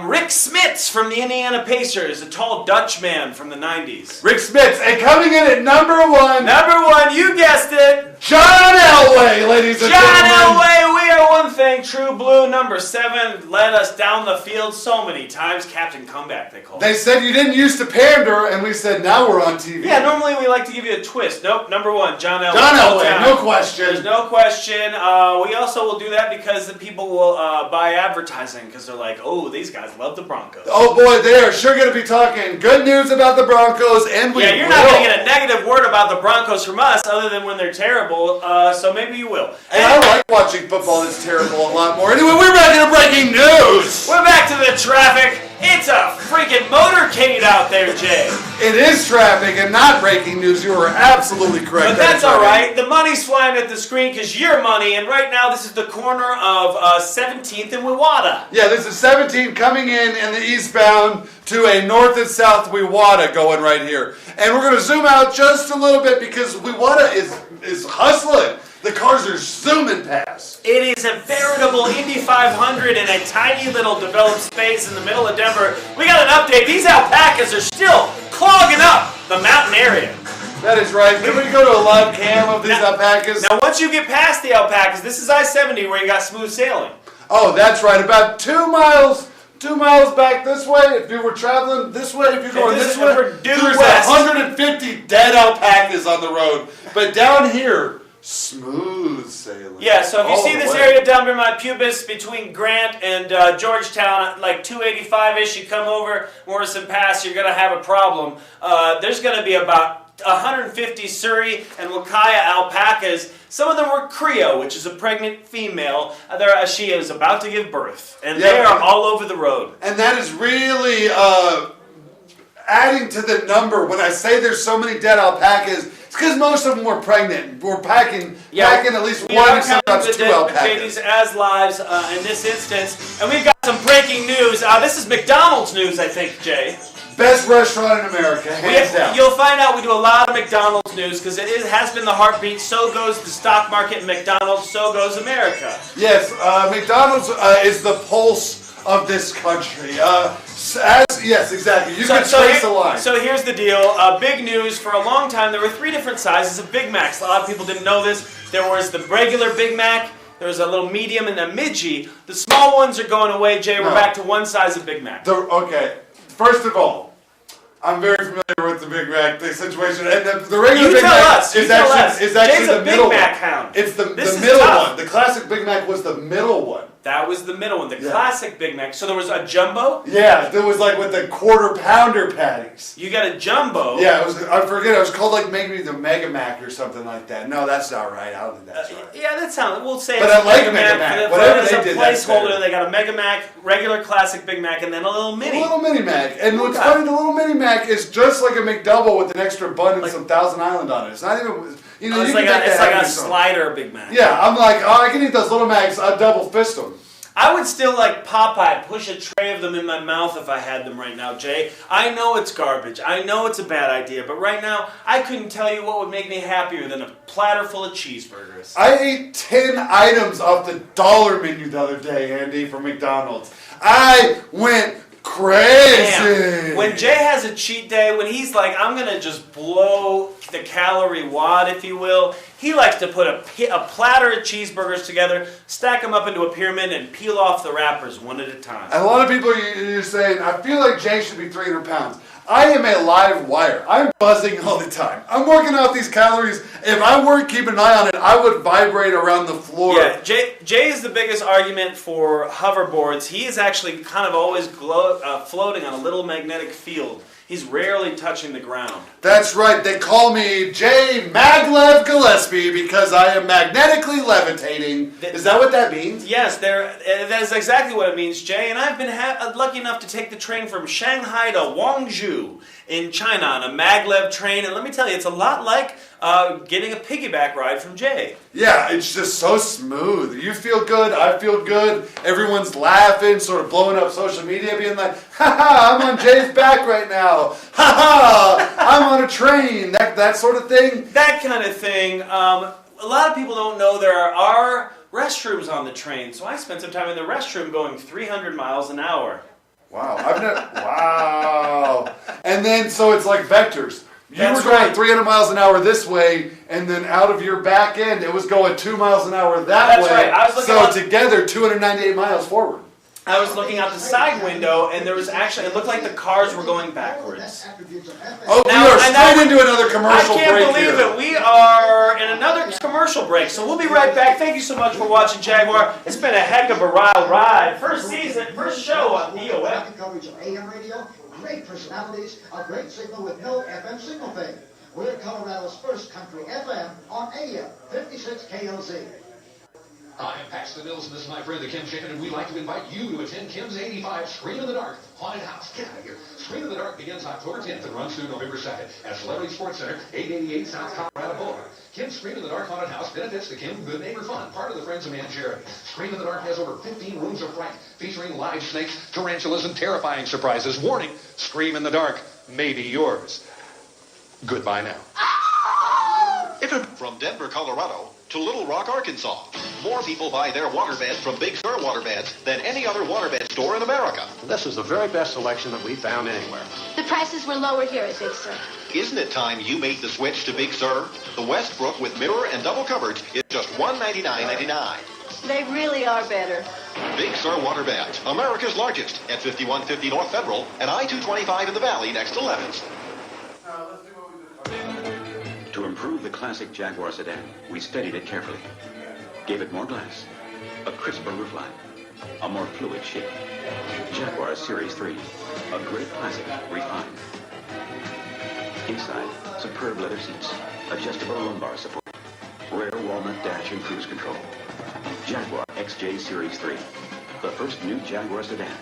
Rick Smits from the Indiana Pacers, a tall Dutch man from the 90s. Rick Smits, and coming in at number 1. Number 1, you guessed it. John Elway, ladies and gentlemen. John Elway, we are one thing, true blue. Number 7, led us down the field so many times. Captain Comeback, they call it. They said you didn't used to pander, and we said now we're on TV. Yeah, normally we like to give you a twist. Nope, number 1, John Elway. John Elway, no question. There's no question. We also will do that because the people will buy advertising because they're like, oh, these guys love the Broncos. Oh boy, they are sure going to be talking good news about the Broncos, and we you're not going to get a negative word about the Broncos from us other than when they're terrible, so maybe you will. And I like watching football that's terrible a lot more. Anyway, we're back into breaking news. We're back to the traffic. It's a freaking motorcade out there, Jay. It is traffic and not breaking news. You are absolutely correct. But that's all right. The money's flying at the screen because your money, and right now this is the corner of 17th and Wewata. Yeah, this is 17th coming in the eastbound to a north and south Wewata going right here. And we're going to zoom out just a little bit because Wewata is hustling. The cars are zooming past. It is a veritable Indy 500 in a tiny little developed space in the middle of Denver. We got an update. These alpacas are still clogging up the mountain area. That is right. Can we go to a live cam of these alpacas? Now, once you get past the alpacas, this is I-70 where you got smooth sailing. Oh, that's right. About 2 miles. 2 miles back this way, if you were traveling this way, if you're going this way, there's 150 dead alpacas on the road. But down here, smooth sailing. Yeah, so if you see this area down by my pubis between Grant and Georgetown, like 285-ish, you come over Morrison Pass, you're going to have a problem. There's going to be about 150 Surrey and Wakaya alpacas. Some of them were Creo, which is a pregnant female. She is about to give birth. And they are all over the road. And that is really adding to the number. When I say there's so many dead alpacas, it's because most of them were pregnant. We're packing at least one, sometimes 2 alpacas. Babies as lives in this instance. And we've got some breaking news. This is McDonald's news, I think, Jay. Best restaurant in America, hands down. You'll find out we do a lot of McDonald's news because it has been the heartbeat. So goes the stock market in McDonald's. So goes America. Yes, McDonald's is the pulse of this country. Yes, exactly. You can trace the line. So here's the deal. Big news. For a long time, there were 3 different sizes of Big Macs. A lot of people didn't know this. There was the regular Big Mac. There was a little medium and a midgie. The small ones are going away, Jay. We're back to one size of Big Mac. Okay. First of all, I'm very familiar with the Big Mac situation, and the regular Big Mac is actually the middle one. Hound. It's the middle one. The classic Big Mac was the middle one. That was the middle one, the classic Big Mac. So there was a jumbo? Yeah, there was like with the quarter-pounder patties. You got a jumbo. Yeah, I forget, it was called like maybe the Mega Mac or something like that. No, that's not right. I don't think that's right. Yeah, that sounds, we'll say but it's I like Mega Mac. Whatever they did, that's better. Placeholder, they got a Mega Mac, regular classic Big Mac, and then a little mini. A little mini Mac. And what's funny, the little mini Mac is just like a McDouble with an extra bun and some Thousand Island on it. It's not even, you know, it's like a slider Big Mac. Yeah, I'm like, I can eat those little Macs, I'd double fist them. I would still like Popeye push a tray of them in my mouth if I had them right now, Jay. I know it's garbage. I know it's a bad idea. But right now, I couldn't tell you what would make me happier than a platter full of cheeseburgers. I ate 10 items off the dollar menu the other day, Andy, from McDonald's. I went crazy. Damn. When Jay has a cheat day, when he's like, I'm going to just blow the calorie wad, if you will, he likes to put a platter of cheeseburgers together, stack them up into a pyramid, and peel off the wrappers one at a time. A lot of people are saying, I feel like Jay should be 300 pounds. I am a live wire. I'm buzzing all the time. I'm working out these calories. If I weren't keeping an eye on it, I would vibrate around the floor. Yeah, Jay is the biggest argument for hoverboards. He is actually kind of always floating on a little magnetic field. He's rarely touching the ground. That's right. They call me J. Maglev Gillespie because I am magnetically levitating. Is that what that means? Yes, that is exactly what it means, Jay. And I've been lucky enough to take the train from Shanghai to Guangzhou in China on a maglev train. And let me tell you, it's a lot like getting a piggyback ride from Jay. Yeah, it's just so smooth. You feel good, I feel good. Everyone's laughing, sort of blowing up social media, being like, ha-ha, I'm on Jay's back right now. Ha-ha, I'm on a train. That sort of thing. That kind of thing. A lot of people don't know there are restrooms on the train, so I spent some time in the restroom going 300 miles an hour. Wow. Wow. And then, so it's like vectors. You were going 300 miles an hour this way, and then out of your back end, it was going 2 miles an hour that way. That's right. So together, 298 miles forward. I was looking out the side window, and there was actually, it looked like the cars were going backwards. Oh, we are straight into another commercial break. I can't believe it. We are in another commercial break, so we'll be right back. Thank you so much for watching Jaguar. It's been a heck of a wild ride. First season, first show on DOF. Coverage of AM radio, great personalities, a great signal with no FM signal fade. We're Colorado's first country FM on AM 56 KLZ. I am Paxton Mills, and this is my friend, the Kim Chicken, and we'd like to invite you to attend Kim's 85 Scream in the Dark Haunted House. Get out of here. Scream in the Dark begins October 10th and runs through November 2nd at Celebrity Sports Center, 888 South Colorado Boulevard. Kim's Scream in the Dark Haunted House benefits the Kim Good Neighbor Fund, part of the Friends of Man charity. Scream in the Dark has over 15 rooms of fright, featuring live snakes, tarantulas, and terrifying surprises. Warning, Scream in the Dark may be yours. Goodbye now. From Denver, Colorado to Little Rock, Arkansas. More people buy their waterbeds from Big Sur Waterbeds than any other waterbed store in America. This is the very best selection that we found anywhere. The prices were lower here at Big Sur. Isn't it time you made the switch to Big Sur? The Westbrook with mirror and double coverage is just $199.99. They really are better. Big Sur Waterbeds, America's largest, at 5150 North Federal and I-225 in the Valley next to Levin's. To improve the classic Jaguar sedan, we studied it carefully. Gave it more glass, a crisper roofline, a more fluid shape. Jaguar Series 3, a great classic refined. Inside, superb leather seats, adjustable lumbar support, rare walnut dash and cruise control. Jaguar XJ Series 3, the first new Jaguar sedan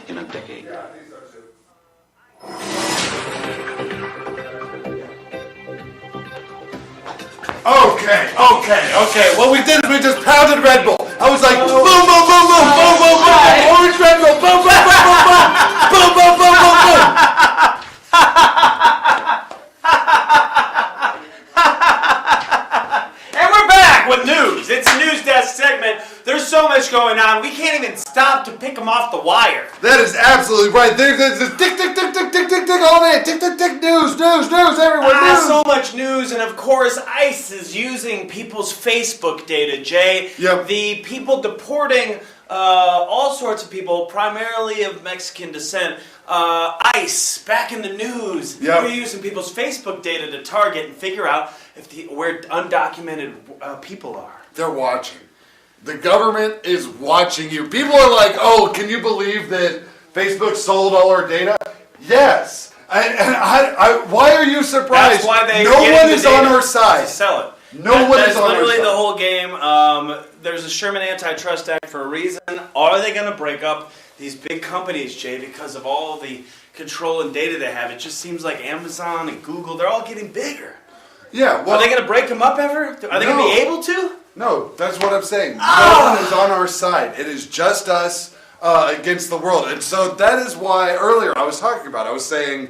in a decade. Okay. What we did is we just pounded Red Bull. I was like, boom, boom, boom, boom, boom, boom, boom, boom, orange Red Bull, boom, boom, boom, boom, boom, boom, boom, boom, boom, boom. stop to pick them off the wire. That is absolutely right. There's tick, tick, tick, tick, tick, tick, tick all day. Tick, tick, tick, news, everywhere. News. So much news, and of course, ICE is using people's Facebook data, Jay. Yep. The people deporting all sorts of people, primarily of Mexican descent. ICE, back in the news. Yep. We're using people's Facebook data to target and figure out where undocumented people are. They're watching. The government is watching you. People are like, oh, can you believe that Facebook sold all our data? Yes. Why are you surprised? That's why they no one is on our side. To sell it. No one is on our side. That's literally the whole game. There's a Sherman Antitrust Act for a reason. Are they going to break up these big companies, Jay, because of all the control and data they have? It just seems like Amazon and Google, they're all getting bigger. Yeah. Well, are they going to break them up ever? Are they going to be able to? No, that's what I'm saying. No one is on our side. It is just us against the world. And so that is why earlier I was talking about, I was saying,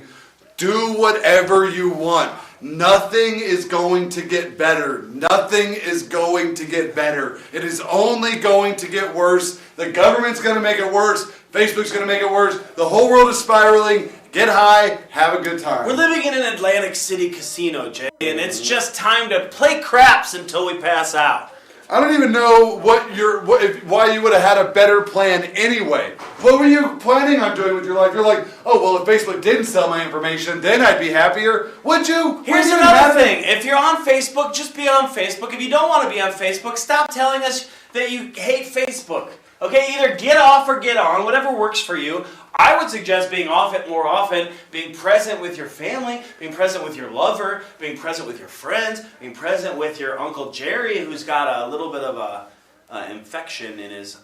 do whatever you want. Nothing is going to get better. Nothing is going to get better. It is only going to get worse. The government's going to make it worse. Facebook's going to make it worse. The whole world is spiraling. Get high. Have a good time. We're living in an Atlantic City casino, Jay, and it's just time to play craps until we pass out. I don't even know why you would have had a better plan anyway. What were you planning on doing with your life? You're like, oh, well, if Facebook didn't sell my information, then I'd be happier. Would you? Here's another thing. If you're on Facebook, just be on Facebook. If you don't want to be on Facebook, stop telling us that you hate Facebook. Okay, either get off or get on, whatever works for you. I would suggest being off it more often, being present with your family, being present with your lover, being present with your friends, being present with your Uncle Jerry, who's got a little bit of a infection in his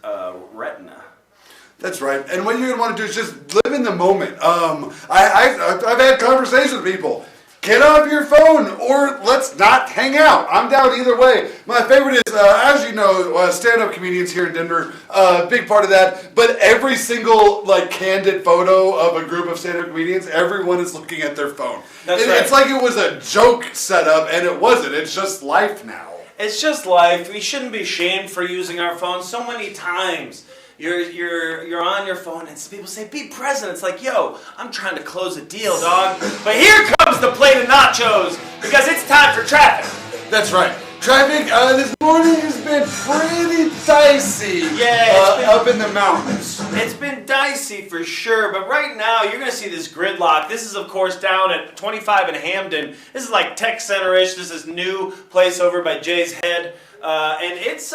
retina. That's right. And what you're going to want to do is just live in the moment. I've had conversations with people. Get off your phone, or let's not hang out. I'm down either way. My favorite is, as you know, stand-up comedians here in Denver. Big part of that. But every single candid photo of a group of stand-up comedians, everyone is looking at their phone. That's right. It's like it was a joke setup, and it wasn't. It's just life now. It's just life. We shouldn't be shamed for using our phones so many times. You're on your phone and people say, be present. It's like, yo, I'm trying to close a deal, dog. But here comes the plate of nachos because it's time for traffic. That's right. Traffic this morning has been pretty dicey up in the mountains. It's been dicey for sure, but right now you're going to see this gridlock. This is, of course, down at 25 in Hamden. This is like Tech Center-ish. This is new place over by Jay's Head. And it's,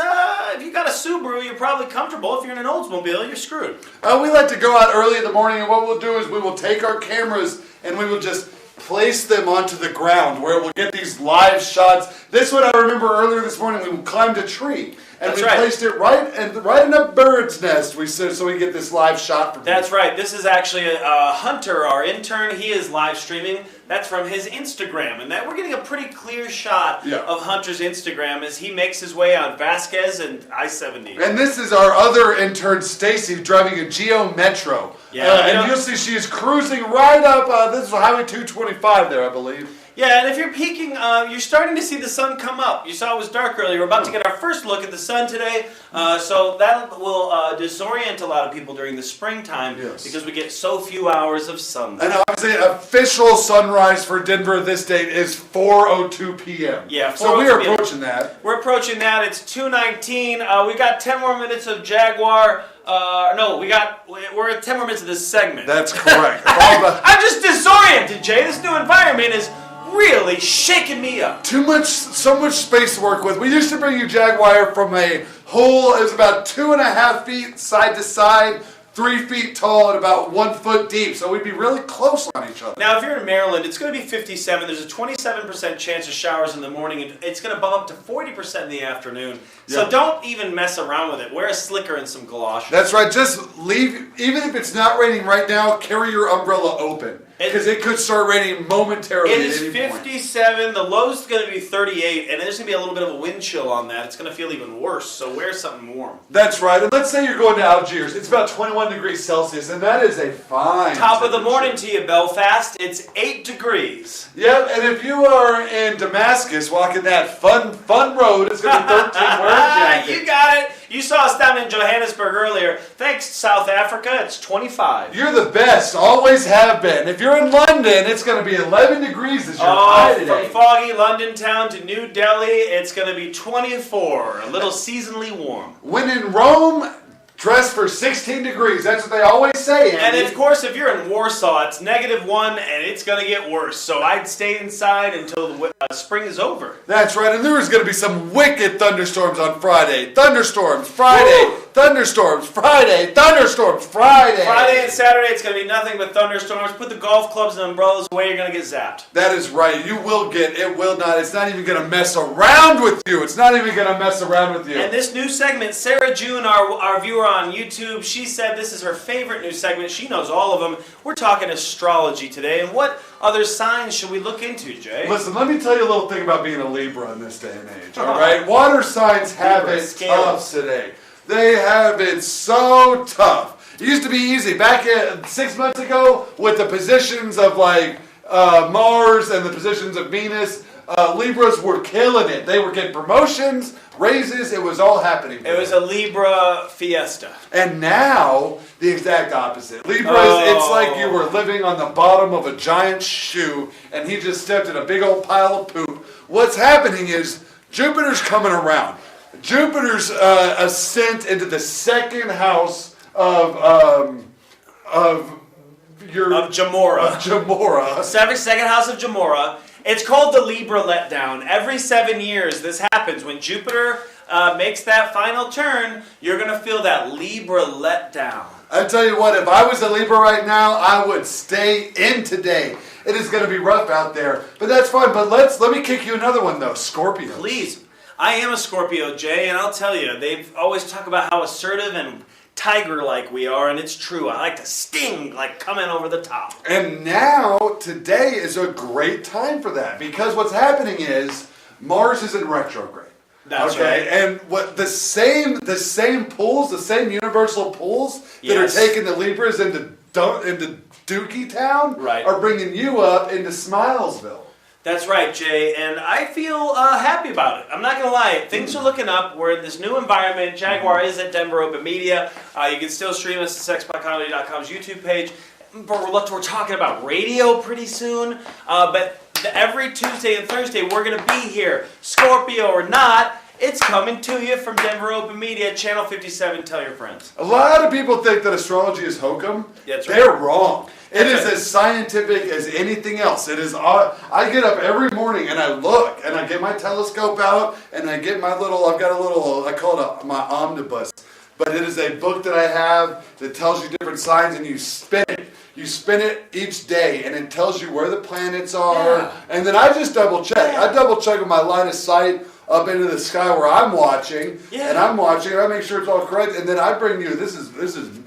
if you got a Subaru, you're probably comfortable. If you're in an Oldsmobile, you're screwed. We like to go out early in the morning, and what we'll do is we will take our cameras and we will just place them onto the ground where we'll get these live shots. This one I remember earlier this morning, we climbed a tree. And we placed it right in a bird's nest. So we get this live shot from That's right. This is actually Hunter, our intern. He is live streaming. That's from his Instagram. And we're getting a pretty clear shot of Hunter's Instagram as he makes his way on Vasquez and I-70. And this is our other intern, Stacy, driving a Geo Metro. Yeah, and you'll see she is cruising right up. This is Highway 225 there, I believe. Yeah, and if you're peeking, you're starting to see the sun come up. You saw it was dark earlier. We're about to get our first look at the sun today. So that will disorient a lot of people during the springtime because we get so few hours of sunlight. And obviously, official sunrise for Denver this date is 4:02 p.m. Yeah, so we are approaching that. We're approaching that. It's 2:19. We got 10 more minutes of Jaguar. We're at 10 more minutes of this segment. That's correct. I'm just disoriented, Jay. This new environment is really shaking me up. So much space to work with. We used to bring you Jaguar from a hole. It was about 2.5 feet side to side, 3 feet tall, and about 1 foot deep. So we'd be really close on each other. Now, if you're in Maryland, it's going to be 57. There's a 27% chance of showers in the morning, and it's going to bump up to 40% in the afternoon. So don't even mess around with it. Wear a slicker and some galoshes. That's right. Just leave. Even if it's not raining right now, carry your umbrella open. Because it could start raining momentarily. It is 57. The low's going to be 38, and there's going to be a little bit of a wind chill on that. It's going to feel even worse, so wear something warm. That's right. And let's say you're going to Algiers. It's about 21 degrees Celsius, and that is a fine Top of the morning to you, Belfast. It's 8 degrees. Yep, and if you are in Damascus walking that fun road, it's going to be 13. Wear a jacket. You got it. You saw us down in Johannesburg earlier. Thanks, South Africa. It's 25. You're the best. Always have been. If you're in London, it's going to be 11 degrees this year. High today. From foggy London town to New Delhi, it's going to be 24. A little seasonally warm. When in Rome, dress for 16 degrees. That's what they always say, Andy. And of course, if you're in Warsaw, it's -1 and it's going to get worse. So I'd stay inside until the spring is over. That's right. And there is going to be some wicked thunderstorms on Friday. Thunderstorms Friday. Woo! Thunderstorms Friday. Thunderstorms Friday. Friday and Saturday, it's going to be nothing but thunderstorms. Put the golf clubs and umbrellas away. You're going to get zapped. That is right. You will get. It will not. It's not even going to mess around with you. It's not even going to mess around with you. And this new segment, Sarah June, our viewer on YouTube, she said this is her favorite new segment. She knows all of them. We're talking astrology today. And what other signs should we look into, Jay? Listen, let me tell you a little thing about being a Libra in this day and age. All right? Water signs have it tough today. They have it so tough. It used to be easy. Back 6 months ago, with the positions of like Mars and the positions of Venus, Libras were killing it. They were getting promotions, raises. It was all happening. It was a Libra fiesta. And now, the exact opposite. Libras, it's like you were living on the bottom of a giant shoe and he just stepped in a big old pile of poop. What's happening is Jupiter's coming around. Jupiter's ascent into the second house of J.A.G.U.A.R. Second house of J.A.G.U.A.R. It's called the Libra letdown. Every 7 years this happens. When Jupiter makes that final turn, you're going to feel that Libra letdown. I tell you what, if I was a Libra right now, I would stay in today. It is going to be rough out there, but that's fine. But let me kick you another one though, Scorpio. Please. I am a Scorpio, Jay, and I'll tell you, they've always talked about how assertive and tiger-like we are, and it's true. I like to sting, like coming over the top. And now, today is a great time for that, because what's happening is Mars is in retrograde. That's right. And what the same pulls, the same universal pulls that are taking the Libras into Dookie Town are bringing you up into Smilesville. That's right, Jay, and I feel happy about it. I'm not going to lie. Things are looking up. We're in this new environment. Jaguar is at Denver Open Media. You can still stream us at sexpotcomedy.com's YouTube page. But we're talking about radio pretty soon. But every Tuesday and Thursday, we're going to be here. Scorpio or not, it's coming to you from Denver Open Media, Channel 57. Tell your friends. A lot of people think that astrology is hokum. That's right. They're wrong. It is as scientific as anything else. It is. I get up every morning and I look and I get my telescope out and I get my little. I've got a little. I call it my omnibus, but it is a book that I have that tells you different signs and you spin it. You spin it each day and it tells you where the planets are. And then I just double check. I double check with my line of sight up into the sky where I'm watching, and I'm watching, and I make sure it's all correct, and then I bring you. This is.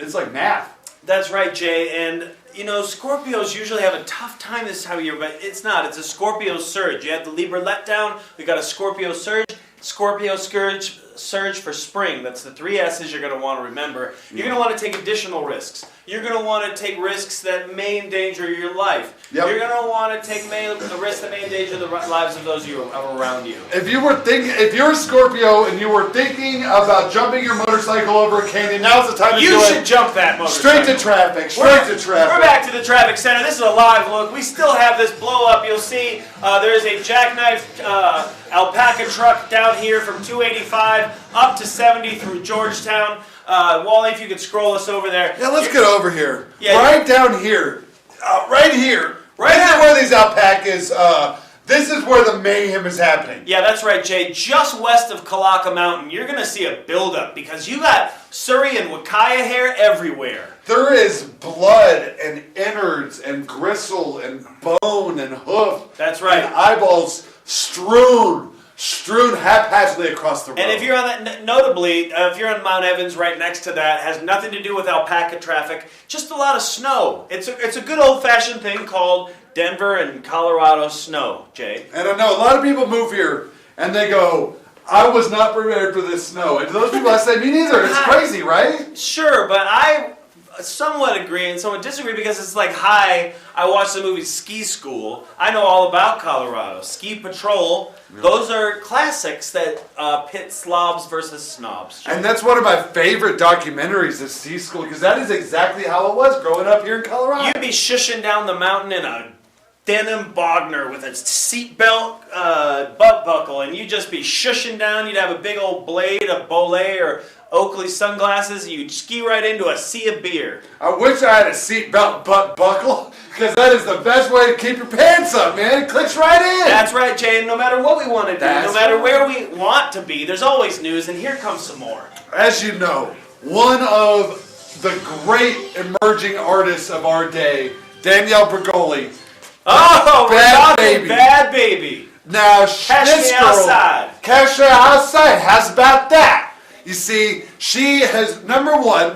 It's like math. That's right, Jay, and. You know, Scorpios usually have a tough time this time of year, but it's not. It's a Scorpio surge. You have the Libra letdown. We got a Scorpio surge. Scorpio surge for spring. That's the 3 S's you're going to want to remember. You're going to want to take additional risks. You're going to want to take risks that may endanger your life. Yep. You're going to want to take the risks that may endanger the lives of those around you. If you're a Scorpio and you were thinking about jumping your motorcycle over a canyon, now's the time to do it. You should jump that motorcycle. Straight to traffic. We're back to the traffic center. This is a live look. We still have this blow up. You'll see there is a jackknifed alpaca truck down here from 285 up to 70 through Georgetown. Wally, if you could scroll us over there. Yeah, let's get over here. Yeah, right down here. Right here. Right here where these alpacas, this is where the mayhem is happening. Yeah, that's right, Jay. Just west of Kalaka Mountain, you're going to see a buildup because you got Surrey and Wakaya hair everywhere. There is blood and innards and gristle and bone and hoof. That's right. And eyeballs strewn haphazardly across the road. And if you're on that, notably, if you're on Mount Evans right next to that, has nothing to do with alpaca traffic, just a lot of snow. It's a good old-fashioned thing called Denver and Colorado snow, Jay. And I know a lot of people move here and they go, I was not prepared for this snow. And to those people I say, me neither. It's crazy, right? Sure, but I somewhat agree and somewhat disagree because it's like, hi, I watched the movie Ski School. I know all about Colorado. Ski Patrol. Those are classics that pit slobs versus snobs. And that's one of my favorite documentaries of Ski School, because that is exactly how it was growing up here in Colorado. You'd be shushing down the mountain in a denim Bogner with a seatbelt butt buckle, and you'd just be shushing down. You'd have a big old blade of Bolay or Oakley sunglasses, and you'd ski right into a sea of beer. I wish I had a seatbelt butt buckle, because that is the best way to keep your pants up, man. It clicks right in. That's right, Jay. No matter what we want to do, no matter where we want to be, there's always news, and here comes some more. As you know, one of the great emerging artists of our day, Danielle Bregoli. Oh, Bad Baby. Bad Baby. Now, Cash this Me girl, Outside. Cash Me Outside. How's about that? You see, she has, number one,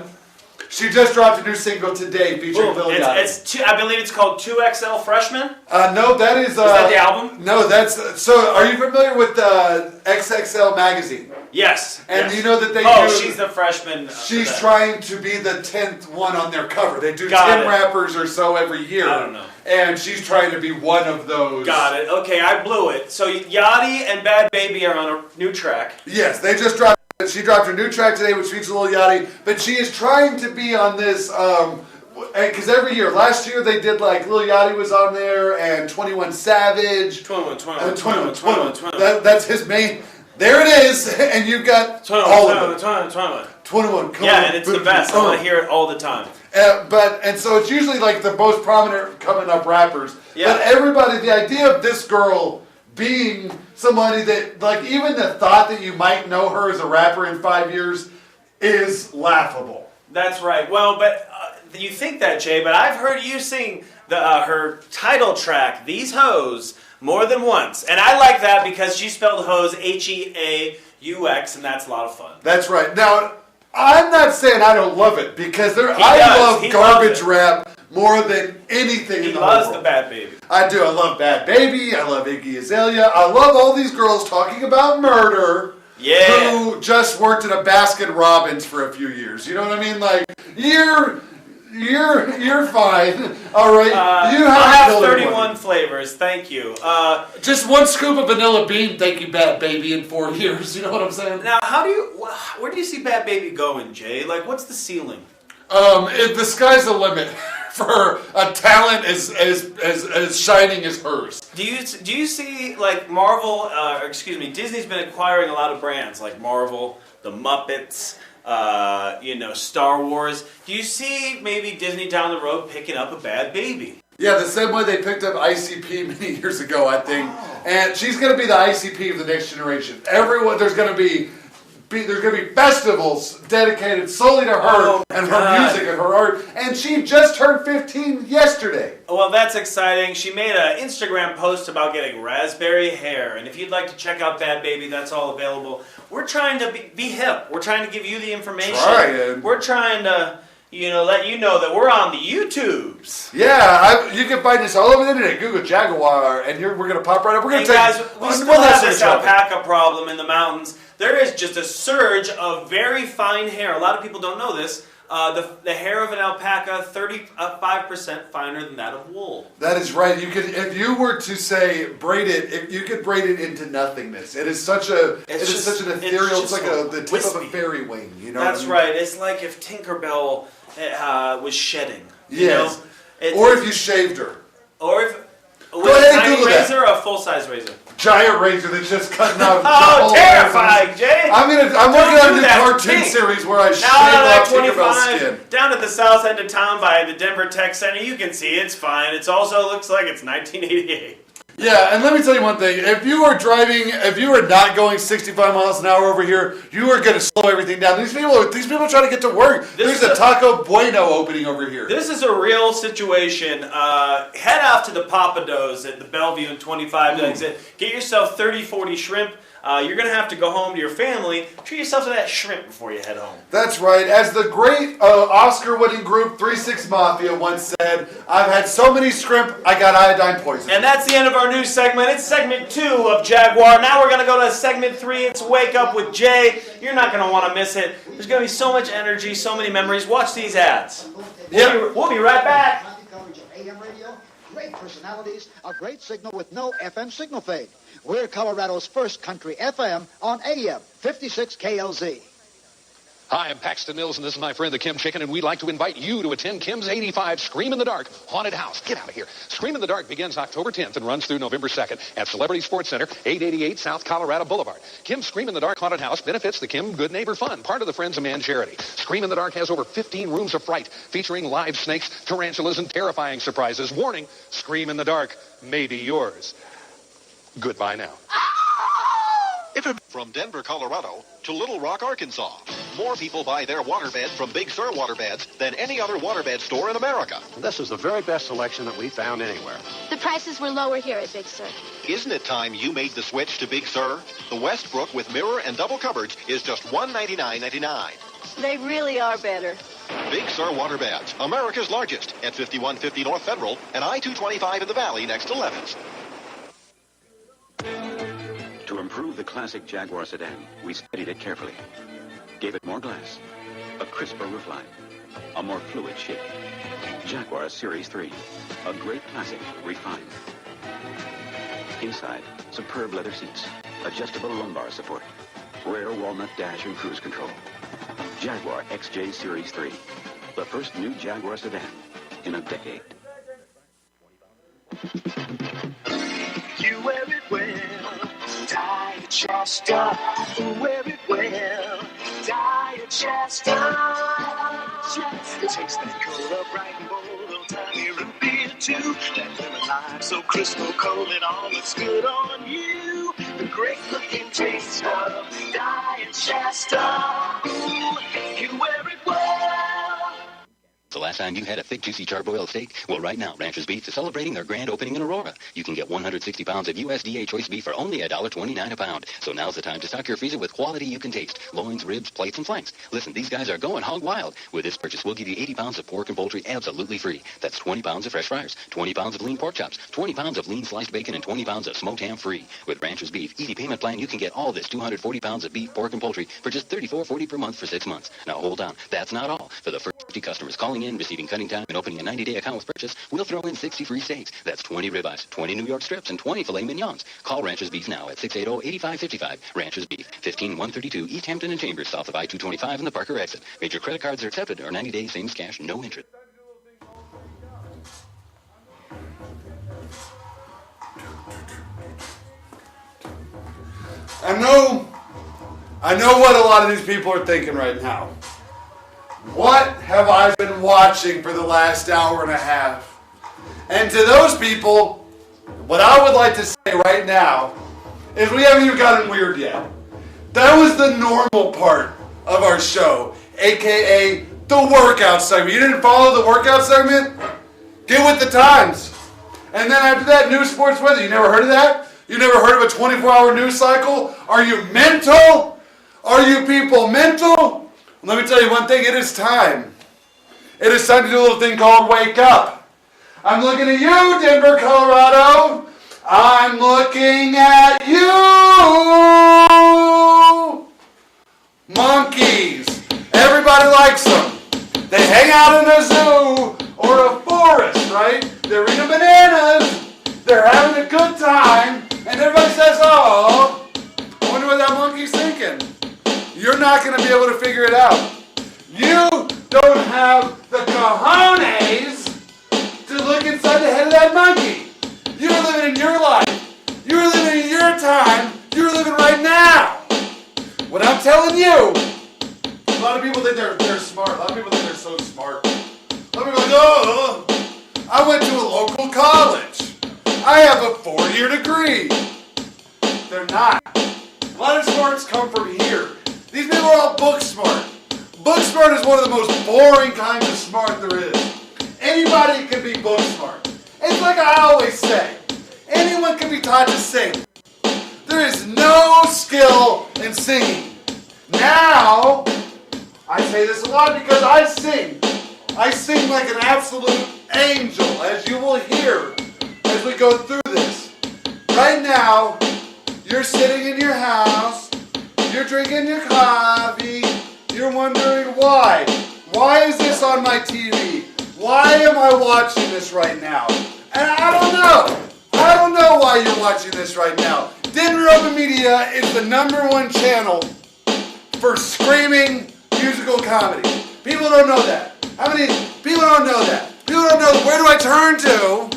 she just dropped a new single today featuring Lil Yachty. I believe it's called 2XL Freshman. No, that is... is that the album? No, that's... So, are you familiar with XXL Magazine? Yes. And yes. You know that they do... she's the freshman. She's trying to be the 10th one on their cover. They do 10 rappers or so every year. I don't know. And she's trying to be one of those. Got it. Okay, I blew it. So Yachty and Bad Baby are on a new track. Yes, they just dropped... She dropped her new track today, which features Lil Yachty, but she is trying to be on this, because every year, last year they did like Lil Yachty was on there and 21 Savage. 21. That's his main. There it is, and you've got all of them. 21. Yeah, and it's the best. I want to hear it all the time. And so it's usually like the most prominent coming up rappers. Yeah. But everybody, the idea of this girl being somebody that, like, even the thought that you might know her as a rapper in 5 years is laughable. That's right. Well, but you think that, Jay, but I've heard you sing her title track, These Hoes, more than once. And I like that because she spelled hoes H-E-A-U-X, and that's a lot of fun. That's right. Now, I'm not saying I don't love it, because I love garbage rap more than anything in the whole world. He loves the Bad Baby. I do. I love Bad Baby. I love Iggy Azalea. I love all these girls talking about murder. Yeah. Who just worked at a Baskin Robbins for a few years. You know what I mean? Like, you're fine. All right. I have 31 flavors. Thank you. Just one scoop of vanilla bean. Thank you, Bad Baby, in 4 years. You know what I'm saying? Now, where do you see Bad Baby going, Jay? Like, what's the ceiling? The sky's the limit for a talent as shining as hers. Do you see, like, Marvel? Disney's been acquiring a lot of brands like Marvel, the Muppets. Star Wars. Do you see maybe Disney down the road picking up a Bad Baby? Yeah, the same way they picked up ICP many years ago, I think. Oh. And she's going to be the ICP of the next generation. There's going to be festivals dedicated solely to her and her music and her art. And she just turned 15 yesterday. Well, that's exciting. She made an Instagram post about getting raspberry hair. And if you'd like to check out Bad Baby, that's all available. We're trying to be hip. We're trying to give you the information. We're trying to, let you know that we're on the YouTubes. Yeah, you can find us all over the internet. Google Jaguar, and we're going to pop right up. We're going to guys, we still have this alpaca problem in the mountains. There is just a surge of very fine hair. A lot of people don't know this. The hair of an alpaca, 35% finer than that of wool. That is right. You could, if you were to say braid it, you could braid it into nothingness. It is such an ethereal. It's like the tip of a fairy wing. You know. That's right. It's like if Tinkerbell was shedding. Yes. Or if you shaved her. Or if with a tiny razor or a full size razor. Giant razor that's just cutting out. Oh, terrifying, Jay! I'm working on a new cartoon series where I shave off Tinkerbell's skin. Down at the south end of town by the Denver Tech Center, you can see it's fine. It also looks like it's 1988. Yeah, and let me tell you one thing. If you are not going 65 miles an hour over here, you are going to slow everything down. These people are trying to get to work. There's a Taco Bueno opening over here. This is a real situation. Head off to the Papados at the Bellevue and 25 exit. Get yourself 30, 40 shrimp, you're going to have to go home to your family. Treat yourself to that shrimp before you head home. That's right. As the great Oscar-winning group 3-6 Mafia once said, I've had so many shrimp, I got iodine poisoning. And that's the end of our news segment. It's segment 2 of Jaguar. Now we're going to go to segment 3. It's Wake Up with Jay. You're not going to want to miss it. There's going to be so much energy, so many memories. Watch these ads. We'll be right back. Coverage of AM radio, great personalities, a great signal with no FM signal fade. We're Colorado's first country FM on AM 56 KLZ. Hi, I'm Paxton Mills, and this is my friend the Kim Chicken, and we'd like to invite you to attend Kim's 85 Scream in the Dark Haunted House. Get out of here. Scream in the Dark begins October 10th and runs through November 2nd at Celebrity Sports Center, 888 South Colorado Boulevard. Kim's Scream in the Dark Haunted House benefits the Kim Good Neighbor Fund, part of the Friends of Man charity. Scream in the Dark has over 15 rooms of fright, featuring live snakes, tarantulas, and terrifying surprises. Warning, Scream in the Dark may be yours. Goodbye now. From Denver, Colorado to Little Rock, Arkansas, more people buy their waterbeds from Big Sur waterbeds than any other waterbed store in America. This is the very best selection that we found anywhere. The prices were lower here at Big Sur. Isn't it time you made the switch to Big Sur? The Westbrook with mirror and double cupboards is just $199.99. They really are better. Big Sur waterbeds, America's largest, at 5150 North Federal and I-225 in the Valley next to Levin's. To improve the classic Jaguar sedan, we studied it carefully. Gave it more glass, a crisper roofline, a more fluid shape. Jaguar Series 3, a great classic refined. Inside, superb leather seats, adjustable lumbar support, rare walnut dash and cruise control. Jaguar XJ Series 3, the first new Jaguar sedan in a decade. You wear it well, Diet-Shasta. Wear it well, Diet-Shasta. It takes that cola bright and bold, old tiny root beer too. That lemon lime so crystal cold, it all looks good on you. The great looking taste of Diet-Shasta. Ooh, you wear it well. The last time you had a thick, juicy charbroiled steak? Well, right now, Rancher's Beef is celebrating their grand opening in Aurora. You can get 160 pounds of USDA choice beef for only $1.29 a pound. So now's the time to stock your freezer with quality you can taste. Loins, ribs, plates, and flanks. Listen, these guys are going hog wild. With this purchase, we'll give you 80 pounds of pork and poultry absolutely free. That's 20 pounds of fresh fryers, 20 pounds of lean pork chops, 20 pounds of lean sliced bacon, and 20 pounds of smoked ham free. With Rancher's Beef Easy Payment Plan, you can get all this 240 pounds of beef, pork, and poultry for just $34.40 per month for 6 months. Now, hold on. That's not all. For the first 50 customers calling in, receiving cutting time, and opening a 90-day account with purchase, we'll throw in 60 free steaks. That's 20 ribeyes, 20 New York strips, and 20 filet mignons. Call Rancher's Beef now at 680-8555. Rancher's Beef, 15132 East Hampton and Chambers, south of I-225 and the Parker exit. Major credit cards are accepted or 90 days, same as cash, no interest. I know what a lot of these people are thinking right now. What have I been watching for the last hour and a half? And to those people, what I would like to say right now is we haven't even gotten weird yet. That was the normal part of our show, aka the workout segment. You didn't follow the workout segment? Get with the times. And then after that, news, sports, weather. You never heard of that? You never heard of a 24-hour news cycle? Are you mental? Are you people mental? Let me tell you one thing, it is time. It is time to do a little thing called Wake Up. I'm looking at you, Denver, Colorado. I'm looking at you. Monkeys. Everybody likes them. They hang out in a zoo or a forest, right? They're eating bananas. They're having a good time. And everybody says, oh, I wonder what that monkey's thinking. You're not going to be able to figure it out. You don't have the cojones to look inside the head of that monkey. You're living in your life. You're living in your time. You're living right now. What I'm telling you, a lot of people think they're smart. A lot of people think they're so smart. A lot of people are like, oh, I went to a local college. I have a 4-year degree. They're not. A lot of smarts come from here. These people are all book smart. Book smart is one of the most boring kinds of smart there is. Anybody can be book smart. It's like I always say, anyone can be taught to sing. There There is no skill in singing. Now, I say this a lot because I sing. I sing like an absolute angel, as you will hear as we go through this. Right now, you're sitting in your house, you're drinking your coffee, you're wondering why. Why is this on my TV? Why am I watching this right now? And I don't know. I don't know why you're watching this right now. Denver Open Media is the #1 channel for screaming musical comedy. People don't know that. How many people don't know that? People don't know, where do I turn to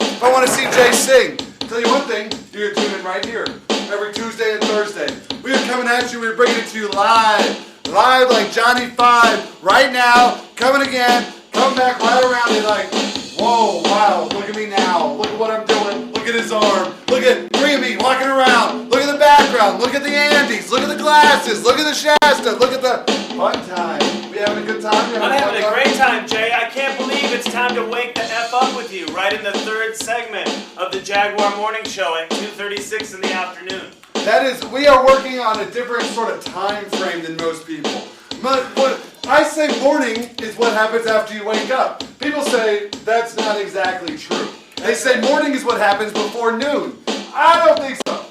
if I want to see Jay sing? Tell you one thing, you're tuning in right here every Tuesday and Thursday. We are coming at you, we're bringing it to you live like Johnny 5, right now, coming again, come back right around it like, whoa, wow, look at me now, look at what I'm doing, look at his arm, look at 3 of me walking around, look at the background, look at the Andes, look at the glasses, look at the Shasta, look at the fun time. We having a good time? I'm having a great time, Jay. I can't believe it's time to wake the F up with you right in the 3rd segment of the Jaguar Morning Show at 2:36 in the afternoon. That is, we are working on a different sort of time frame than most people. What I say morning is what happens after you wake up. People say that's not exactly true. They say morning is what happens before noon. I don't think so.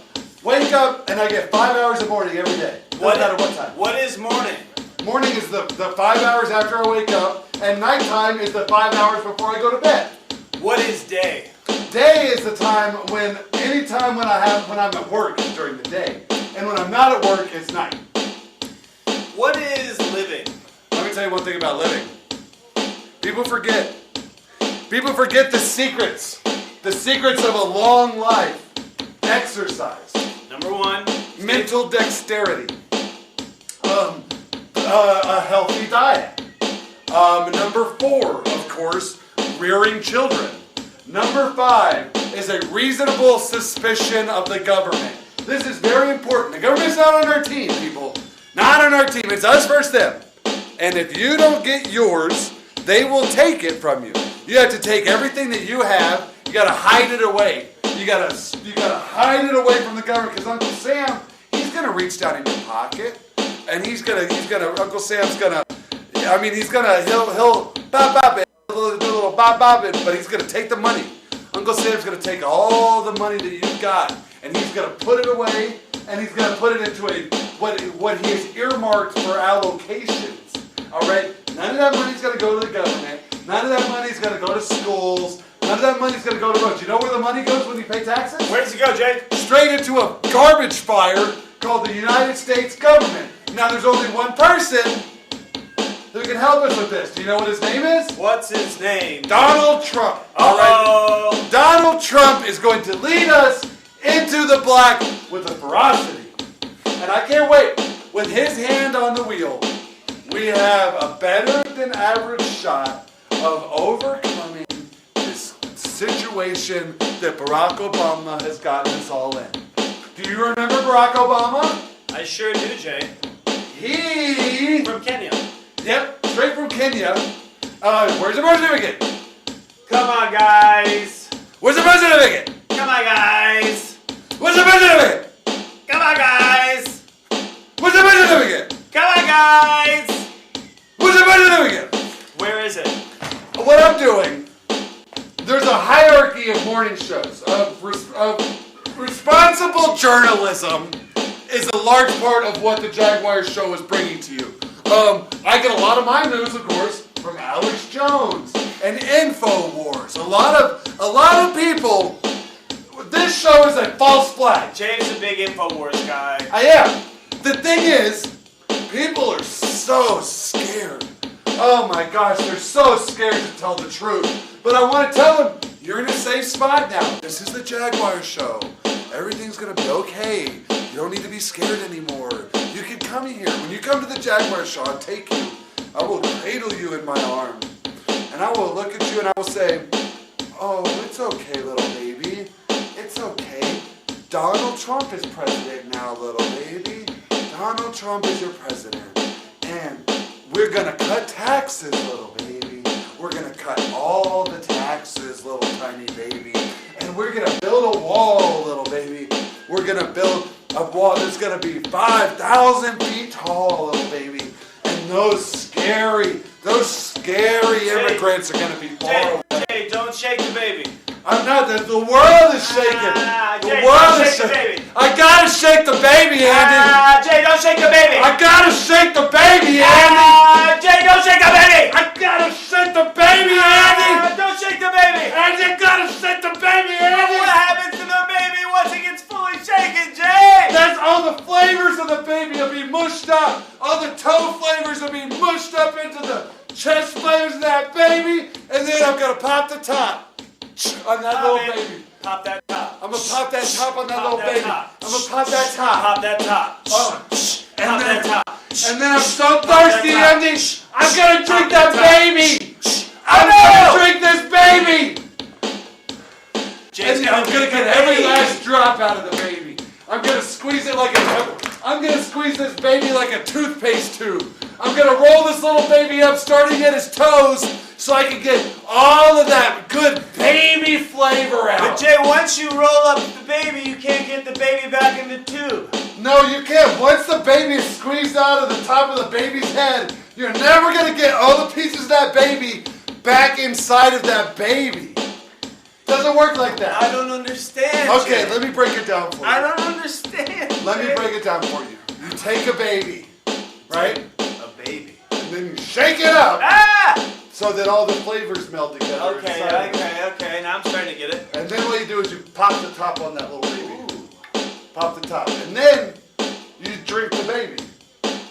Wake up and I get 5 hours of morning every day. Doesn't matter what time. What is morning? Morning is the 5 hours after I wake up, and nighttime is the 5 hours before I go to bed. What is day? Day is the time anytime when I'm at work is during the day. And when I'm not at work, it's night. What is living? Let me tell you one thing about living. People forget the secrets. The secrets of a long life. Exercise. #1. Mental dexterity. A healthy diet. #4, of course, rearing children. #5 is a reasonable suspicion of the government. This is very important. The government's not on our team, people. Not on our team. It's us versus them. And if you don't get yours, they will take it from you. You have to take everything that you have. You got to hide it away. You got to hide it away from the government, because Uncle Sam, he's going to reach down in your pocket, and Uncle Sam's going to, he'll bop bop it. Do a little bop bop it, but he's going to take the money. Uncle Sam's going to take all the money that you've got, and he's going to put it away, and he's going to put it into what he has earmarked for allocations. All right? None of that money's going to go to the government. None of that money's going to go to schools. None of that money's going to go to roads. You know where the money goes when you pay taxes? Where does it go, Jay? Straight into a garbage fire called the United States government. Now, there's only one person who can help us with this. Do you know what his name is? What's his name? Donald Trump. All right? Donald Trump is going to lead us into the black with a ferocity. And I can't wait. With his hand on the wheel, we have a better than average shot of overcoming this situation that Barack Obama has gotten us all in. Do you remember Barack Obama? I sure do, Jay. He... From Kenya. Yep, straight from Kenya. Where's the birth certificate? Come on, guys. Where's the birth certificate? Come on, guys. Where's the birth certificate? Come on, guys. Where's the birth certificate? Come on, guys. Where's the birth certificate? Where is it? What I'm doing, there's a hierarchy of morning shows. Responsible journalism is a large part of what the Jaguar show is bringing to you. I get a lot of my news, of course, from Alex Jones and InfoWars. A lot of people. This show is a false flag. Jay's a big InfoWars guy. I am. The thing is, people are so scared. Oh my gosh, they're so scared to tell the truth. But I want to tell them, you're in a safe spot now. This is the Jaguar show. Everything's going to be okay. You don't need to be scared anymore. You can come here. When you come to the Jaguar show, I'll take you. I will cradle you in my arms. And I will look at you and I will say, oh, it's okay, little baby. It's okay. Donald Trump is president now, little baby. Donald Trump is your president. And we're going to cut taxes, little baby. We're going to cut all the taxes, little tiny baby. And we're going to build a wall, little baby. We're going to build a wall that's going to be 5,000 feet tall, little baby. And those scary immigrants are going to be far away. Jay, don't shake the baby. I'm not. The world is shaking. Jay, don't shake the baby. I gotta shake the baby, Andy. Jay, don't shake the baby. I gotta shake the baby, Andy. Jay, don't shake the baby. I gotta shake the baby, Andy. Don't shake the baby. And you gotta shake the baby, Andy. What happens to the baby once it gets fully shaken, Jay? That's all the flavors of the baby will be mushed up. All the toe flavors will be mushed up into the chest flavors of that baby. And then I'm gonna pop the top on that little baby. Pop that top. I'm gonna pop that top on that little baby. I'm gonna pop that top. Pop that top. And then I'm so thirsty, Andy. I'm gonna drink that baby. I'm gonna drink this baby. And I'm gonna get every last drop out of the baby. I'm gonna squeeze it I'm gonna squeeze this baby like a toothpaste tube. I'm gonna roll this little baby up, starting at his toes, so I can get all of that good baby flavor out. But Jay, once you roll up the baby, you can't get the baby back in the tube. No, you can't. Once the baby is squeezed out of the top of the baby's head, you're never gonna get all the pieces of that baby back inside of that baby. Doesn't work like that. I don't understand. Okay, let me break it down for you. I don't understand. Let me break it down for you. You take a baby, right? A baby. And then you shake it up. Ah! So that all the flavors melt together. Okay. Now I'm starting to get it. And then what you do is you pop the top on that little baby. Ooh. Pop the top. And then you drink the baby.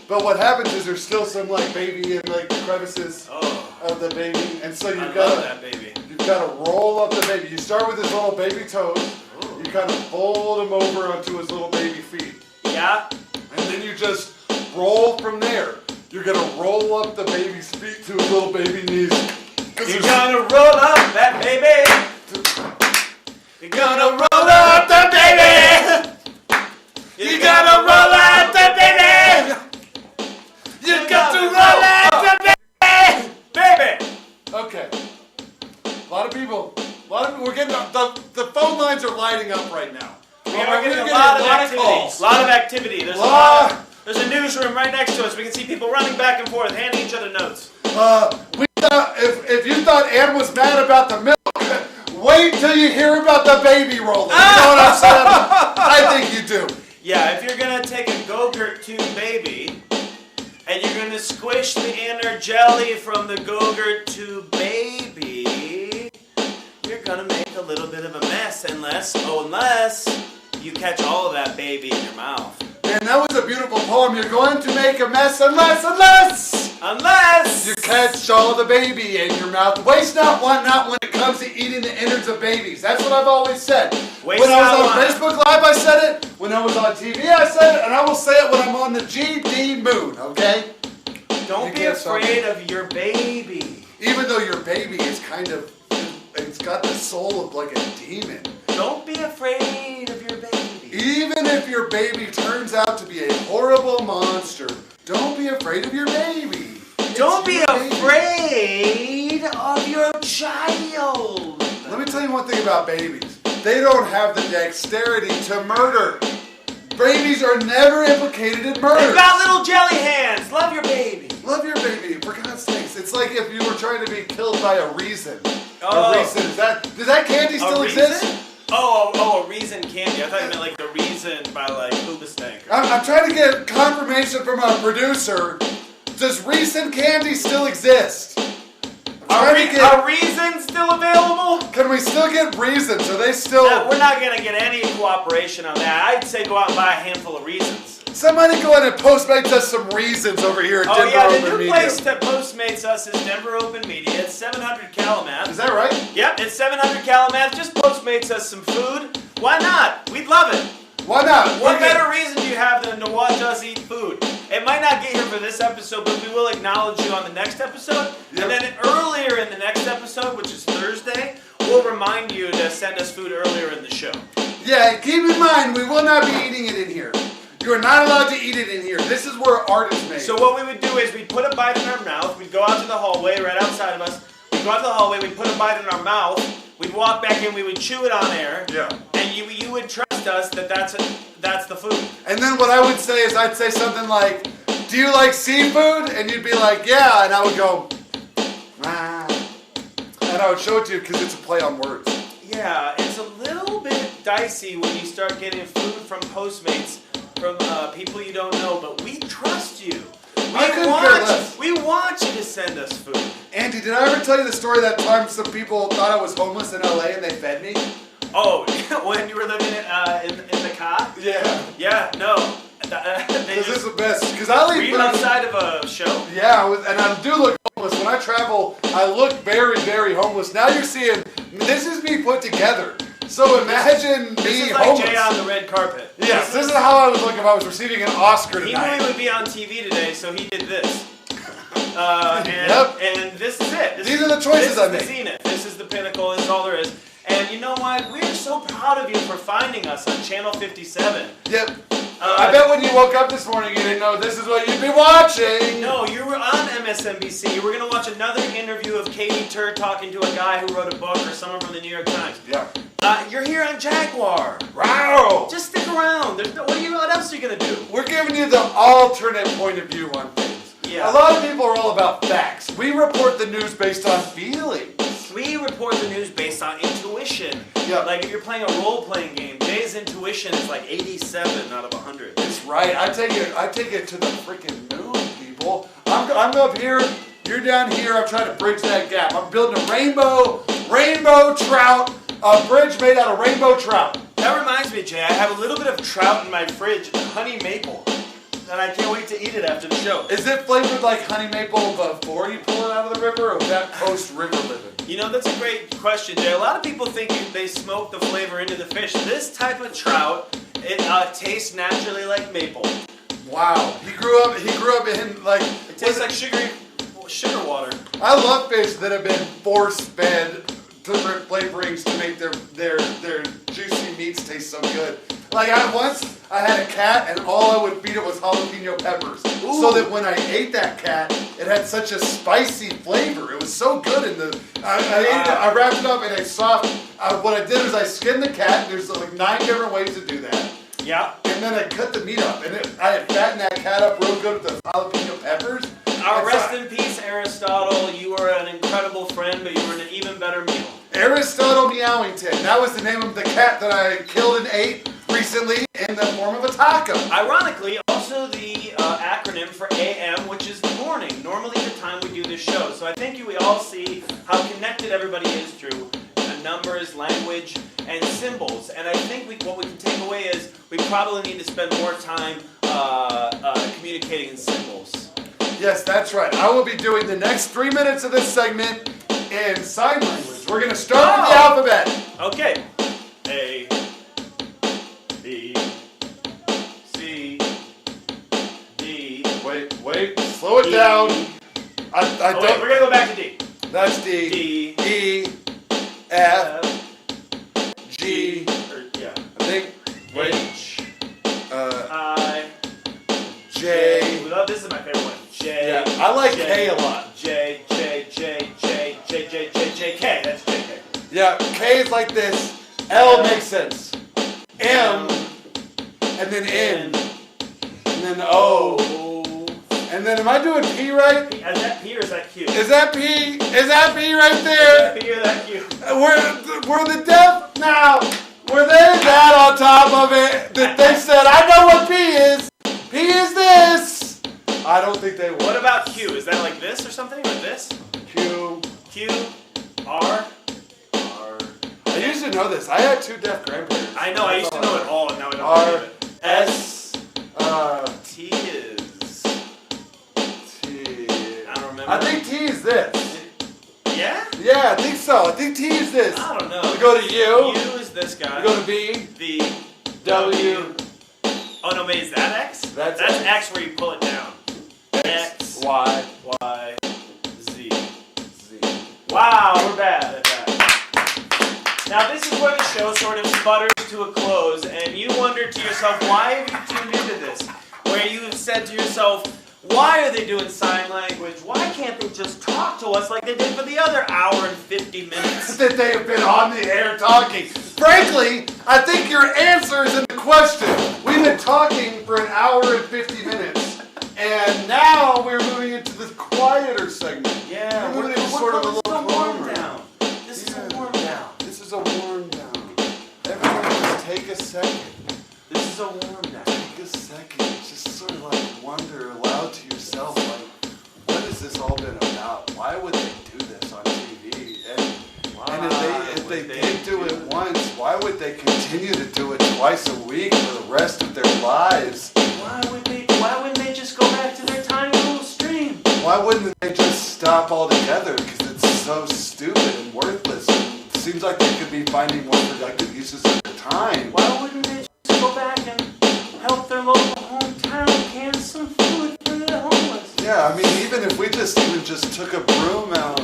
But what happens is there's still some like baby in like the crevices of the baby. And so you've got that baby. You've got to roll up the baby. You start with his little baby toes. Ooh. You kind of fold him over onto his little baby feet. Yeah. And then you just roll from there. You're going to roll up the baby's feet to his little baby knees. You're going to roll up that baby. You're going to roll up the baby. You're going to roll up the baby. You got to roll up the baby. Baby. Okay. A lot of people, we're getting, the phone lines are lighting up right now. We're getting a lot of activity. There's a newsroom right next to us. We can see people running back and forth, handing each other notes. If you thought Ann was mad about the milk, wait till you hear about the baby rolling. You know what I'm saying? I think you do. Yeah, if you're going to take a Go-Gurt tube baby, and you're going to squish the inner jelly from the Go-Gurt tube baby, you're going to make a little bit of a mess unless you catch all of that baby in your mouth. Man, that was a beautiful poem. You're going to make a mess unless you catch all the baby in your mouth. Waste not, want not when it comes to eating the innards of babies. That's what I've always said. When I was on Facebook Live, I said it. When I was on TV, I said it. And I will say it when I'm on the GD moon, okay? Don't be afraid of your baby. Even though your baby is it's got the soul of like a demon. Don't be afraid of your baby. Even if your baby turns out to be a horrible monster, don't be afraid of your baby. Don't be afraid of your child. Let me tell you one thing about babies. They don't have the dexterity to murder. Babies are never implicated in murder. They've got little jelly hands. Love your baby. Love your baby, for God's sakes. It's like if you were trying to be killed by a Reason. Oh. A Reason. Does that candy still exist? Oh, a Reason candy. I thought you meant like the Reason by like Hoobastank. I'm trying to get confirmation from our producer. Does Reason candy still exist? Are Reasons still available? Can we still get Reasons? Are they still... No, we're not going to get any cooperation on that. I'd say go out and buy a handful of Reasons. Somebody go ahead and Postmates us some Reasons over here at Denver Open Media. The new place that Postmates us is Denver Open Media. It's 700 Kalamazoo. Is that right? Yep, it's 700 Kalamazoo. Just Postmates us some food. Why not? We'd love it. Why not? What better reason do you have than to watch us eat food? It might not get here for this episode, but we will acknowledge you on the next episode. Yep. And then earlier in the next episode, which is Thursday, we'll remind you to send us food earlier in the show. Yeah, keep in mind, we will not be eating it in here. You are not allowed to eat it in here. This is where art is made. So what we would do is we'd put a bite in our mouth. We'd go out to the hallway right outside of us. We'd go out to the hallway. We'd put a bite in our mouth. We'd walk back in. We would chew it on air. Yeah. And you would trust trust us that that's the food. And then what I would say is I'd say something like, do you like seafood? And you'd be like, yeah. And I would go, ah. And I would show it to you because it's a play on words. Yeah, it's a little bit dicey when you start getting food from Postmates from people you don't know, but we trust you. We want you to send us food. Andy, did I ever tell you the story that time some people thought I was homeless in LA and they fed me? Oh, when you were living in the car? Yeah. Yeah, no. This is the best. Because I leave. Were you outside of a show? Yeah, and I do look homeless. When I travel, I look very, very homeless. Now you're seeing, this is me put together. So imagine this me is like homeless. Jay on the red carpet. Yes, this is how I would look if I was receiving an Oscar tonight. He knew he would be on TV today, so he did this. And this is it. These are the choices I made. This is the zenith. This is the pinnacle. This is all there is. And you know what? We're so proud of you for finding us on Channel 57. Yep. I bet when you woke up this morning, you didn't know this is what you'd be watching. No, you were on MSNBC. You were going to watch another interview of Katie Tur talking to a guy who wrote a book or someone from the New York Times. Yeah. You're here on Jaguar. Wow. Just stick around. What else are you going to do? We're giving you the alternate point of view on things. Yeah. A lot of people are all about facts. We report the news based on feelings. We report the news based on intuition. Yeah. Like if you're playing a role-playing game, Jay's intuition is like 87 out of 100. That's right. I take it to the freaking moon, people. I'm up here. You're down here. I'm trying to bridge that gap. I'm building a rainbow trout, a bridge made out of rainbow trout. That reminds me, Jay. I have a little bit of trout in my fridge, honey maple. And I can't wait to eat it after the show. Is it flavored like honey maple before you pull it out of the river, or is that post-river living? You know, that's a great question, Jay. A lot of people think they smoke the flavor into the fish. This type of trout, it tastes naturally like maple. Wow. He grew up in like... It tastes like sugar water. I love fish that have been force-fed different flavorings to make their juicy meats taste so good. Like I had a cat and all I would feed it was jalapeno peppers. Ooh. So that when I ate that cat, it had such a spicy flavor. It was so good. I wrapped it up in a soft, what I did is I skinned the cat, and there's like 9 different ways to do that. Yeah. And then I cut the meat up, and I had fattened that cat up real good with the jalapeno peppers. Rest in peace, Aristotle. You were an incredible friend, but you were an even better meal. Aristotle Meowington. That was the name of the cat that I killed and ate recently in the form of a taco. Ironically, also the acronym for AM, which is the morning. Normally the time we do this show. So I think we all see how connected everybody is through numbers, language, and symbols. And I think what we can take away is we probably need to spend more time communicating in symbols. Yes, that's right. I will be doing the next 3 minutes of this segment in sign language. We're going to start with the alphabet. Okay. A, B, C, D. Wait. Slow it down. I don't. Wait, we're going to go back to D. That's D. D. E. F. G. Yeah. I think. Wait. H. I. J. This is my favorite one. J. Yeah, I like K a lot. J, K. That's JK. Yeah, K is like this. L makes sense. M. And then N. And then O. And then am I doing P right? Is that P or is that Q? Is that P? Is that P right there? Is that P or that Q? Were the deaf now? Were they that on top of it that they said, I know what P is? P is this. I don't think they would. What about Q? Is that like this or something? Or this? Q. R. I used to know this. I had 2 deaf grandparents. I know. I used to know it all, and now I don't R. believe it. S. T is. T. I don't remember. I think T is this. Yeah? Yeah, I think so. I think T is this. I don't know. We go to U. U is this guy. We go to B. V. W. Oh no, wait, is that X? That's X where you pull it down. X. Y. Z. Wow, we're bad at that. Now this is where the show sort of sputters to a close, and you wonder to yourself, why have you tuned into this? Where you have said to yourself, why are they doing sign language? Why can't they just talk to us like they did for the other hour and 50 minutes? That they have been on the air talking. Frankly, I think your answer is in the question. We've been talking for an hour and 50 minutes, and now we're moving into the quieter segment. Yeah, we're moving into sort of a little warm down. This is a warm down. This is a warm down. Everyone just take a second. This is a warm down. Take a second. Just sort of like wonder aloud to yourself, like, what has this all been about? Why would they do this on TV? And if they did do it once, why would they continue to do it twice a week for the rest of their lives? Why wouldn't they just go back to their tiny little stream? Why wouldn't they just stop altogether? Because it's so stupid and worthless. And it seems like they could be finding more productive uses of their time. Why wouldn't they just go back and help their local hometown can some food for the homeless? Yeah, I mean, even if we just took a broom out,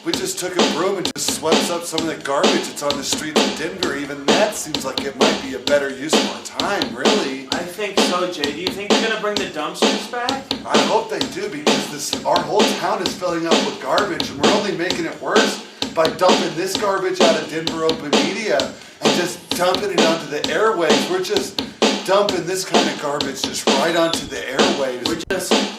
we just took a broom and just swept up some of the garbage that's on the streets of Denver, even that seems like it might be a better use of our time, really. I think so, Jay. Do you think they're going to bring the dumpsters back? I hope they do, because our whole town is filling up with garbage, and we're only making it worse by dumping this garbage out of Denver Open Media and just dumping it onto the airwaves. We're just dumping this kind of garbage just right onto the airwaves.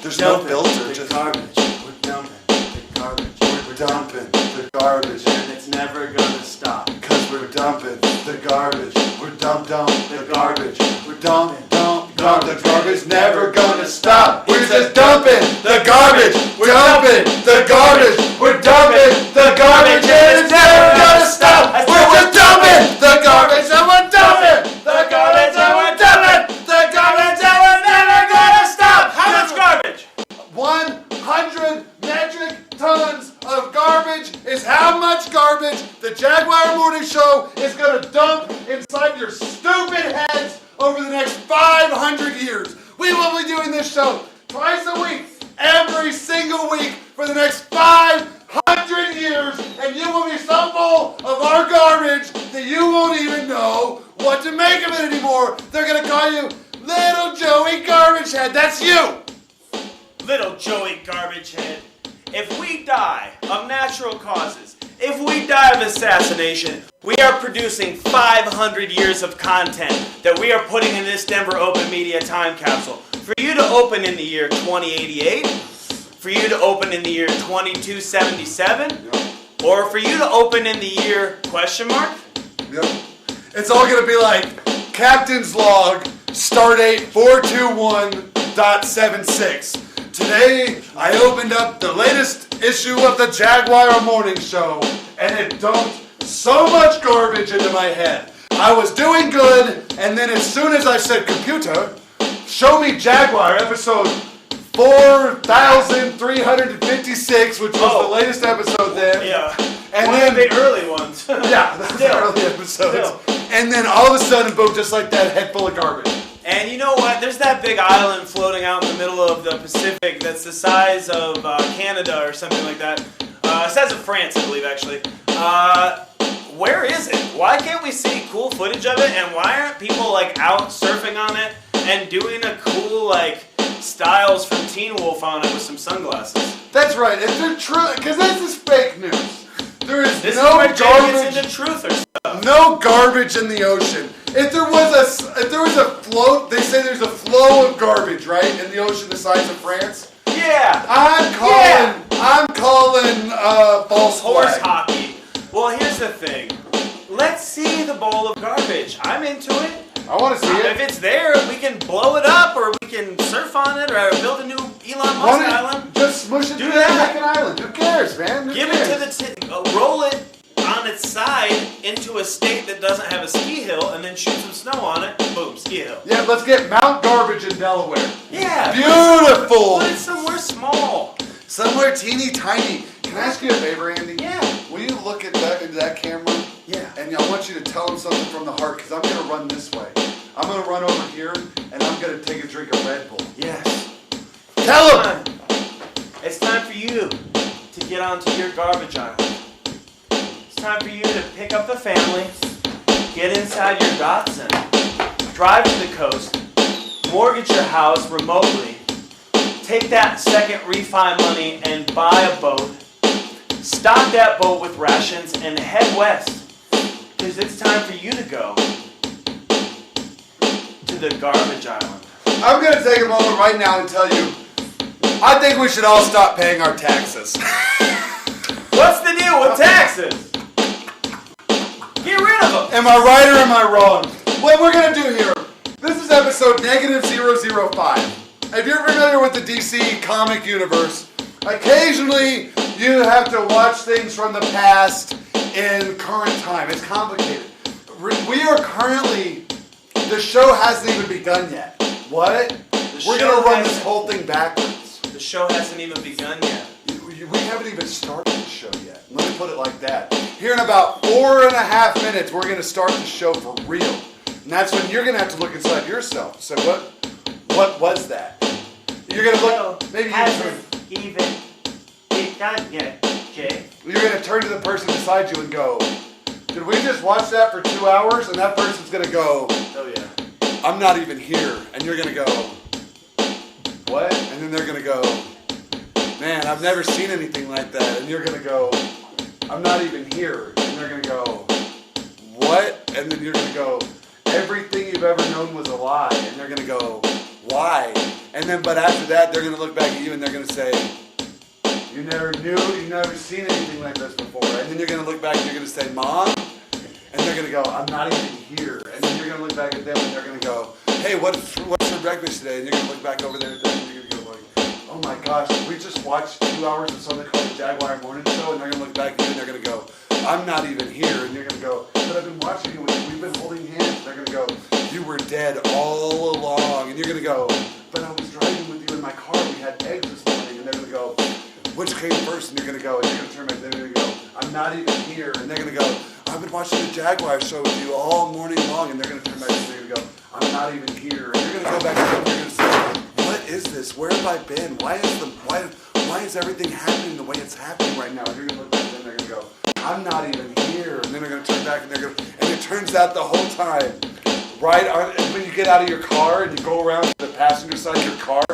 There's no filter. Just garbage. We're dumping the garbage. We're dumping the garbage. And it's never gonna stop. Cause we're dumping the garbage. We're dump the garbage. We're dump the garbage. Never gonna stop. We're just dumping the garbage. We're dumping the garbage. We're dumping the garbage. And it's never gonna stop. We're just dumping the garbage. And we're dumping the garbage. And we're dumping the garbage. And we're never gonna stop. How much garbage? 100 metric tons of garbage is how much garbage the Jaguar Morning Show is going to dump inside your stupid heads over the next 500 years. We will be doing this show twice a week, every single week for the next 500 years, and you will be so full of our garbage that you won't even know what to make of it anymore. They're going to call you Little Joey Garbage Head. That's you. Little Joey Garbage Head. If we die of natural causes, if we die of assassination, we are producing 500 years of content that we are putting in this Denver Open Media time capsule. For you to open in the year 2088, for you to open in the year 2277, or for you to open in the year question mark? Yep. It's all going to be like Captain's Log, Stardate 421.76. Today, I opened up the latest issue of the Jaguar Morning Show, and it dumped so much garbage into my head. I was doing good, and then as soon as I said, computer, show me Jaguar, episode 4,356, which was the latest episode then. Yeah. And one then of the early ones. Yeah, that's the early episodes. And then all of a sudden, boom, just like that, head full of garbage. And you know what? There's that big island floating out in the middle of the Pacific that's the size of Canada or something like that. Size of France, I believe, actually. Where is it? Why can't we see cool footage of it? And why aren't people like out surfing on it and doing a cool like Styles from Teen Wolf on it with some sunglasses? That's right. If they're true, because this is fake news. There is This no is where Jay garbage. gets into truth or stuff. No garbage in the ocean. If there was a float, they say there's a flow of garbage, right, in the ocean the size of France. Yeah. I'm calling false horse flag. hockey. Well, here's the thing. Let's see the bowl of garbage. I'm into it. I want to see it. If it's there, we can blow it up, or we can surf on it, or build a new Elon Musk island. Just smush it Do together and that. make an island. Who cares, man? Give it to the roll it on its side into a state that doesn't have a ski hill, and then shoot some snow on it. Boom, ski hill. Yeah, let's get Mount Garbage in Delaware. Yeah. Beautiful. Put it somewhere small. Somewhere teeny tiny. Can I ask you a favor, Andy? Yeah. Will you look at that into that camera? Yeah. And I want you to tell him something from the heart, because I'm going to run this way. I'm going to run over here, and I'm going to take a drink of Red Bull. Yes. Tell him! It's time for you to get onto your garbage island. It's time for you to pick up the family, get inside your Datsun, drive to the coast, mortgage your house remotely, take that second refi money and buy a boat, stock that boat with rations, and head west. Because it's time for you to go to the garbage island. I'm going to take a moment right now and tell you, I think we should all stop paying our taxes. What's the deal with taxes? Get rid of them. Am I right or am I wrong? What we're going to do here, this is episode -005. If you're familiar with the DC comic universe, occasionally you have to watch things from the past in current time. It's complicated. We are currently, the show hasn't even begun yet. What? We're going to run this whole thing backwards. The show hasn't even begun yet. We haven't even started the show yet. Let me put it like that. Here in about 4.5 minutes, we're going to start the show for real. And that's when you're going to have to look inside yourself. So what was that? You're going to look, maybe hasn't even begun yet, Jay. You're going to turn to the person beside you and go, did we just watch that for 2 hours? And that person's going to go, oh yeah, I'm not even here. And you're going to go, what? And then they're going to go, man, I've never seen anything like that. And you're going to go, I'm not even here. And they're going to go, what? And then you're going to go, everything you've ever known was a lie. And they're going to go, why? And then, but after that, they're going to look back at you and they're going to say, you never knew, you've never seen anything like this before. And then you're going to look back and you're going to say, Mom? And they're going to go, I'm not even here. And then you're going to look back at them and they're going to go, hey, what's for breakfast today? And you're going to look back over there at them and you're going to go like, oh my gosh, we just watched 2 hours of something called the Jaguar morning show. And they're going to look back at you and they're going to go, I'm not even here. And you're going to go, but I've been watching you. We've been holding hands. And they're going to go, you were dead all along. And you're going to go, but I was driving with you in my car. We had eggs this morning. And they're going to go, which came first? And you're going to go, and you're going to turn back. They're going to go, I'm not even here. And they're going to go, I've been watching the Jaguar show with you all morning long. And they're going to turn back and they're going to go, I'm not even here. And you're going to go back and you're going to say, what is this? Where have I been? Why is everything happening the way it's happening right now? And you're going to look back and they're going to go, I'm not even here. And then they're going to turn back and they're going to, and it turns out the whole time, right when you get out of your car and you go around to the passenger side of your car,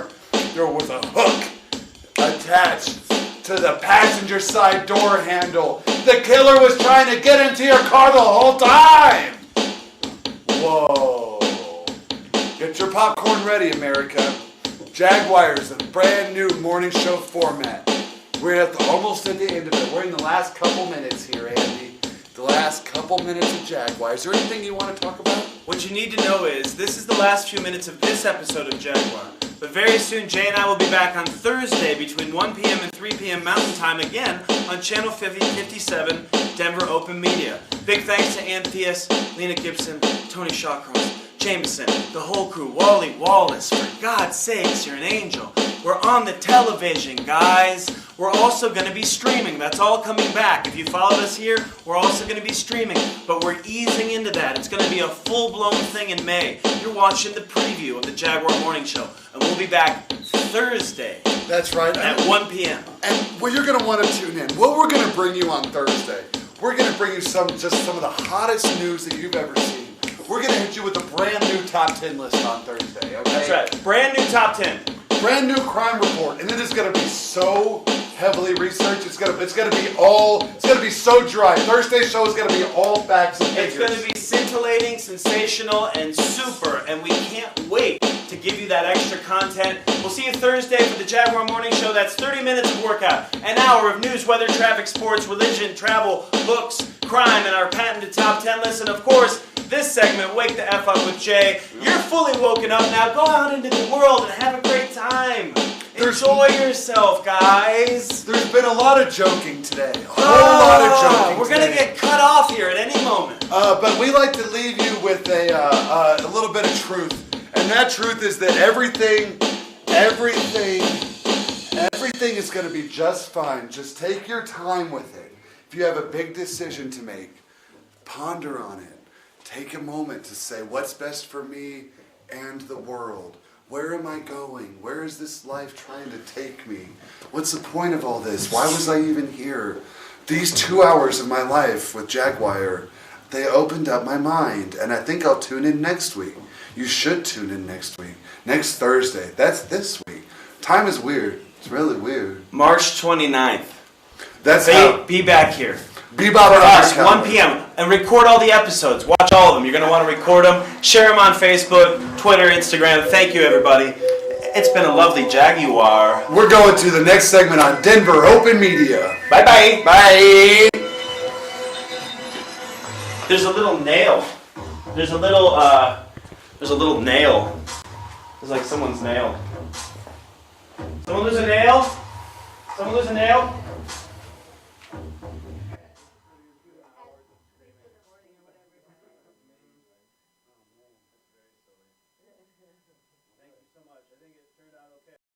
there was a hook attached to the passenger side door handle. The killer was trying to get into your car the whole time. Whoa. Get your popcorn ready, America. Jaguar's a brand new morning show format. We're almost at the end of it. We're in the last couple minutes here, Andy. The last couple minutes of Jaguar. Is there anything you want to talk about? What you need to know is, this is the last few minutes of this episode of Jaguar. But very soon, Jay and I will be back on Thursday between 1 p.m. and 3 p.m. Mountain Time again on Channel 57, Denver Open Media. Big thanks to Antheus, Lena Gibson, Tony Shawcross, Jameson, the whole crew, Wally Wallace. For God's sakes, you're an angel. We're on the television, guys. We're also going to be streaming. That's all coming back. If you followed us here, we're also going to be streaming. But we're easing into that. It's going to be a full-blown thing in May. You're watching the preview of the Jaguar Morning Show. And we'll be back Thursday. That's right. At 1 p.m. And well, you're going to want to tune in. What we're going to bring you on Thursday, we're going to bring you some of the hottest news that you've ever seen. We're going to hit you with a brand new top 10 list on Thursday, okay? That's right. Brand new top 10. Brand new crime report. And it is going to be so heavily researched. It's going to be so dry. Thursday's show is going to be all facts and figures. It's going to be scintillating, sensational, and super. And we can't wait to give you that extra content. We'll see you Thursday for the Jaguar Morning Show. That's 30 minutes of workout, an hour of news, weather, traffic, sports, religion, travel, books, crime, and our patented top 10 list. And of course, this segment, Wake the F Up with Jay. You're fully woken up now. Go out into the world and have a great time. Enjoy yourself, guys. There's been a lot of joking today. A whole lot of joking. We're going to get cut off here at any moment. But we like to leave you with a little bit of truth. And that truth is that everything is going to be just fine. Just take your time with it. If you have a big decision to make, ponder on it. Take a moment to say, what's best for me and the world? Where am I going? Where is this life trying to take me? What's the point of all this? Why was I even here? These 2 hours of my life with Jaguar, they opened up my mind. And I think I'll tune in next week. You should tune in next week. Next Thursday. That's this week. Time is weird. It's really weird. March 29th. That's Be back here. Bebop Yes, Undercover. 1 p.m. And record all the episodes. Watch all of them. You're going to want to record them. Share them on Facebook, Twitter, Instagram. Thank you, everybody. It's been a lovely Jaguar. We're going to the next segment on Denver Open Media. Bye-bye. Bye. There's a little nail. There's a little nail. It's like someone's nail. Someone lose a nail? Someone lose a nail? Thank you so much. I think it turned out okay.